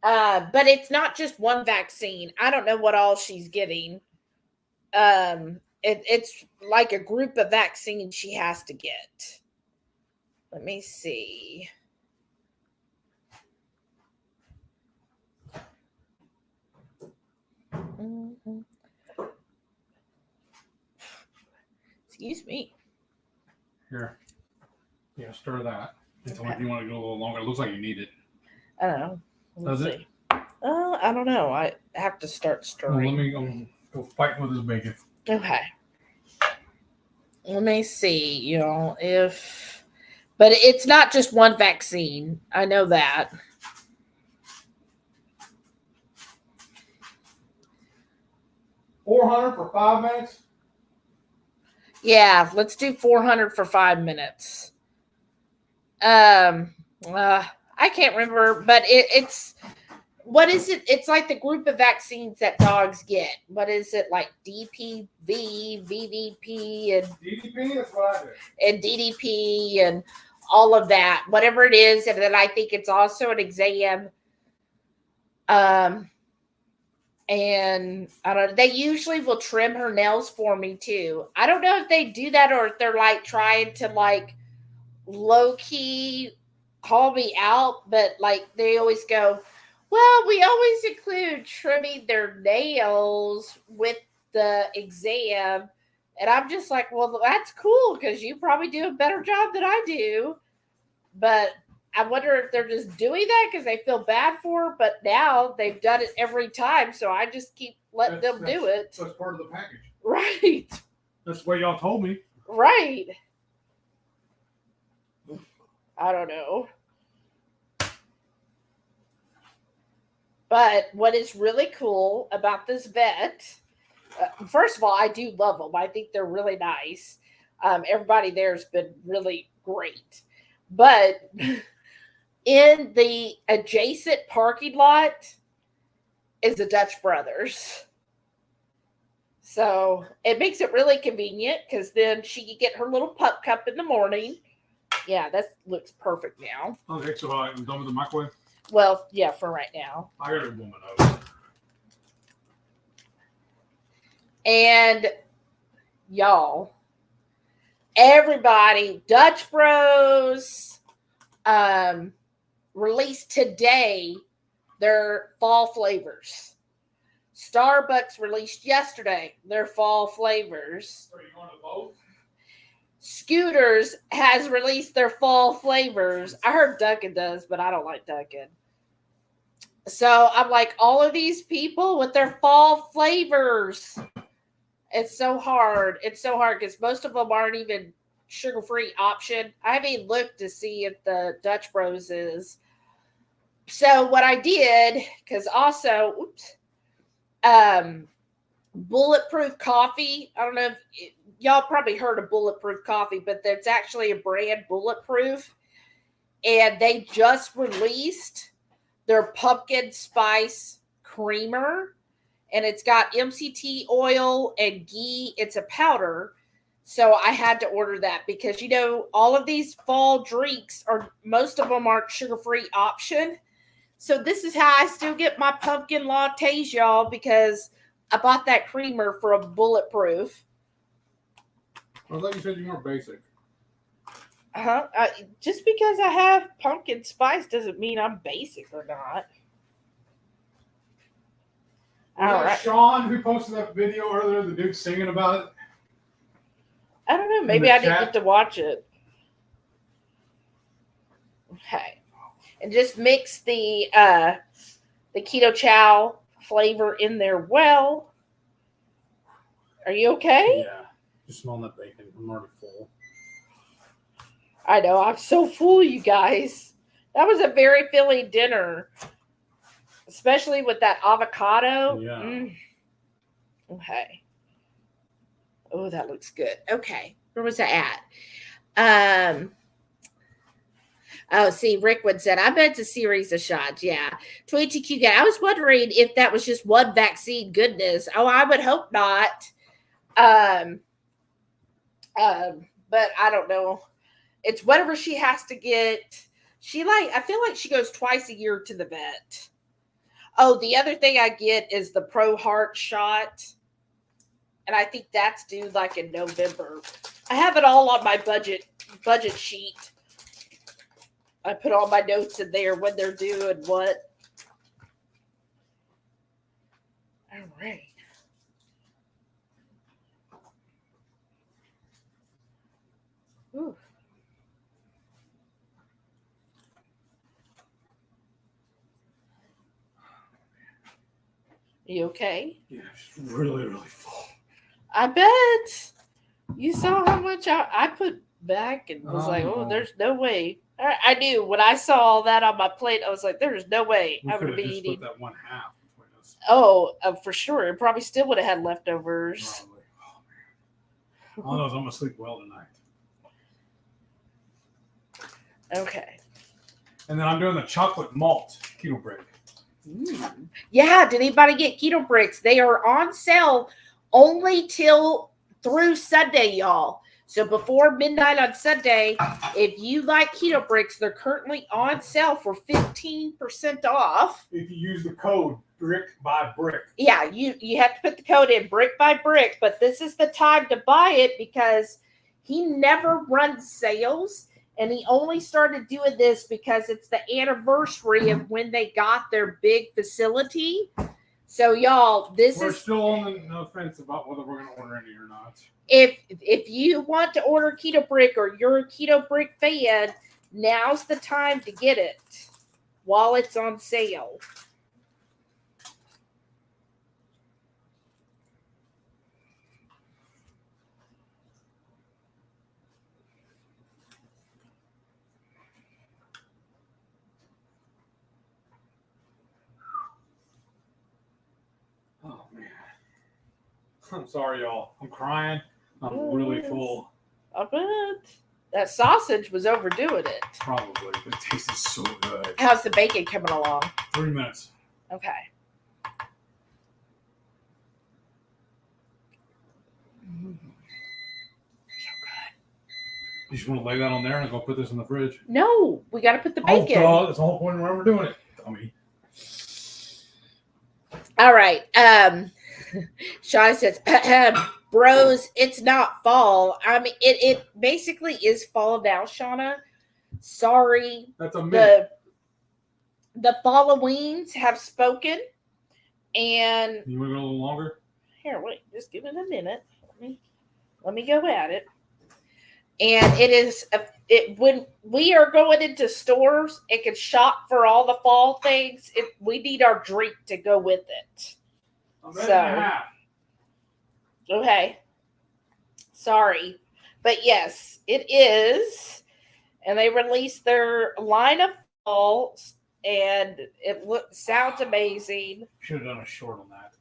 Speaker 1: But it's not just one vaccine. I don't know what all she's getting. It's like a group of vaccines she has to get. Let me see. Mm-hmm. Excuse me.
Speaker 2: Here. Yeah, stir that. It's only if you want to go a little longer. It looks like you need it.
Speaker 1: I don't know.
Speaker 2: Does it?
Speaker 1: I don't know. I have to start stirring.
Speaker 2: Well, let me go fight with this bacon.
Speaker 1: Okay. Let me see, but it's not just one vaccine. I know that.
Speaker 2: $400 for 5 minutes?
Speaker 1: Yeah, let's do 400 for 5 minutes. I can't remember, but it's what is it? It's like the group of vaccines that dogs get. What is it, like DPV, VVP, and
Speaker 2: DDP? That's what I do.
Speaker 1: And DDP and all of that, whatever it is. And then I think it's also an exam. And I don't know, they usually will trim her nails for me too. I don't know if they do that or if they're like trying to like low key call me out, but like they always go, well, we always include trimming their nails with the exam. And I'm just like, well, that's cool because you probably do a better job than I do. But I wonder if they're just doing that because they feel bad for her. But now they've done it every time. So I just keep letting them do it.
Speaker 2: That's part of the package.
Speaker 1: Right.
Speaker 2: That's what y'all told me.
Speaker 1: Right. I don't know. But what is really cool about this vet, first of all, I do love them. I think they're really nice. Everybody there's been really great. But in the adjacent parking lot is the Dutch Brothers. So it makes it really convenient because then she can get her little pup cup in the morning. Yeah, that looks perfect now.
Speaker 2: Okay, so I'm done with the microwave?
Speaker 1: Well, yeah, for right now.
Speaker 2: I got a woman over.
Speaker 1: And y'all, everybody, Dutch Bros released today their fall flavors. Starbucks released yesterday their fall flavors.
Speaker 2: Are you going to both?
Speaker 1: Scooters has released their fall flavors. I heard Dunkin' does, but I don't like Dunkin'. So I'm like, all of these people with their fall flavors. It's so hard. It's so hard because most of them aren't even sugar-free option. I haven't even looked to see if the Dutch Bros is. So what I did, because also, Bulletproof Coffee. I don't know if y'all probably heard of Bulletproof Coffee, but there's actually a brand, Bulletproof, and they just released their pumpkin spice creamer, and it's got MCT oil and ghee. It's a powder, so I had to order that because all of these fall drinks most of them aren't sugar-free option. So this is how I still get my pumpkin lattes, y'all, because I bought that creamer for a Bulletproof.
Speaker 2: I thought you said you weren't basic.
Speaker 1: Just because I have pumpkin spice doesn't mean I'm basic or not. All right.
Speaker 2: Sean, who posted that video earlier, the dude singing about it.
Speaker 1: I don't know. Maybe I didn't get to watch it. Okay. And just mix the Ketochow flavor in there well. Are you okay?
Speaker 2: Yeah. Just smelling that bacon. I'm already full.
Speaker 1: I know. I'm so full, you guys. That was a very filling dinner. Especially with that avocado.
Speaker 2: Yeah.
Speaker 1: Okay. Oh, that looks good. Okay. Where was I at? Oh, see, Rickwood said, I bet it's a series of shots. Yeah. 22Q guy. I was wondering if that was just one vaccine. Goodness. Oh, I would hope not. But I don't know. It's whatever she has to get. I feel like she goes twice a year to the vet. Oh, the other thing I get is the Pro Heart shot. And I think that's due like in November. I have it all on my budget sheet. I put all my notes in there when they're due and what. All right. Ooh. Are you okay?
Speaker 2: Yeah, she's really, really full.
Speaker 1: I bet. You saw how much I put back and was like, oh, there's no way. I knew when I saw all that on my plate, I was like, there's no way
Speaker 2: We
Speaker 1: I would
Speaker 2: could
Speaker 1: be
Speaker 2: have just
Speaker 1: eating.
Speaker 2: split that one half between us.
Speaker 1: Oh, for sure. It probably still would have had leftovers.
Speaker 2: Probably. Oh, man. All those, I'm going to sleep well tonight.
Speaker 1: Okay.
Speaker 2: And then I'm doing the chocolate malt keto break.
Speaker 1: Yeah, did anybody get keto bricks? They are on sale only through Sunday, y'all. So before midnight on Sunday, if you like keto bricks, they're currently on sale for 15% off.
Speaker 2: If you use the code brick by brick.
Speaker 1: Yeah, you have to put the code in brick by brick, but this is the time to buy it because he never runs sales. And he only started doing this because it's the anniversary of when they got their big facility. So, y'all,
Speaker 2: We're still on the fence about whether we're going to order any or not.
Speaker 1: If you want to order Keto Brick or you're a Keto Brick fan, now's the time to get it while it's on sale.
Speaker 2: I'm sorry, y'all. I'm crying. I'm really full.
Speaker 1: I bet. That sausage was overdoing it.
Speaker 2: Probably, but it tasted so good.
Speaker 1: How's the bacon coming along?
Speaker 2: 3 minutes.
Speaker 1: Okay.
Speaker 2: You just want to lay that on there and I'm going to put this in the fridge?
Speaker 1: No, we got to put the bacon.
Speaker 2: Oh, that's the whole point of why we're doing it, dummy.
Speaker 1: All right. Shauna says, bros, it's not fall. I mean, it basically is fall now, Shauna. Sorry.
Speaker 2: That's a myth.
Speaker 1: The Halloweens have spoken. And
Speaker 2: you want to go a little longer?
Speaker 1: Here, wait, just give it a minute. Let me go at it. And it is when we are going into stores, it can shop for all the fall things. We need our drink to go with it. Okay. Sorry. But yes, it is. And they released their line of falls and it sounds amazing.
Speaker 2: Should have done a short on that.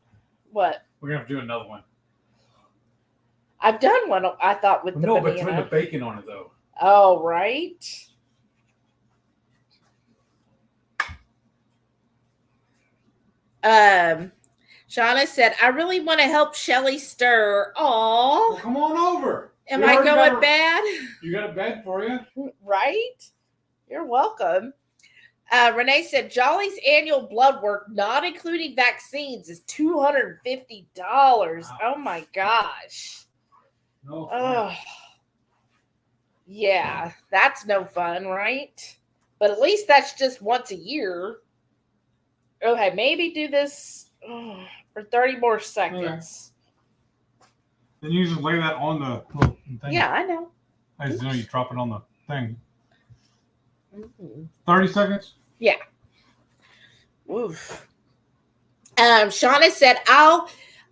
Speaker 1: What?
Speaker 2: We're gonna have to do another one.
Speaker 1: I've done one, I thought, with the banana.
Speaker 2: No, but put the bacon on it, though.
Speaker 1: Oh, right. Shauna said, I really want to help Shelly stir. Aw.
Speaker 2: Well, come on over.
Speaker 1: Am I going bad?
Speaker 2: You got a bed for you?
Speaker 1: Right? You're welcome. Renee said, Jolly's annual blood work, not including vaccines, is $250. Wow. Oh, my gosh.
Speaker 2: No.
Speaker 1: Oh, yeah, that's no fun, right? But at least that's just once a year. Okay, maybe do this for 30 more seconds.
Speaker 2: Okay. Then you just lay that on the little thing.
Speaker 1: Yeah, I know.
Speaker 2: I just know you drop it on the thing.
Speaker 1: Mm-hmm.
Speaker 2: 30 seconds?
Speaker 1: Yeah. Oof. Shauna said,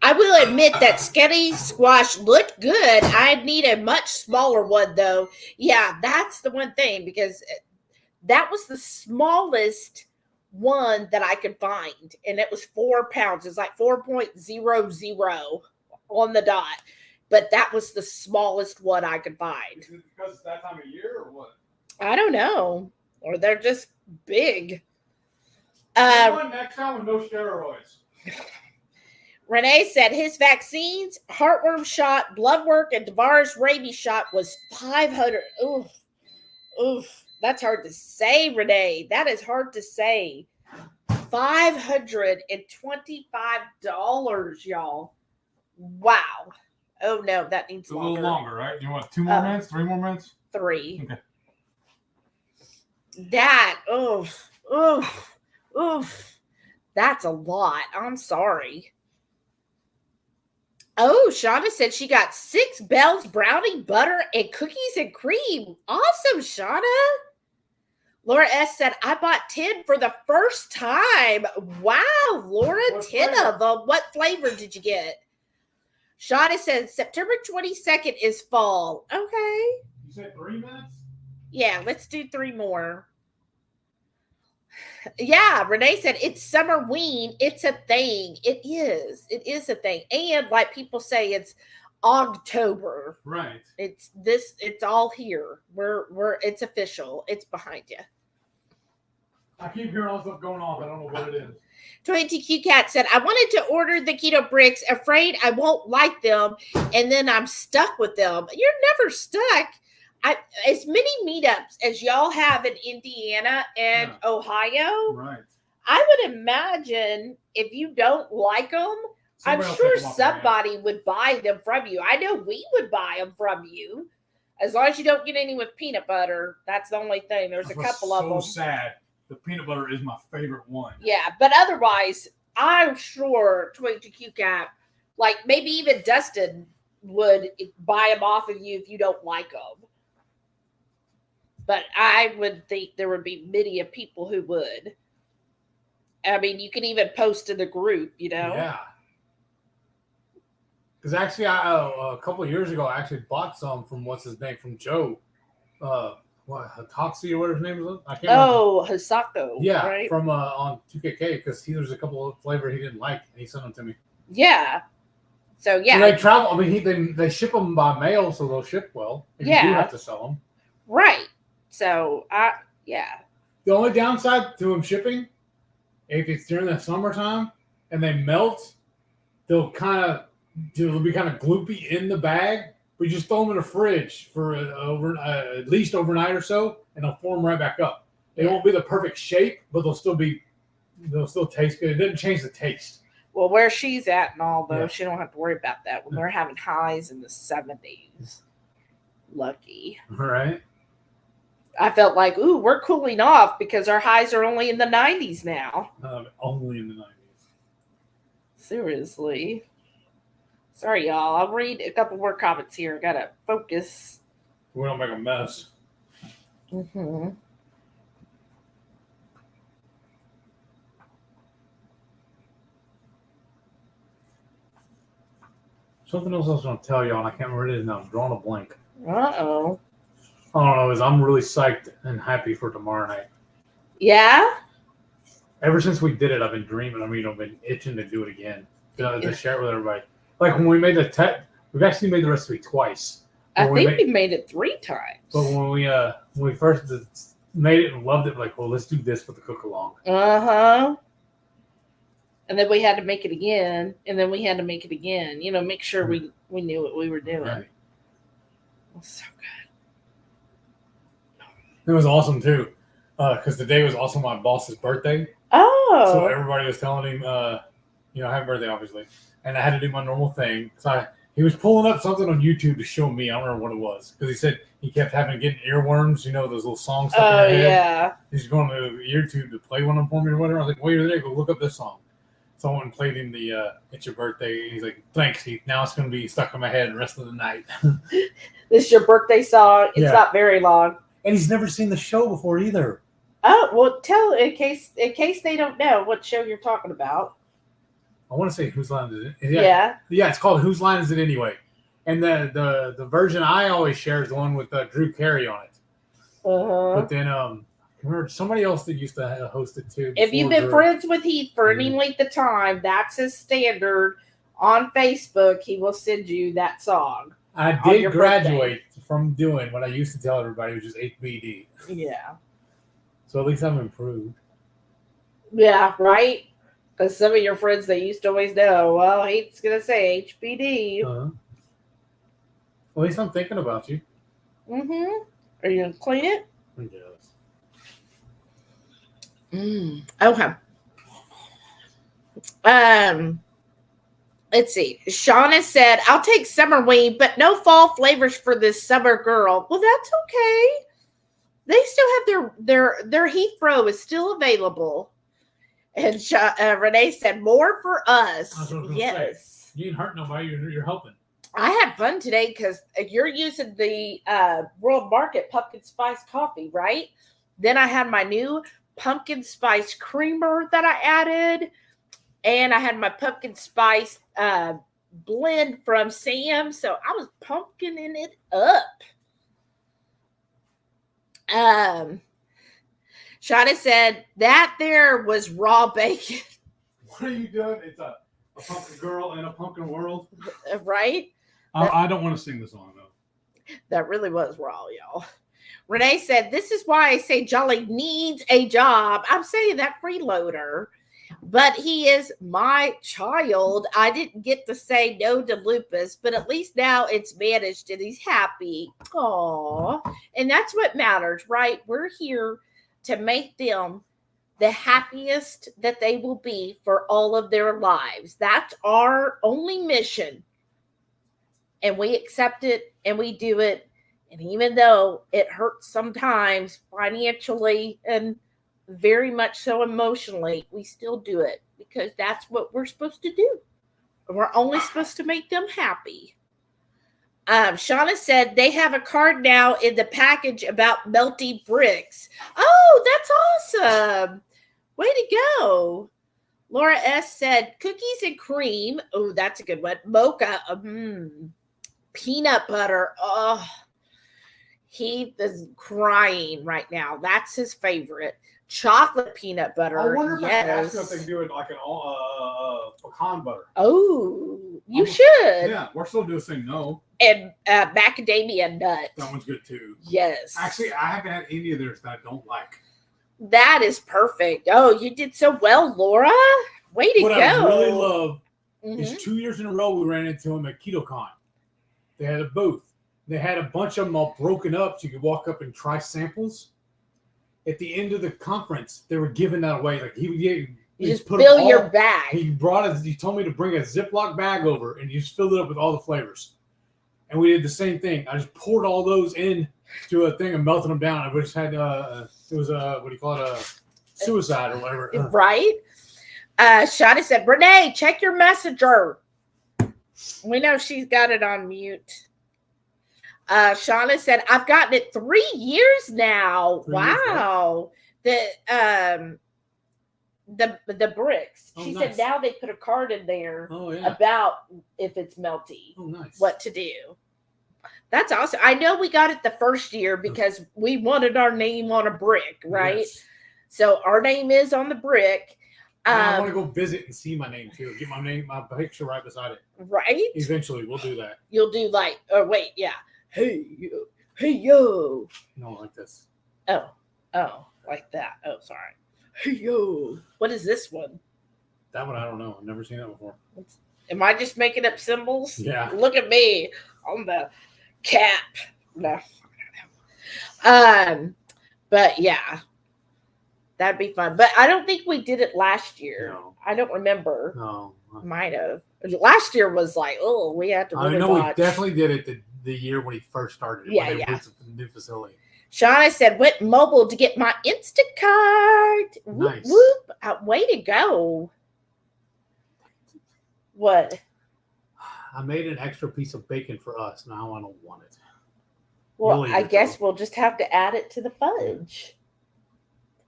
Speaker 1: I will admit that Sketty Squash looked good. I'd need a much smaller one, though. Yeah, that's the one thing, because that was the smallest one that I could find, and it was 4 pounds. It's like 4.00 on the dot, but that was the smallest one I could find.
Speaker 2: Is it because it's that time of year, or what?
Speaker 1: I don't know. Or they're just big.
Speaker 2: One next time with no steroids.
Speaker 1: Renee said his vaccines, heartworm shot, blood work, and Tavares rabies shot was $500. Oof. That's hard to say, Renee. That is hard to say. $525, y'all. Wow. Oh no, that needs
Speaker 2: a
Speaker 1: longer.
Speaker 2: little longer, right? Do you want 2 more minutes? 3 more minutes?
Speaker 1: 3.
Speaker 2: Okay.
Speaker 1: That, oof. That's a lot. I'm sorry. Oh, Shauna said she got 6 Bell's brownie, butter, and cookies and cream. Awesome, Shauna. Laura S. said, I bought 10 for the first time. Wow, Laura, what 10 flavor? Of them. What flavor did you get? Shauna said, September 22nd is fall. Okay.
Speaker 2: You said 3 minutes?
Speaker 1: Yeah, let's do 3 more. Yeah, Renee said it's summerween. It's a thing. It is. It is a thing. And like people say, it's October.
Speaker 2: Right.
Speaker 1: It's this. It's all here. We're. It's official. It's behind you.
Speaker 2: I keep hearing all stuff going on. I don't know what it is.
Speaker 1: 20Q Cat said, I wanted to order the keto bricks, afraid I won't like them, and then I'm stuck with them. You're never stuck. As many meetups as y'all have in Indiana and Ohio,
Speaker 2: right? I
Speaker 1: would imagine if you don't like them, I'm sure somebody would buy them from you. I know we would buy them from you, as long as you don't get any with peanut butter. That's the only thing. There's a couple of them.
Speaker 2: So sad. The peanut butter is my favorite one.
Speaker 1: Yeah, but otherwise, I'm sure 22Q Cat, like maybe even Dustin, would buy them off of you if you don't like them. But I would think there would be many of people who would. I mean, you can even post in the group, you know?
Speaker 2: Yeah. Because actually, a couple of years ago, I actually bought some from, what's his name, from Joe. Hatoxi or whatever his name is? I can't remember.
Speaker 1: Hisako.
Speaker 2: Yeah,
Speaker 1: right?
Speaker 2: from on 2KK, because there's a couple of flavors he didn't like, and he sent them to me.
Speaker 1: Yeah. So yeah,
Speaker 2: they travel. I mean, they ship them by mail, so they'll ship well. And you do have to sell them,
Speaker 1: right? So
Speaker 2: The only downside to them shipping, if it's during the summertime and they melt, they'll be kind of gloopy in the bag. But you just throw them in the fridge for at least overnight or so, and they'll form right back up. They won't be the perfect shape, but they'll still taste good. It doesn't change the taste.
Speaker 1: Well, where she's at and all, though, she don't have to worry about that when they're having highs in the 70s. Lucky.
Speaker 2: All right.
Speaker 1: I felt like, ooh, we're cooling off because our highs are only in the 90s now.
Speaker 2: Only in the 90s.
Speaker 1: Seriously. Sorry, y'all. I'll read a couple more comments here. Gotta focus.
Speaker 2: We don't make a mess.
Speaker 1: Mm-hmm.
Speaker 2: Something else I was going to tell y'all, and I can't remember what it is now. I'm drawing a blank.
Speaker 1: Uh-oh.
Speaker 2: I don't know. I'm really psyched and happy for tomorrow night.
Speaker 1: Yeah?
Speaker 2: Ever since we did it, I've been dreaming. I've been itching to do it again. To share it with everybody. Like when we made we've actually made the recipe twice.
Speaker 1: I think we made it 3 times.
Speaker 2: But when we first made it and loved it, like, well, let's do this for the cook along.
Speaker 1: Uh-huh. And then we had to make it again, and then we had to make it again. Make sure we knew what we were doing.
Speaker 2: Right.
Speaker 1: It was so good.
Speaker 2: It was awesome too, because the day was also my boss's birthday.
Speaker 1: Oh.
Speaker 2: So everybody was telling him, happy birthday, obviously. And I had to do my normal thing. So he was pulling up something on YouTube to show me. I don't remember what it was, because he said he kept getting earworms. Those little songs stuck in his head. Yeah. He's going to YouTube to play one of them for me or whatever. I was like, well, you're there. Go look up this song. So I went and played him the It's Your Birthday. And he's like, thanks, Heath. Now it's going to be stuck in my head the rest of the night.
Speaker 1: This is your birthday song. It's not very long.
Speaker 2: And he's never seen the show before either.
Speaker 1: Oh, well, tell in case they don't know what show you're talking about.
Speaker 2: I want to say Whose Line Is It?
Speaker 1: Yeah,
Speaker 2: it's called Whose Line Is It Anyway? And the version I always share is the one with Drew Carey on it.
Speaker 1: Uh-huh.
Speaker 2: But then somebody else that used to host it too.
Speaker 1: If you've been friends with Heath for any length of time, that's his standard on Facebook. He will send you that song.
Speaker 2: I did graduate from doing what I used to tell everybody, which is HBD.
Speaker 1: Yeah.
Speaker 2: So at least I'm improved.
Speaker 1: Yeah, right? Because some of your friends, they used to always know, well, Heath's going to say HBD.
Speaker 2: Uh-huh. Well, at least I'm thinking about you.
Speaker 1: Mm-hmm. Are you going to clean it?
Speaker 2: Yes.
Speaker 1: Okay. Let's see. Shauna said, I'll take summer wing, but no fall flavors for this summer girl. Well, that's okay. They still have their Heath Bro is still available. And Renee said, more for us. Yes.
Speaker 2: You didn't hurt nobody. You're helping.
Speaker 1: I had fun today because you're using the World Market pumpkin spice coffee, right? Then I had my new pumpkin spice creamer that I added. And I had my pumpkin spice blend from Sam. So I was pumpkining it up. Shauna said that there was raw bacon.
Speaker 2: What are you doing? It's a pumpkin girl in a pumpkin world.
Speaker 1: Right?
Speaker 2: I don't want to sing the song, though.
Speaker 1: That really was raw, y'all. Renee said, this is why I say Jolly needs a job. I'm saying that freeloader. But he is my child. I didn't get to say no to lupus, but at least now it's managed and he's happy. Aww. And that's what matters, right? We're here to make them the happiest that they will be for all of their lives. That's our only mission. And we accept it and we do it. And even though it hurts sometimes financially and very much so emotionally, we still do it because that's what we're supposed to do. We're only supposed to make them happy. Shauna said they have a card now in the package about melty bricks. Oh, that's awesome. Way to go. Laura S. said cookies and cream. Oh, that's a good one. Mocha. Peanut butter. Oh, he is crying right now. That's his favorite. Chocolate peanut butter.
Speaker 2: I wonder if I can ask them if they can do it like an pecan butter.
Speaker 1: Oh, You should.
Speaker 2: Yeah, we're still doing saying no.
Speaker 1: And macadamia nut.
Speaker 2: That one's good too.
Speaker 1: Yes.
Speaker 2: Actually, I haven't had any of theirs that I don't like.
Speaker 1: That is perfect. Oh, you did so well, Laura. Way to go.
Speaker 2: What I really love is 2 years in a row we ran into them at KetoCon. They had a booth. They had a bunch of them all broken up so you could walk up and try samples. At the end of the conference, they were giving that away. Like
Speaker 1: you just fill your bag.
Speaker 2: He told me to bring a Ziploc bag over and you just filled it up with all the flavors. And we did the same thing. I just poured all those in to a thing and melted them down. I just had it was what do you call it? A suicide or whatever.
Speaker 1: Right. Shauna said, Renee, check your messenger. We know she's got it on mute. Shauna said, I've gotten it 3 years now. Wow. The bricks. She said now they put a card in there about if it's melty.
Speaker 2: Oh, nice.
Speaker 1: What to do. That's awesome. I know we got it the first year because we wanted our name on a brick, right? Yes. So our name is on the brick.
Speaker 2: I want to go visit and see my name too. Get my picture right beside it.
Speaker 1: Right.
Speaker 2: Eventually, we'll do that.
Speaker 1: You'll do like, oh wait, yeah. Hey yo.
Speaker 2: No, like this.
Speaker 1: Oh, like that. Oh, sorry. Hey yo. What is this one?
Speaker 2: That one I don't know. I've never seen that before.
Speaker 1: Am I just making up symbols?
Speaker 2: Yeah.
Speaker 1: Look at me on the cap. No. But yeah. That'd be fun. But I don't think we did it last year. No. I don't remember.
Speaker 2: No.
Speaker 1: Might have. Last year was like, oh, we had to really watch.
Speaker 2: We definitely did it the year when he first started.
Speaker 1: Yeah,
Speaker 2: when they moved to the new facility.
Speaker 1: Shauna said, went mobile to get my Instacart.
Speaker 2: Nice.
Speaker 1: Whoop, whoop. Way to go. What?
Speaker 2: I made an extra piece of bacon for us. Now I don't want it.
Speaker 1: Well, I guess we'll just have to add it to the fudge.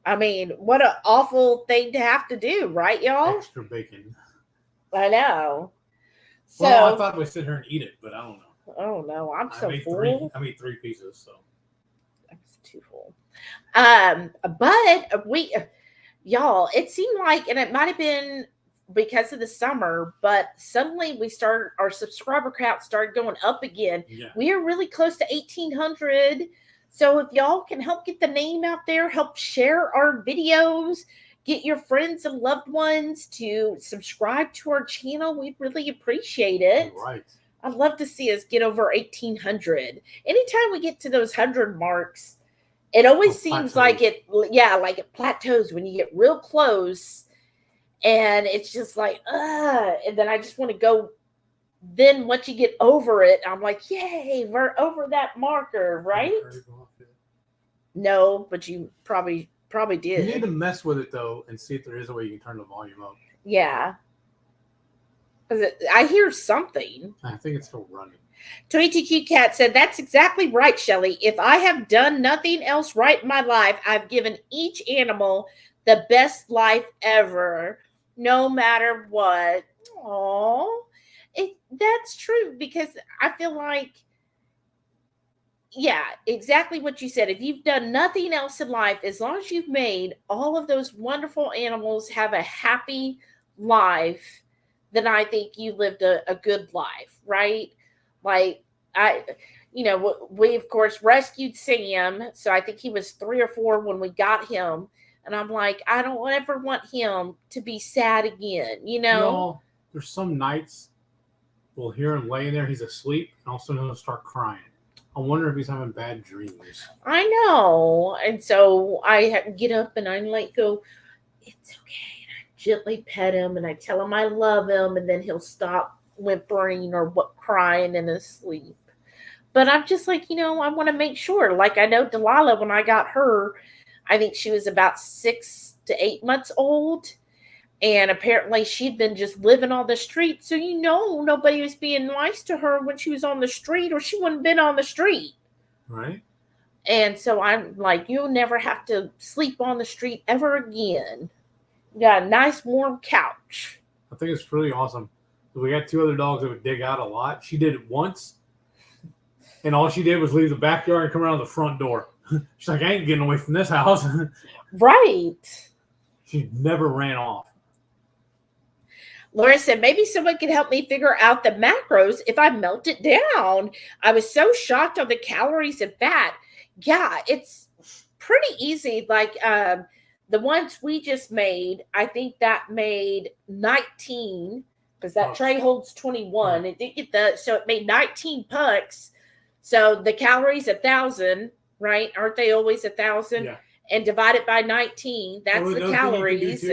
Speaker 1: I mean, what an awful thing to have to do, right, y'all?
Speaker 2: Extra bacon.
Speaker 1: I know. So,
Speaker 2: well, I thought we'd sit here and eat it, but I don't know.
Speaker 1: Oh, no. I'm so full.
Speaker 2: I made 3 pieces, so.
Speaker 1: I'm too full. But y'all, it seemed like, and it might have been because of the summer, but suddenly our subscriber count started going up again.
Speaker 2: Yeah.
Speaker 1: We are really close to 1,800. So if y'all can help get the name out there, help share our videos, get your friends and loved ones to subscribe to our channel, we'd really appreciate it.
Speaker 2: Right.
Speaker 1: I'd love to see us get over 1,800. Anytime we get to those 100 marks, it always seems like it plateaus when you get real close. And it's just like, and then I just want to go. Then once you get over it, I'm like, yay, we're over that marker, right? No, but you probably did.
Speaker 2: You need to mess with it, though, and see if there is a way you can turn the volume up.
Speaker 1: Yeah. Because I hear something.
Speaker 2: I think it's still running.
Speaker 1: 22Q Cat said, that's exactly right, Shelly. If I have done nothing else right in my life, I've given each animal the best life ever, no matter what. Aww. That's true, because I feel like, yeah, exactly what you said. If you've done nothing else in life, as long as you've made all of those wonderful animals have a happy life, then I think you lived a good life, right? Like, we of course rescued Sam. So I think he was 3 or 4 when we got him. And I'm like, I don't ever want him to be sad again,
Speaker 2: No, there's some nights we'll hear him laying there, he's asleep, and all of a sudden he'll start crying. I wonder if he's having bad dreams.
Speaker 1: I know. And so I get up and I go, it's okay. And I gently pet him and I tell him I love him, and then he'll stop whimpering or crying in his sleep. But I'm just like, I want to make sure. Like, I know Delilah, when I got her, I think she was about 6 to 8 months old. And apparently she'd been just living on the street. So, nobody was being nice to her when she was on the street, or she wouldn't have been on the street.
Speaker 2: Right.
Speaker 1: And so I'm like, you'll never have to sleep on the street ever again. You got a nice warm couch.
Speaker 2: I think it's really awesome. We got 2 other dogs that would dig out a lot. She did it once. And all she did was leave the backyard and come around the front door. She's like, I ain't getting away from this house.
Speaker 1: Right.
Speaker 2: She never ran off.
Speaker 1: Laura said, maybe someone can help me figure out the macros if I melt it down. I was so shocked on the calories and fat. Yeah, it's pretty easy. Like the ones we just made, I think that made 19 because that tray holds 21. It didn't get so it made 19 pucks. So the calories 1,000, right? Aren't they always 1,000?
Speaker 2: Yeah.
Speaker 1: And divide it by 19, that's the calories.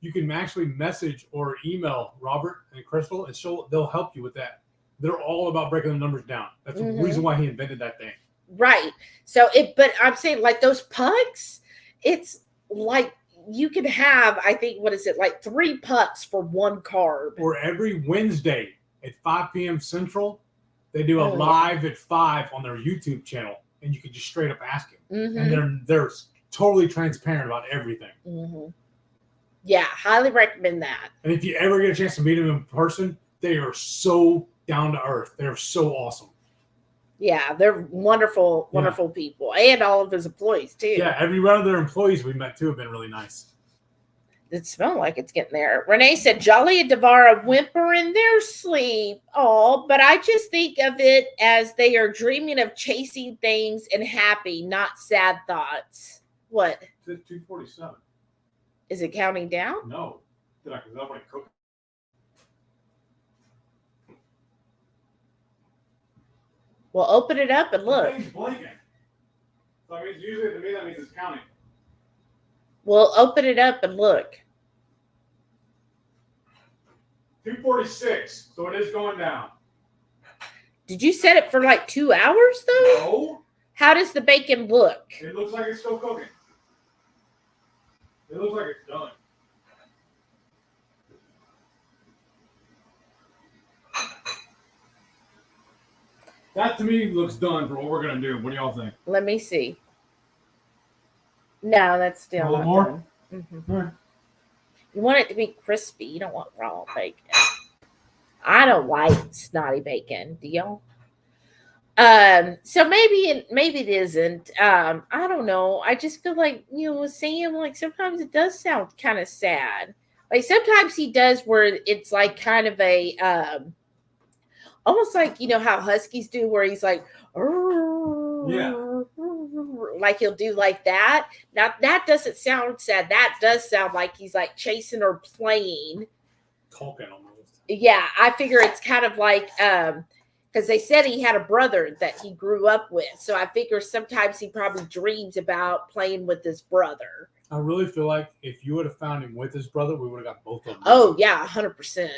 Speaker 2: You can actually message or email Robert and Crystal, and they'll help you with that. They're all about breaking the numbers down. That's the reason why he invented that thing.
Speaker 1: Right. So but I'm saying like those pucks, it's like you can have, I think, what is it, like 3 pucks for 1 carb.
Speaker 2: Or every Wednesday at 5 p.m. Central, they do a live at 5 on their YouTube channel, and you can just straight up ask him. And they're totally transparent about everything.
Speaker 1: Yeah, highly recommend that.
Speaker 2: And if you ever get a chance to meet them in person, they are so down to earth. They're so awesome.
Speaker 1: Yeah, they're wonderful, wonderful people. And all of his employees, too.
Speaker 2: Yeah, every one of their employees we met, too, have been really nice.
Speaker 1: It smells like it's getting there. Renee said, Jolly and Devara whimper in their sleep. Oh, but I just think of it as they are dreaming of chasing things and happy, not sad thoughts. What?
Speaker 2: It says 247.
Speaker 1: Is it counting down?
Speaker 2: No. Did I cook?
Speaker 1: Well, open it up and look.
Speaker 2: The thing's blinking. So usually to me that means it's counting.
Speaker 1: Well, open it up and look.
Speaker 2: 246. So it is going down.
Speaker 1: Did you set it for like 2 hours though?
Speaker 2: No.
Speaker 1: How does the bacon look?
Speaker 2: It looks like it's still cooking. It looks like it's done. That to me looks done for what we're gonna do. What do y'all think?
Speaker 1: Let me see. No, that's still
Speaker 2: a little
Speaker 1: not
Speaker 2: more.
Speaker 1: Done.
Speaker 2: All right.
Speaker 1: You want it to be crispy. You don't want raw bacon. I don't like snotty bacon. Do y'all? So maybe it isn't. I don't know. I just feel like, with Sam, like sometimes it does sound kind of sad. Like sometimes he does where it's like kind of a almost like how huskies do, where he's like, like he'll do like that. Now that doesn't sound sad. That does sound like he's like chasing or playing.
Speaker 2: Talking almost.
Speaker 1: Yeah, I figure it's kind of like because they said he had a brother that he grew up with. So I figure sometimes he probably dreams about playing with his brother.
Speaker 2: I really feel like if you would have found him with his brother, we would have got both of them.
Speaker 1: Oh, yeah, 100%.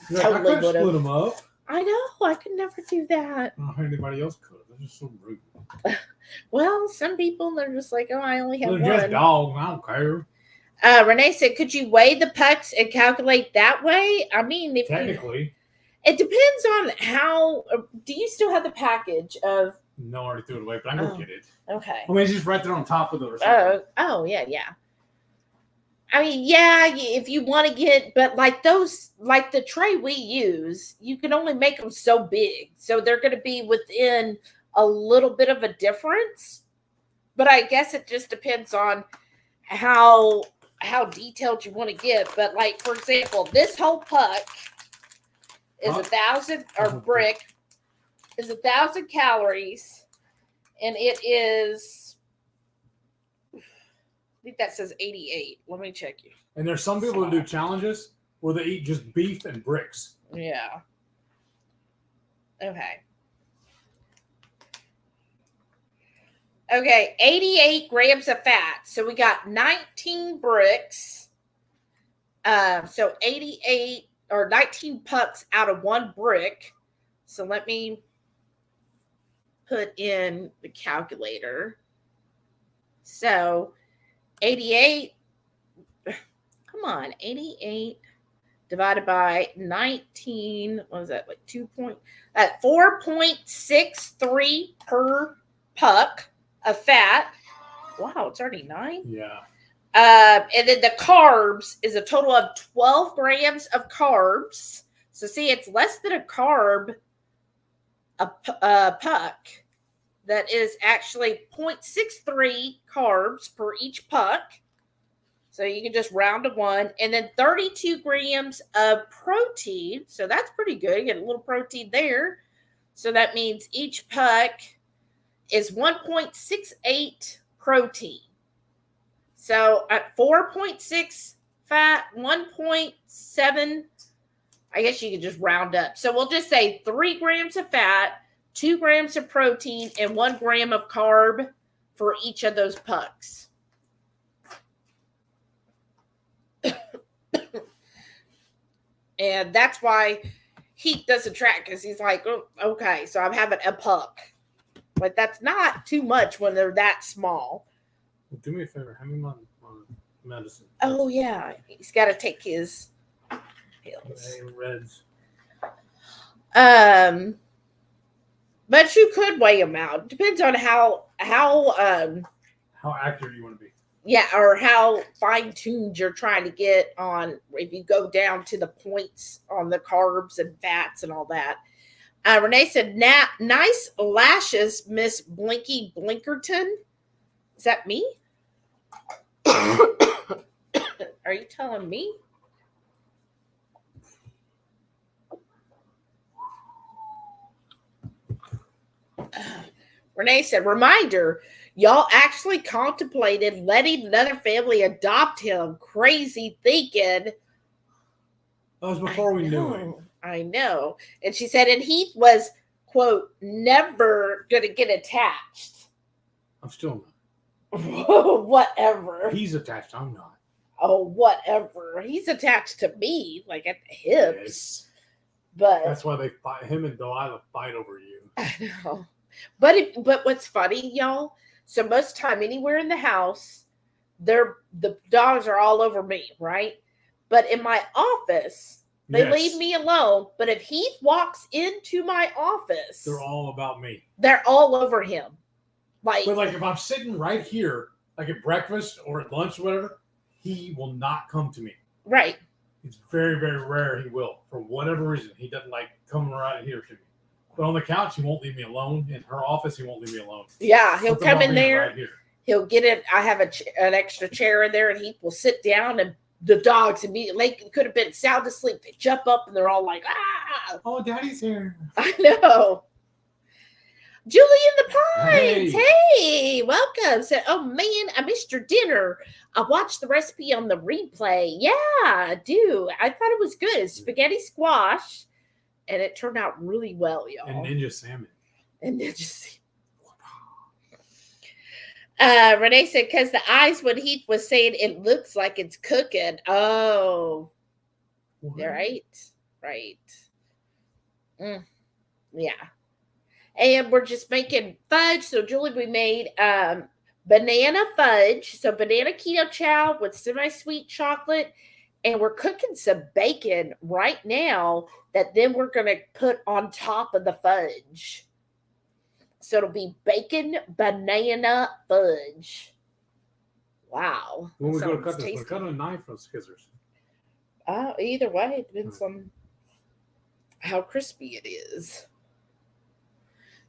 Speaker 2: Totally would have. Split them up.
Speaker 1: I know. I could never do that.
Speaker 2: I don't know anybody else could. They're just so rude.
Speaker 1: Well, some people, they're just like, oh, I only have one.
Speaker 2: They're just dogs. I don't care.
Speaker 1: Renee said, could you weigh the pucks and calculate that way? I mean, if
Speaker 2: technically.
Speaker 1: It depends on how. Do you still have the package of?
Speaker 2: No, I already threw it away, but I can go get it.
Speaker 1: Okay.
Speaker 2: I mean, it's just right there on top of the receipt.
Speaker 1: Oh, yeah. I mean, yeah, if you want to get, but like those, like the tray we use, you can only make them so big. So they're going to be within a little bit of a difference. But I guess it just depends on how detailed you want to get. But like, for example, this whole puck is 1,000 or brick is 1,000 calories, and it is, I think that says 88. Let me check you.
Speaker 2: And there's some people who do challenges where they eat just beef and bricks.
Speaker 1: Yeah. Okay. Okay, 88 grams of fat. So we got 19 bricks. So 88 or 19 pucks out of 1 brick. So let me put in the calculator. So 88, come on, 88 divided by 19, what is that, like 4.63 per puck of fat. Wow, it's already 9?
Speaker 2: Yeah.
Speaker 1: And then the carbs is a total of 12 grams of carbs. So see, it's less than a carb a puck. That is actually 0.63 carbs per each puck. So you can just round to 1. And then 32 grams of protein. So that's pretty good. You get a little protein there. So that means each puck is 1.68 protein. So at 4.6 fat, 1.7, I guess you could just round up. So we'll just say 3 grams of fat, 2 grams of protein, and 1 gram of carb for each of those pucks. And that's why Heath doesn't track, because he's like, oh, okay, so I'm having a puck. But that's not too much when they're that small.
Speaker 2: Well, do me a favor. Hand me my medicine.
Speaker 1: Oh, yeah. He's got to take his pills.
Speaker 2: Reds.
Speaker 1: But you could weigh them out. Depends on how
Speaker 2: accurate you want to be.
Speaker 1: Yeah, or how fine-tuned you're trying to get on, if you go down to the points on the carbs and fats and all that. Renee said, nice lashes, Miss Blinky Blinkerton. Is that me? Are you telling me? Renee said, reminder, y'all actually contemplated letting another family adopt him. Crazy thinking.
Speaker 2: That was before we knew him.
Speaker 1: I know. And she said, and Heath was, quote, never going to get attached.
Speaker 2: I'm still not.
Speaker 1: Whatever.
Speaker 2: He's attached. I'm not.
Speaker 1: Oh, whatever. He's attached to me, like at the hips.
Speaker 2: Yes.
Speaker 1: But
Speaker 2: that's why they fight. Him and Delilah fight over you.
Speaker 1: I know. But what's funny, y'all? So most of the time, anywhere in the house, the dogs are all over me, right? But in my office, they leave me alone. But if Heath walks into my office,
Speaker 2: they're all about me.
Speaker 1: They're all over him. But
Speaker 2: if I'm sitting right here, like at breakfast or at lunch or whatever, he will not come to me.
Speaker 1: Right.
Speaker 2: It's very, very rare he will. For whatever reason, he doesn't like coming right here to me. But on the couch, he won't leave me alone. In her office, he won't leave me alone.
Speaker 1: Yeah, he'll come in there.
Speaker 2: Right here.
Speaker 1: He'll get it. I have an extra chair in there, and he will sit down, and the dogs immediately could have been sound asleep. They jump up, and they're all like, ah.
Speaker 2: Oh, Daddy's here.
Speaker 1: I know. Julie in the Pines. Hey, welcome. Said, oh, man, I missed your dinner. I watched the recipe on the replay. Yeah, I do. I thought it was good. Spaghetti squash. And it turned out really well, y'all.
Speaker 2: And ninja salmon.
Speaker 1: Renee said, because the eyes, when Heath was saying it looks like it's cooking. Oh. What? Right. Yeah. And we're just making fudge. So, Julie, we made banana fudge. So, banana keto chow with semi-sweet chocolate. And we're cooking some bacon right now that then we're going to put on top of the fudge. So it'll be bacon banana fudge. Wow.
Speaker 2: When we go to cut this, we'll cut a knife or scissors.
Speaker 1: Either way, it depends on how crispy it is.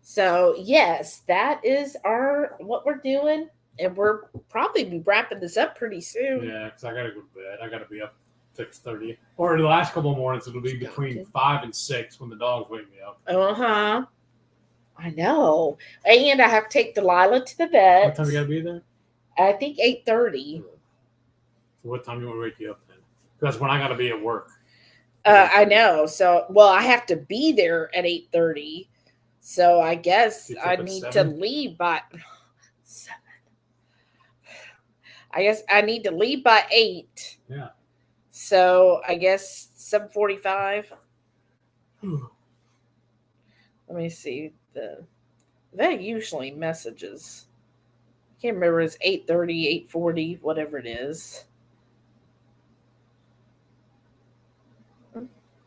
Speaker 1: So, yes, that is what we're doing. And we're probably be wrapping this up pretty soon.
Speaker 2: Yeah, because I got to go to bed. I got to be up 6:30. Or the last couple of mornings, it'll be between 5 and 6 when the dogs wake me up.
Speaker 1: Uh-huh. I know. And I have to take Delilah to the vet.
Speaker 2: What time you got to be there?
Speaker 1: I think 8:30.
Speaker 2: So what time you want to wake you up then? That's when I got to be at work.
Speaker 1: I know. So, well, I have to be there at 8:30. So I guess I need to leave by 7. I guess I need to leave by 8.
Speaker 2: Yeah.
Speaker 1: So I guess 7:45. Let me see. That usually messages. I can't remember. It's 8:30, 8:40, whatever it is.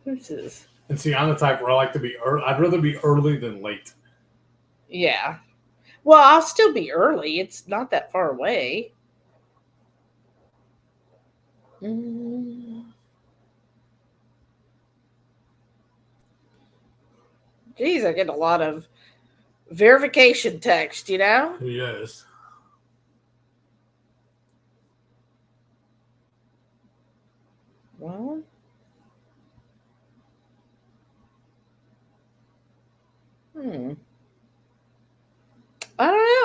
Speaker 1: Who's this?
Speaker 2: And see, I'm the type where I like to be early. I'd rather be early than late.
Speaker 1: Yeah. Well, I'll still be early. It's not that far away. Geez, I get a lot of verification text, you know?
Speaker 2: Yes.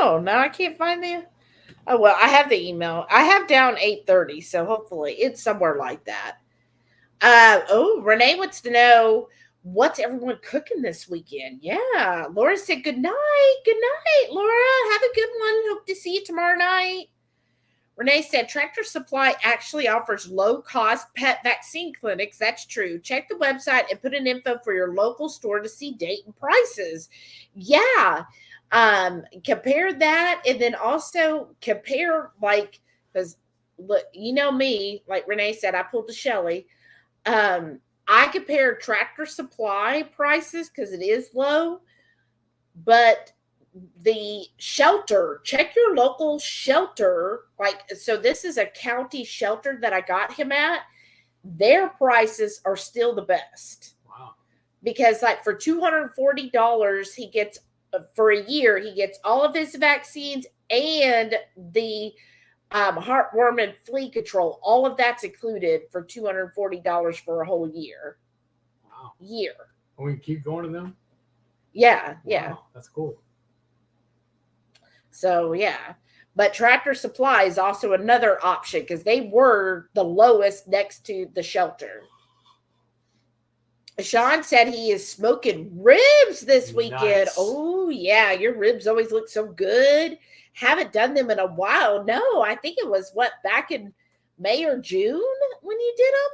Speaker 1: Oh, now I can't find the. Oh, well, I have the email. I have down 8:30, so hopefully it's somewhere like that. Renee wants to know what's everyone cooking this weekend. Yeah, Laura said good night. Good night, Laura. Have a good one. Hope to see you tomorrow night. Renee said Tractor Supply actually offers low-cost pet vaccine clinics. That's true. Check the website and put in info for your local store to see date and prices. Yeah. Compare that, and then also compare, like, because look, you know me, like Renee said, I pulled the Shelly. I compare Tractor Supply prices because it is low, but the shelter, check your local shelter. Like, so this is a county shelter that I got him at. Their prices are still the best.
Speaker 2: Wow.
Speaker 1: Because like for $240, he gets for a year, he gets all of his vaccines and the heartworm and flea control. All of that's included for $240 for a whole year.
Speaker 2: Wow.
Speaker 1: Year.
Speaker 2: And we can keep going to them?
Speaker 1: Yeah,
Speaker 2: Wow,
Speaker 1: yeah.
Speaker 2: That's cool.
Speaker 1: So, yeah. But Tractor Supply is also another option because they were the lowest next to the shelter. Sean said he is smoking ribs this weekend.
Speaker 2: Nice.
Speaker 1: Oh, yeah. Your ribs always look so good. Haven't done them in a while. No, I think it was back in May or June when you did them?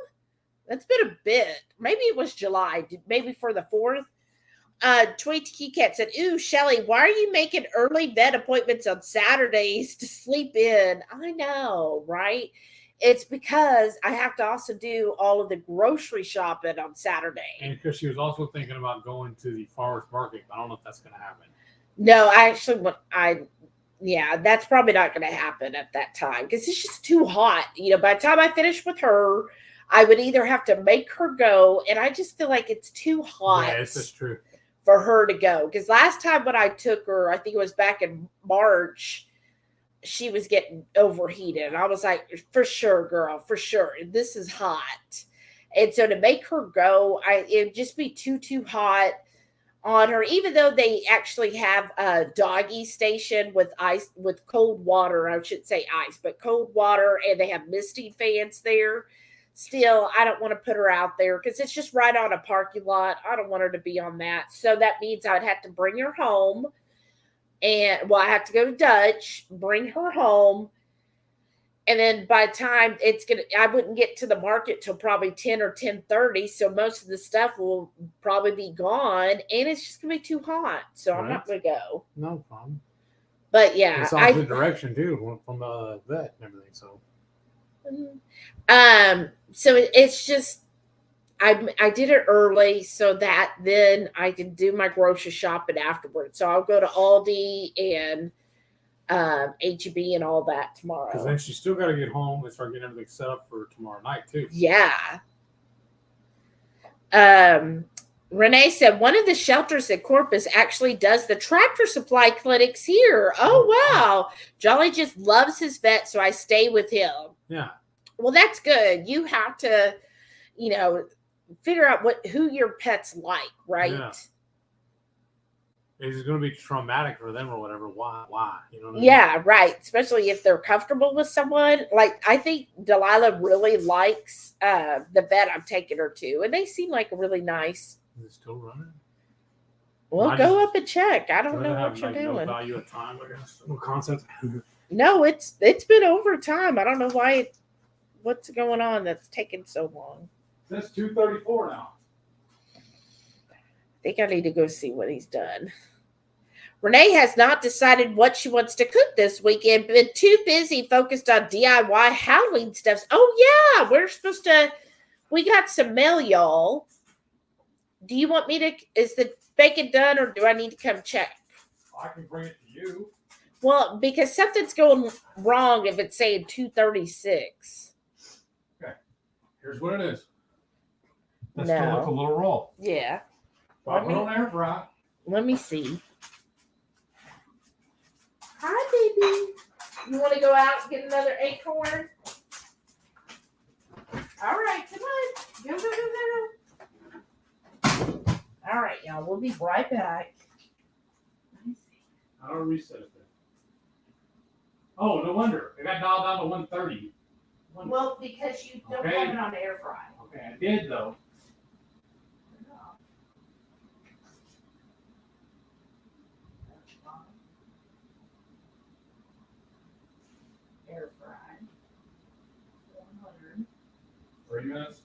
Speaker 1: That's been a bit. Maybe it was July. Maybe for the 4th. Tweet Key Cat said, ooh, Shelly, why are you making early vet appointments on Saturdays to sleep in? I know, right? It's because I have to also do all of the grocery shopping on Saturday.
Speaker 2: And because she was also thinking about going to the farmer's market. I don't know if that's going to happen.
Speaker 1: No, that's probably not going to happen at that time because it's just too hot. You know, by the time I finish with her, I would either have to make her go, and I just feel like it's too hot.
Speaker 2: Yeah, that's true.
Speaker 1: For her to go. Because last time when I took her, I think it was back in March, she was getting overheated. And I was like, for sure, girl, for sure. This is hot. And so to make her go, it'd just be too hot on her, even though they actually have a doggy station with ice, with cold water. I shouldn't say ice, but cold water, and they have misting fans there. Still, I don't want to put her out there because it's just right on a parking lot. I don't want her to be on that. So that means I would have to bring her home. And, I have to go to Dutch, bring her home. And then by the time I wouldn't get to the market till probably 10 or 10:30. So most of the stuff will probably be gone. And it's just going to be too hot. So I'm not going to go.
Speaker 2: No problem.
Speaker 1: But yeah.
Speaker 2: It's opposite direction too from the vet and everything. So.
Speaker 1: So it's just I did it early so that then I can do my grocery shopping afterwards. So I'll go to Aldi and H-E-B and all that tomorrow.
Speaker 2: Because then she's still got to get home and start getting everything set up for tomorrow night too.
Speaker 1: Yeah. Renee said one of the shelters at Corpus actually does the Tractor Supply clinics here. Oh wow. Jolly just loves his vet, so I stay with him.
Speaker 2: Yeah.
Speaker 1: Well, that's good. You have to, figure out who your pet's like, right? Yeah.
Speaker 2: It's going to be traumatic for them or whatever. Why? You know what I mean?
Speaker 1: Yeah, right. Especially if they're comfortable with someone. Like, I think Delilah really likes the vet I'm taking her to, and they seem like really nice.
Speaker 2: Is it still running?
Speaker 1: Well, go up and check. I don't know what you're doing.
Speaker 2: No value of time, I guess. No concept.
Speaker 1: No, it's been over time. I don't know why. What's going on that's taking so long?
Speaker 2: That's 2:34 now.
Speaker 1: I think I need to go see what he's done. Renee has not decided what she wants to cook this weekend. Been too busy focused on DIY Halloween stuff. Oh yeah, we got some mail, y'all. Do you want me to? Is the bacon done, or do I need to come check?
Speaker 2: I can bring it to you.
Speaker 1: Well, because something's going wrong if it's saying 2:36.
Speaker 2: Okay. Here's what it is. That's
Speaker 1: No.
Speaker 2: still like a little roll.
Speaker 1: Yeah.
Speaker 2: Put it on air fry.
Speaker 1: Let me see. Hi, baby. You want to go out and get another acorn? All right, come on. Go. All right, y'all. We'll be right back.
Speaker 2: I'll reset it then. Oh, no wonder. It got dialed down to 130.
Speaker 1: Well, because you don't
Speaker 2: Okay.
Speaker 1: have it on air fry.
Speaker 2: Okay, I did though.
Speaker 1: Air fry. 100.
Speaker 2: 3 minutes.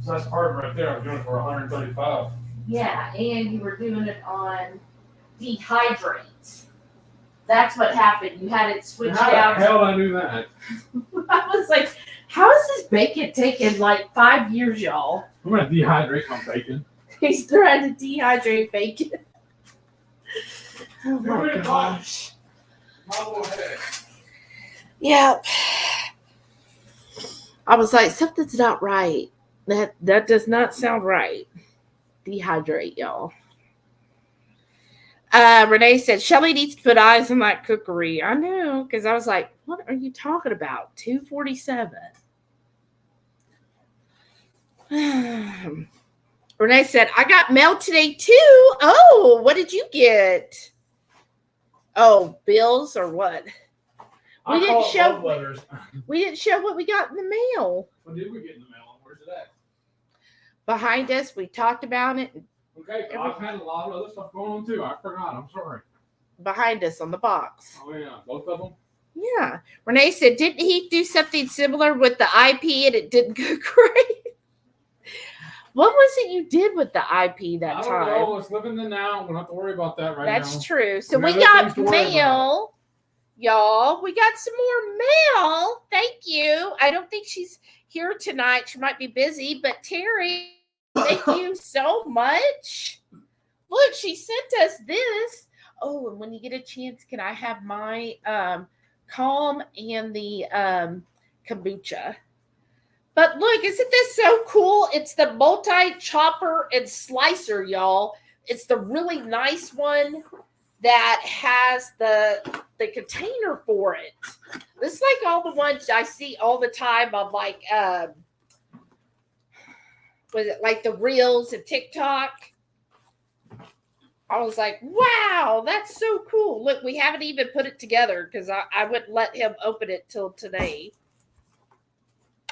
Speaker 2: So that's part of it right there. I'm doing it for 135.
Speaker 1: Yeah, and you were doing it on dehydrate. That's what happened. You had it switched
Speaker 2: How
Speaker 1: out.
Speaker 2: the hell did I do that?
Speaker 1: I was like, how is this bacon taking like 5 years, y'all?
Speaker 2: I'm gonna dehydrate my bacon.
Speaker 1: He's trying to dehydrate bacon. Oh my
Speaker 2: Here we go.
Speaker 1: gosh.
Speaker 2: My little head.
Speaker 1: Yep. I was like, something's not right. That does not sound right. Dehydrate, y'all. Renee said, Shelly needs to put eyes on that cookery. I know, because I was like, what are you talking about? 247. Renee said, I got mail today too. Oh, what did you get? Oh, bills or what? We didn't show what we got in the mail.
Speaker 2: What did we get in the mail? Where's it at?
Speaker 1: Behind us, we talked about it.
Speaker 2: Okay, I've had a lot of other stuff going on too. I forgot. I'm sorry.
Speaker 1: Behind us on the box.
Speaker 2: Oh yeah, both of them.
Speaker 1: Yeah. Renee said, didn't he do something similar with the IP and it didn't go great? What was it you did with the IP that time?
Speaker 2: I don't know. Let's live in the now. We don't have to worry about that right now.
Speaker 1: That's true. So
Speaker 2: We
Speaker 1: we
Speaker 2: got
Speaker 1: got
Speaker 2: things to worry
Speaker 1: mail, y'all. We got some more mail. Thank you. I don't think she's here tonight. She might be busy, but Terry, thank you so much. Look, she sent us this. Oh, and when you get a chance, can I have my calm and the kombucha? But look, isn't this so cool? It's the multi-chopper and slicer, y'all. It's the really nice one that has the container for it. This is like all the ones I see all the time on like was it like the Reels and TikTok? I was like, wow, that's so cool. Look, we haven't even put it together because I wouldn't let him open it till today.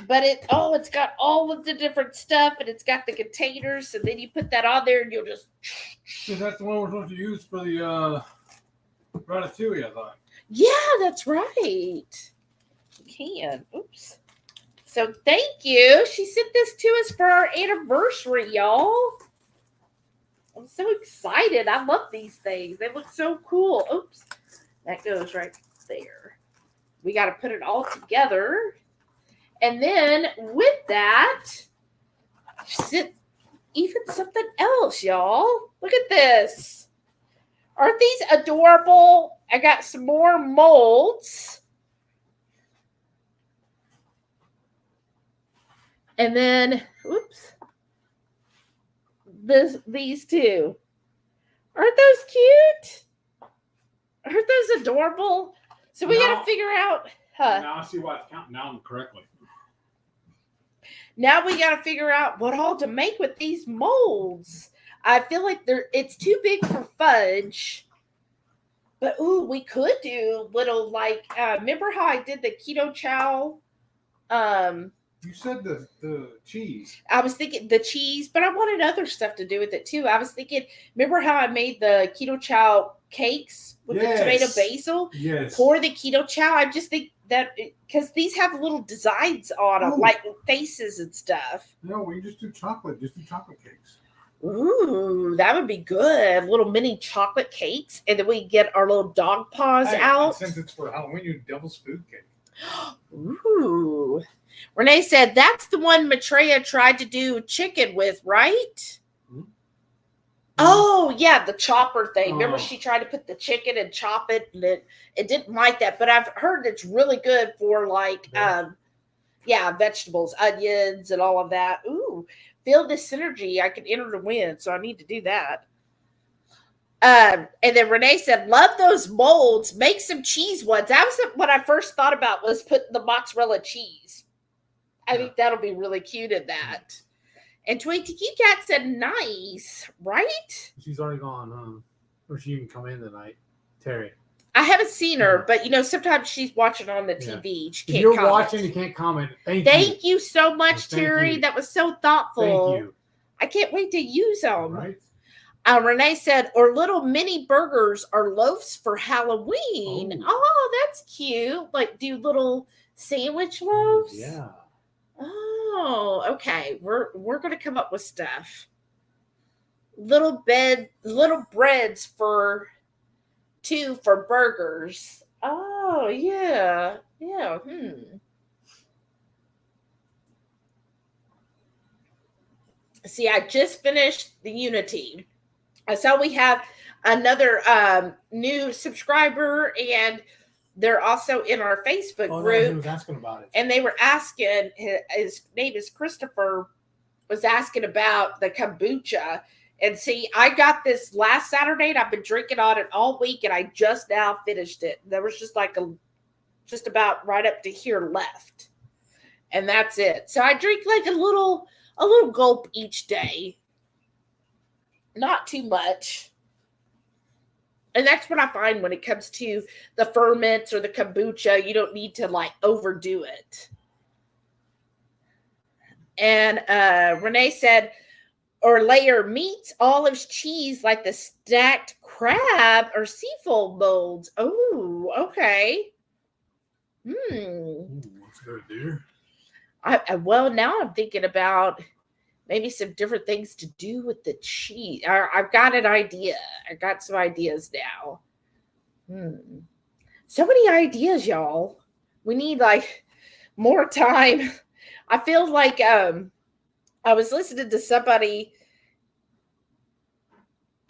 Speaker 1: But it's got all of the different stuff and it's got the containers, and then you put that on there and you'll just.
Speaker 2: So that's the one we're supposed to use for the ratatouille, I thought.
Speaker 1: Yeah, that's right. You can. Oops. So thank you. She sent this to us for our anniversary, y'all. I'm so excited. I love these things. They look so cool. Oops. That goes right there. We got to put it all together. And then with that, sit even something else, y'all. Look at this. Aren't these adorable? I got some more molds. And then, whoops. These two. Aren't those cute? Aren't those adorable? So we got to figure out.
Speaker 2: Now I see why it's counting down correctly.
Speaker 1: Now we got to figure out what all to make with these molds. I feel like it's too big for fudge. But, ooh, we could do little, like, remember how I did the Ketochow?
Speaker 2: You said the cheese.
Speaker 1: I was thinking the cheese, but I wanted other stuff to do with it, too. I was thinking, remember how I made the Ketochow cakes with the tomato basil?
Speaker 2: Yes.
Speaker 1: Pour the Ketochow. I just think that, because these have little designs on them, like faces and stuff.
Speaker 2: No, we just do chocolate. Just do chocolate cakes.
Speaker 1: Ooh, that would be good. Little mini chocolate cakes. And then we get our little dog paws out.
Speaker 2: Since it's for Halloween, you devil's food cake.
Speaker 1: Ooh. Renee said that's the one Maitreya tried to do chicken with, right? Mm-hmm. Oh, yeah, the chopper thing. Remember she tried to put the chicken and chop it, and it didn't like that. But I've heard it's really good for like vegetables, onions, and all of that. Ooh. Feel this synergy. I can enter to win, so I need to do that. And then Renee said, love those molds. Make some cheese ones. That was what I first thought about, was putting the mozzarella cheese. I think that'll be really cute in that. And Twig Tiki Cat said, nice, right?
Speaker 2: She's already gone, or she even come in tonight. Terry.
Speaker 1: I haven't seen her, but sometimes she's watching on the TV. She
Speaker 2: If
Speaker 1: can't
Speaker 2: you're
Speaker 1: comment.
Speaker 2: watching, you can't comment.
Speaker 1: Thank you so much, Terry.
Speaker 2: You.
Speaker 1: That was so thoughtful.
Speaker 2: Thank you.
Speaker 1: I can't wait to use them.
Speaker 2: Right.
Speaker 1: Renee said, or little mini burgers or loaves for Halloween. Oh, that's cute. Like do little sandwich loaves.
Speaker 2: Yeah.
Speaker 1: Oh, okay. We're gonna come up with stuff. Little breads for 2 for burgers. Oh yeah. Yeah. See, I just finished the Unity. So we have another new subscriber, and they're also in our Facebook group.
Speaker 2: He was asking about it.
Speaker 1: And they were asking, his name is Christopher, was asking about the kombucha. And see, I got this last Saturday, and I've been drinking on it all week, and I just now finished it. There was just just about right up to here left. And that's it. So I drink like a little gulp each day. Not too much. And that's what I find when it comes to the ferments or the kombucha. You don't need to like overdo it. And Renee said, or layer meats, olives, cheese, like the stacked crab or seafood molds. Oh, okay.
Speaker 2: What's good, dear?
Speaker 1: Well, now I'm thinking about maybe some different things to do with the cheese. I've got an idea. I got some ideas now. So many ideas, y'all. We need like more time. I feel like I was listening to somebody.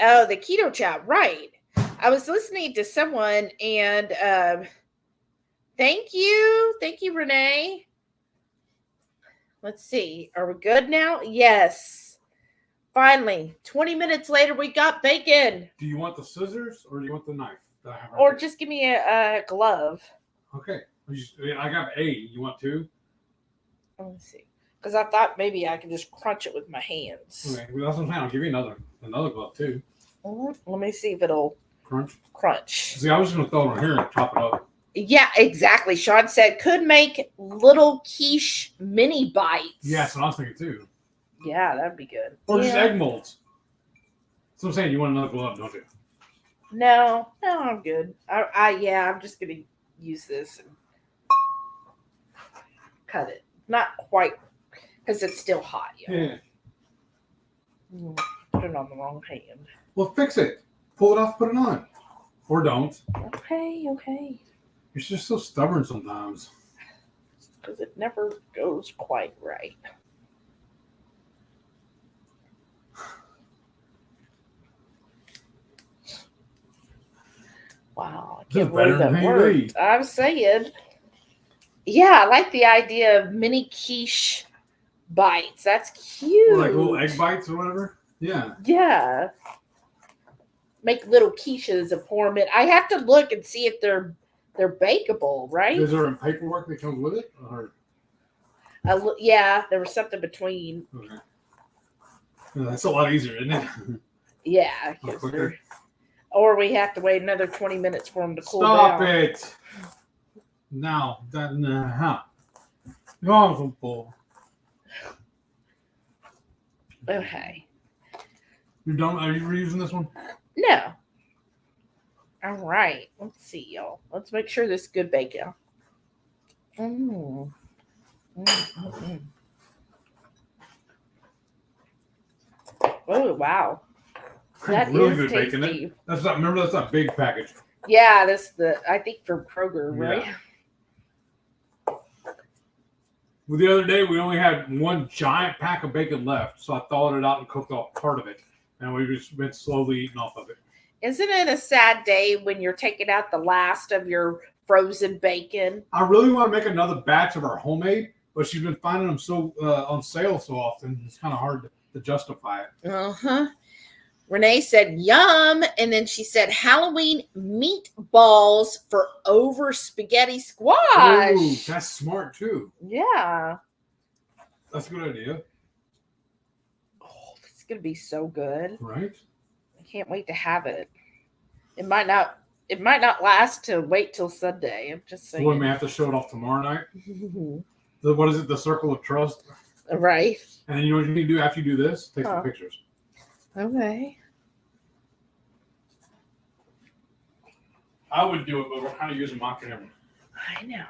Speaker 1: Oh, the keto chat, right? I was listening to someone, and thank you, Renee. Let's see. Are we good now? Yes. Finally, 20 minutes later, we got bacon.
Speaker 2: Do you want the scissors or do you want the knife?
Speaker 1: Or just give me a glove.
Speaker 2: Okay. I got A. You want 2?
Speaker 1: Let me see. Because I thought maybe I could just crunch it with my hands.
Speaker 2: Okay. Well, that's what I'm saying. I'll give you another glove too.
Speaker 1: Let me see if it'll crunch.
Speaker 2: See, I was going to throw it on here and chop it up.
Speaker 1: Yeah, exactly. Sean said could make little quiche mini bites.
Speaker 2: Yeah, that's what I was thinking too.
Speaker 1: Yeah, that'd be good.
Speaker 2: Or just egg molds. So I'm saying you want another glove, don't you?
Speaker 1: No, I'm good. I'm just gonna use this and cut it. Not quite, because it's still hot.
Speaker 2: Yeah.
Speaker 1: Put it on the wrong hand.
Speaker 2: Well, fix it. Pull it off, put it on, or don't.
Speaker 1: Okay.
Speaker 2: You're just so stubborn sometimes.
Speaker 1: Because it never goes quite right. Wow, I can't believe that worked. I'm saying, yeah, I like the idea of mini quiche bites. That's cute.
Speaker 2: Or like little egg bites or whatever. Yeah.
Speaker 1: Yeah. Make little quiches and pour them in. I have to look and see if they're bakeable, right?
Speaker 2: Is there a paperwork that comes with it? Or?
Speaker 1: Yeah, there was something between.
Speaker 2: Okay. Yeah, that's a lot easier, isn't it?
Speaker 1: Yeah. Or we have to wait another 20 minutes for them to cool down.
Speaker 2: Stop it. Now.
Speaker 1: Okay.
Speaker 2: You're done? Are you reusing this one?
Speaker 1: No. All right. Let's see, y'all. Let's make sure this is good bacon. Oh, wow. That
Speaker 2: really
Speaker 1: is
Speaker 2: good
Speaker 1: tasty.
Speaker 2: bacon. That's not big package.
Speaker 1: Yeah, that's I think from Kroger, right?
Speaker 2: Yeah. Well, the other day we only had one giant pack of bacon left, so I thawed it out and cooked off part of it, and we just been slowly eating off of it.
Speaker 1: Isn't it a sad day when you're taking out the last of your frozen bacon?
Speaker 2: I really want to make another batch of our homemade, but she's been finding them so on sale so often, it's kind of hard to justify it.
Speaker 1: Renee said, yum. And then she said, Halloween meatballs for over spaghetti squash.
Speaker 2: Ooh, that's smart too.
Speaker 1: Yeah.
Speaker 2: That's a good idea.
Speaker 1: Oh, it's going to be so good.
Speaker 2: Right?
Speaker 1: I can't wait to have it. It might not it might not last to wait till Sunday. I'm just saying.
Speaker 2: We may have to show it off tomorrow night. What is it? The circle of trust.
Speaker 1: Right.
Speaker 2: And then you know what you can do after you do this? Take some pictures.
Speaker 1: Okay.
Speaker 2: I would do it, but we're kind of using my camera.
Speaker 1: I know.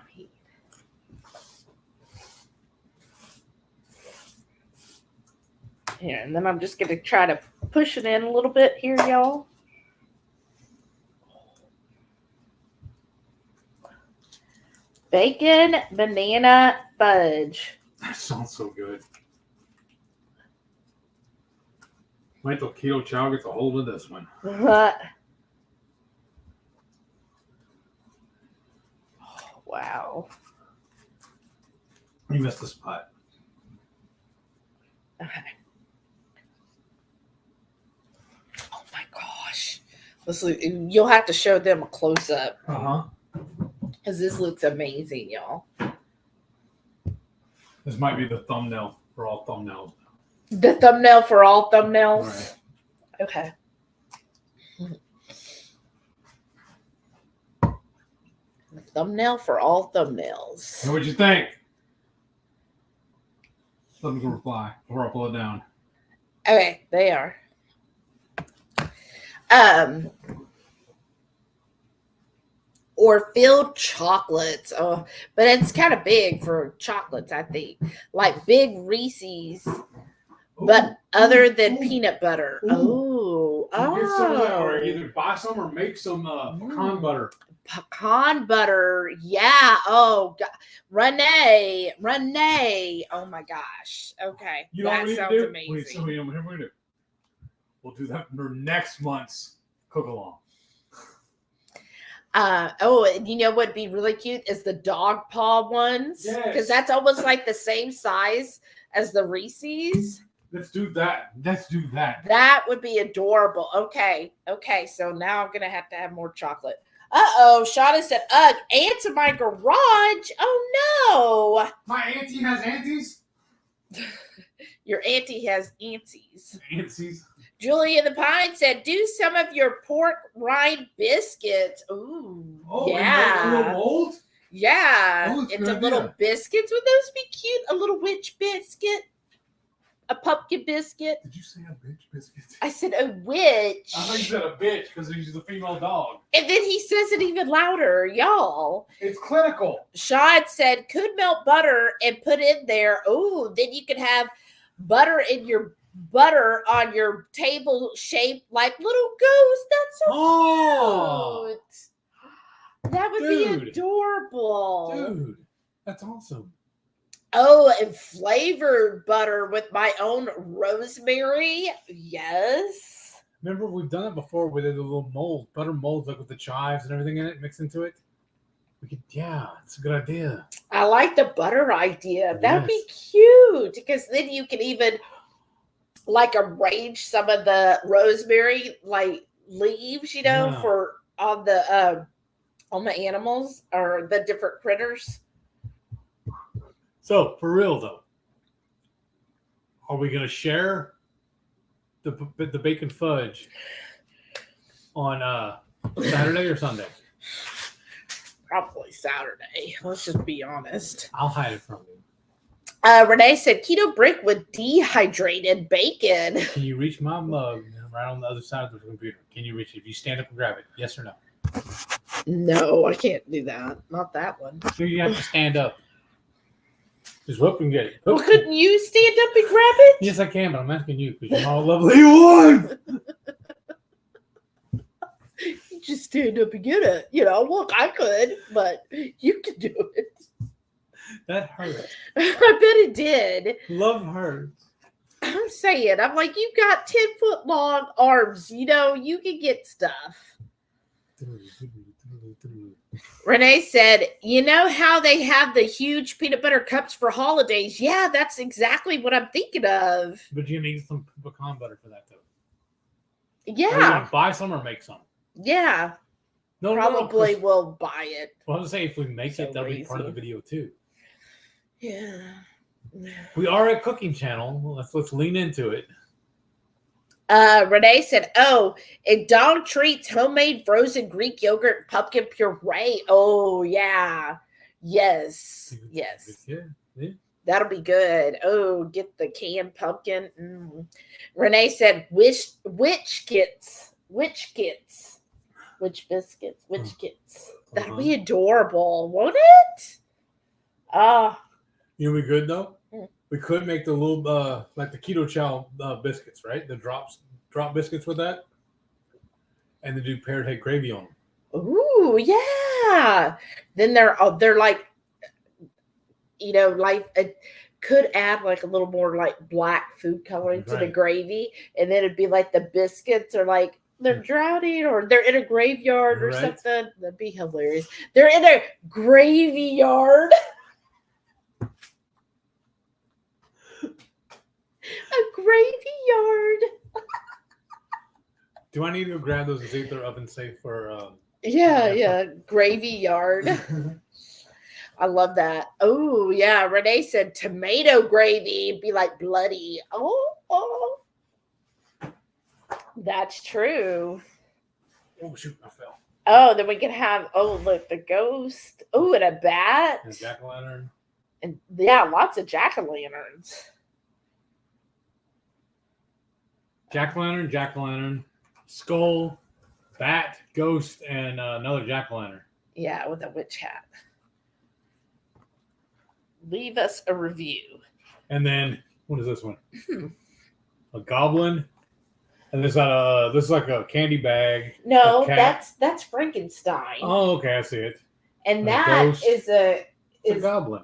Speaker 1: Here, and then I'm just going to try to push it in a little bit here, y'all. Bacon, banana, fudge.
Speaker 2: That sounds so good. Wait till Ketochow gets a hold of this one.
Speaker 1: Oh, wow.
Speaker 2: You missed the spot.
Speaker 1: Okay. Oh my gosh. You'll have to show them a close up. Because this looks amazing, y'all.
Speaker 2: This might be the thumbnail for all thumbnails.
Speaker 1: The thumbnail for all thumbnails?
Speaker 2: Right.
Speaker 1: Okay. The thumbnail for all thumbnails.
Speaker 2: What'd you think? Let me reply before I pull it down.
Speaker 1: Okay, they are. Or filled chocolates. Oh, but it's kind of big for chocolates, I think. Like big Reese's, but other than peanut butter.
Speaker 2: Get some of that, or either buy some or make some pecan butter.
Speaker 1: Pecan butter. Yeah. Oh, God. Renee. Oh, my gosh. Okay.
Speaker 2: You know
Speaker 1: that
Speaker 2: what we
Speaker 1: sounds
Speaker 2: do?
Speaker 1: amazing.
Speaker 2: Wait, so what we're do? We'll do that for next month's cook along.
Speaker 1: And you know what'd be really cute is the dog paw ones. Because that's almost like the same size as the Reese's.
Speaker 2: Let's do that.
Speaker 1: That would be adorable. Okay. So now I'm going to have more chocolate. Uh-oh. Shauna said, ugh, ants in my garage. Oh, no.
Speaker 2: My auntie has aunties?
Speaker 1: Your auntie has antsies.
Speaker 2: Antsies.
Speaker 1: Julie in the Pine said, do some of your pork rind biscuits. Ooh.
Speaker 2: Oh,
Speaker 1: yeah.
Speaker 2: a little mold?
Speaker 1: Yeah.
Speaker 2: Oh,
Speaker 1: Into little biscuits. Would those be cute? A little witch biscuit? A pumpkin biscuit?
Speaker 2: Did you say a bitch biscuit?
Speaker 1: I said a witch.
Speaker 2: I thought you said a bitch because he's a female dog.
Speaker 1: And then he says it even louder. Y'all.
Speaker 2: It's clinical.
Speaker 1: Sean said, could melt butter and put in there. Oh, then you could have butter on your table shaped like little ghosts. That's so cute. That would be adorable.
Speaker 2: Dude, that's awesome.
Speaker 1: Oh, and flavored butter with my own rosemary. Yes.
Speaker 2: Remember, we've done it before with the little mold, butter molds, like with the chives and everything in it mixed into it. It's a good idea.
Speaker 1: I like the butter idea. That would be cute because then you can even like arrange some of the rosemary like leaves, for on the animals or the different critters.
Speaker 2: So, for real though, are we going to share the bacon fudge on Saturday or Sunday?
Speaker 1: Probably Saturday. Let's just be honest.
Speaker 2: I'll hide it from you.
Speaker 1: Renee said keto brick with dehydrated bacon.
Speaker 2: Can you reach my mug right on the other side of the computer? Can you reach it? If you stand up and grab it, yes or no?
Speaker 1: No, I can't do that. Not that one.
Speaker 2: So you have to stand up. Just hope and get it.
Speaker 1: Well, couldn't you stand up and grab it?
Speaker 2: Yes, I can, but I'm asking you because you're all lovely one.
Speaker 1: You just stand up and get it. Look, I could, but you can do it.
Speaker 2: That hurt.
Speaker 1: I bet it did.
Speaker 2: Love hurts.
Speaker 1: I'm saying, I'm like, you've got 10-foot long arms. You can get stuff. Renee said, you know how they have the huge peanut butter cups for holidays? Yeah, that's exactly what I'm thinking of.
Speaker 2: But you need some pecan butter for that, though.
Speaker 1: Yeah.
Speaker 2: Are you going to buy some or make some?
Speaker 1: Yeah.
Speaker 2: No,
Speaker 1: Probably will buy it.
Speaker 2: Well, I was saying if we make it, that'll be part of the video, too.
Speaker 1: Yeah.
Speaker 2: We are a cooking channel. Let's lean into it.
Speaker 1: Renee said, "Oh, and dog treats, homemade frozen Greek yogurt, pumpkin puree. Oh yeah, yes.
Speaker 2: Yeah.
Speaker 1: That'll be good. Oh, get the canned pumpkin." Renee said, "Witch kits, witch biscuits, witch kits. That'll be adorable, won't it?"
Speaker 2: You know, we good though.
Speaker 1: Mm.
Speaker 2: We could make the little like the Ketochow biscuits, right? The drop biscuits with that, and they do parrot head gravy on them.
Speaker 1: Ooh, yeah. Then they're like, you know, like could add like a little more like black food coloring to the gravy, and then it'd be like the biscuits are like they're drowning or they're in a graveyard or something. That'd be hilarious. They're in a graveyard. A graveyard.
Speaker 2: Do I need to grab those and see if they're oven safe for?
Speaker 1: Yeah, gravy yard. I love that. Oh yeah, Renee said tomato gravy be like bloody. Oh, that's true.
Speaker 2: Oh shoot, I fell.
Speaker 1: Oh, then we can have look, the ghost. Oh, and a bat.
Speaker 2: And a jack-o'-lantern.
Speaker 1: And yeah, lots of jack-o'-lanterns.
Speaker 2: Jack-o'-lantern, skull, bat, ghost, and another jack-o'-lantern.
Speaker 1: Yeah, with a witch hat. Leave us a review.
Speaker 2: And then what is this one? A goblin. And this is like a candy bag.
Speaker 1: No, that's Frankenstein.
Speaker 2: Oh, okay, I see it.
Speaker 1: And that is a
Speaker 2: goblin.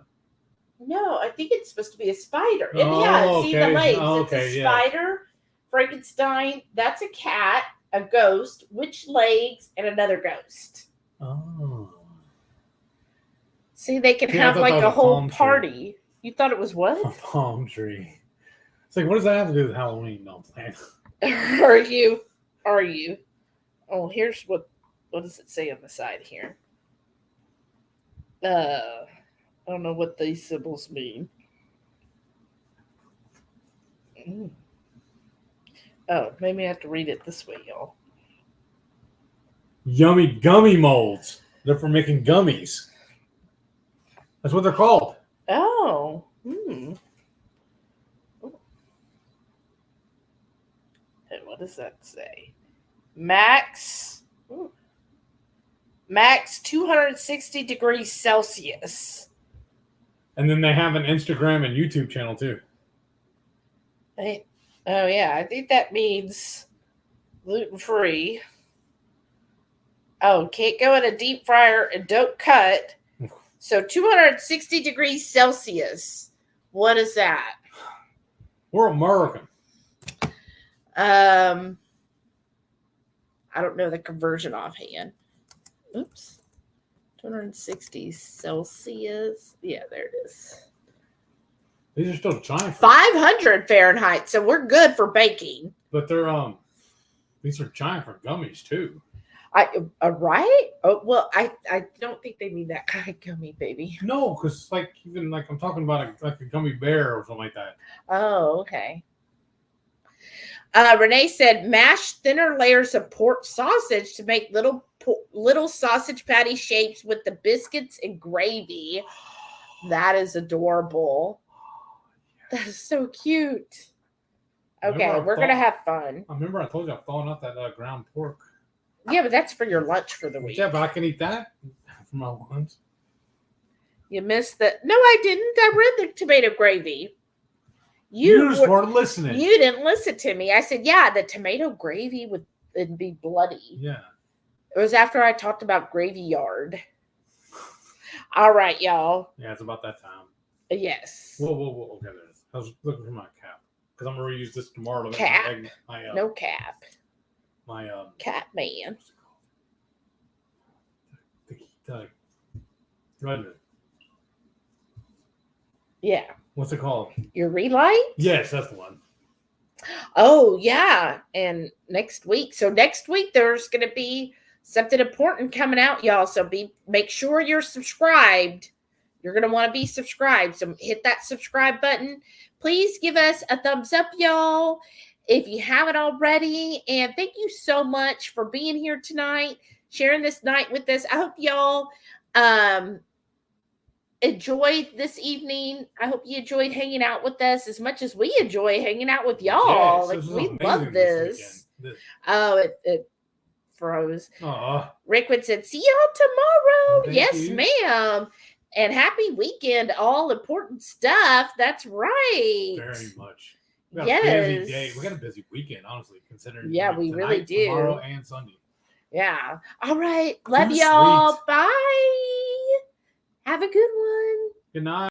Speaker 1: No, I think it's supposed to be a spider. And see the
Speaker 2: okay.
Speaker 1: legs.
Speaker 2: Oh,
Speaker 1: it's a spider, Frankenstein. That's a cat, a ghost, witch legs, and another ghost.
Speaker 2: Oh.
Speaker 1: See, they can have like a whole party. You thought it was what?
Speaker 2: A palm tree. It's like, what does that have to do with Halloween? No, I'm playing.
Speaker 1: Are you? Oh, here's what does it say on the side here? I don't know what these symbols mean. Oh, maybe I have to read it this way, y'all.
Speaker 2: Yummy gummy molds. They're for making gummies. That's what they're called.
Speaker 1: Oh. Hey, what does that say? Max 260 degrees Celsius.
Speaker 2: And then they have an Instagram and YouTube channel too.
Speaker 1: Oh yeah, I think that means gluten-free. Oh, can't go in a deep fryer and don't cut. So 260 degrees Celsius. What is that?
Speaker 2: We're American.
Speaker 1: I don't know the conversion offhand. Oops. 260 Celsius. Yeah, there it is.
Speaker 2: These are still giant.
Speaker 1: 500 Fahrenheit. So we're good for baking.
Speaker 2: But they're these are giant for gummies too.
Speaker 1: Right? Oh well, I don't think they mean that kind of gummy, baby.
Speaker 2: No, because even I'm talking about a gummy bear or something like that.
Speaker 1: Oh, okay. Renee said, mash thinner layers of pork sausage to make little sausage patty shapes with the biscuits and gravy. That is adorable. That is so cute. Okay, we're going to have fun.
Speaker 2: I remember I told you I'm thawing out that ground pork.
Speaker 1: Yeah, but that's for your lunch for the week.
Speaker 2: Yeah, but I can eat that for my lunch.
Speaker 1: You missed the... No, I didn't. I read the tomato gravy.
Speaker 2: You just weren't listening.
Speaker 1: You didn't listen to me. I said, yeah, the tomato gravy would be bloody.
Speaker 2: Yeah.
Speaker 1: It was after I talked about gravy yard. All right, y'all.
Speaker 2: Yeah, it's about that time.
Speaker 1: Yes.
Speaker 2: Whoa. Okay, there it is. I was looking for my cap. Because I'm going to reuse this tomorrow.
Speaker 1: Cap? No cap.
Speaker 2: My
Speaker 1: Cat man. Yeah.
Speaker 2: What's it called?
Speaker 1: Your relight?
Speaker 2: Yes, that's the one.
Speaker 1: Oh, yeah. And next week. So next week there's going to be something important coming out, y'all. So make sure you're subscribed. You're going to want to be subscribed. So hit that subscribe button. Please give us a thumbs up, y'all. if you haven't already. And thank you so much for being here tonight, sharing this night with us. I hope y'all enjoyed this evening. I hope you enjoyed hanging out with us as much as we enjoy hanging out with y'all.
Speaker 2: Yes,
Speaker 1: like we love this. It froze. Rickwood said, "See y'all tomorrow."
Speaker 2: Thank
Speaker 1: yes,
Speaker 2: you.
Speaker 1: ma'am. And happy weekend. All important stuff. That's right.
Speaker 2: Very much. We got
Speaker 1: Yes.
Speaker 2: a busy day. We got a busy weekend, honestly, considering
Speaker 1: Yeah, we really do.
Speaker 2: Tomorrow and Sunday.
Speaker 1: Yeah. All right. Love
Speaker 2: Too
Speaker 1: y'all.
Speaker 2: sweet.
Speaker 1: Bye. Have a good one.
Speaker 2: Good night.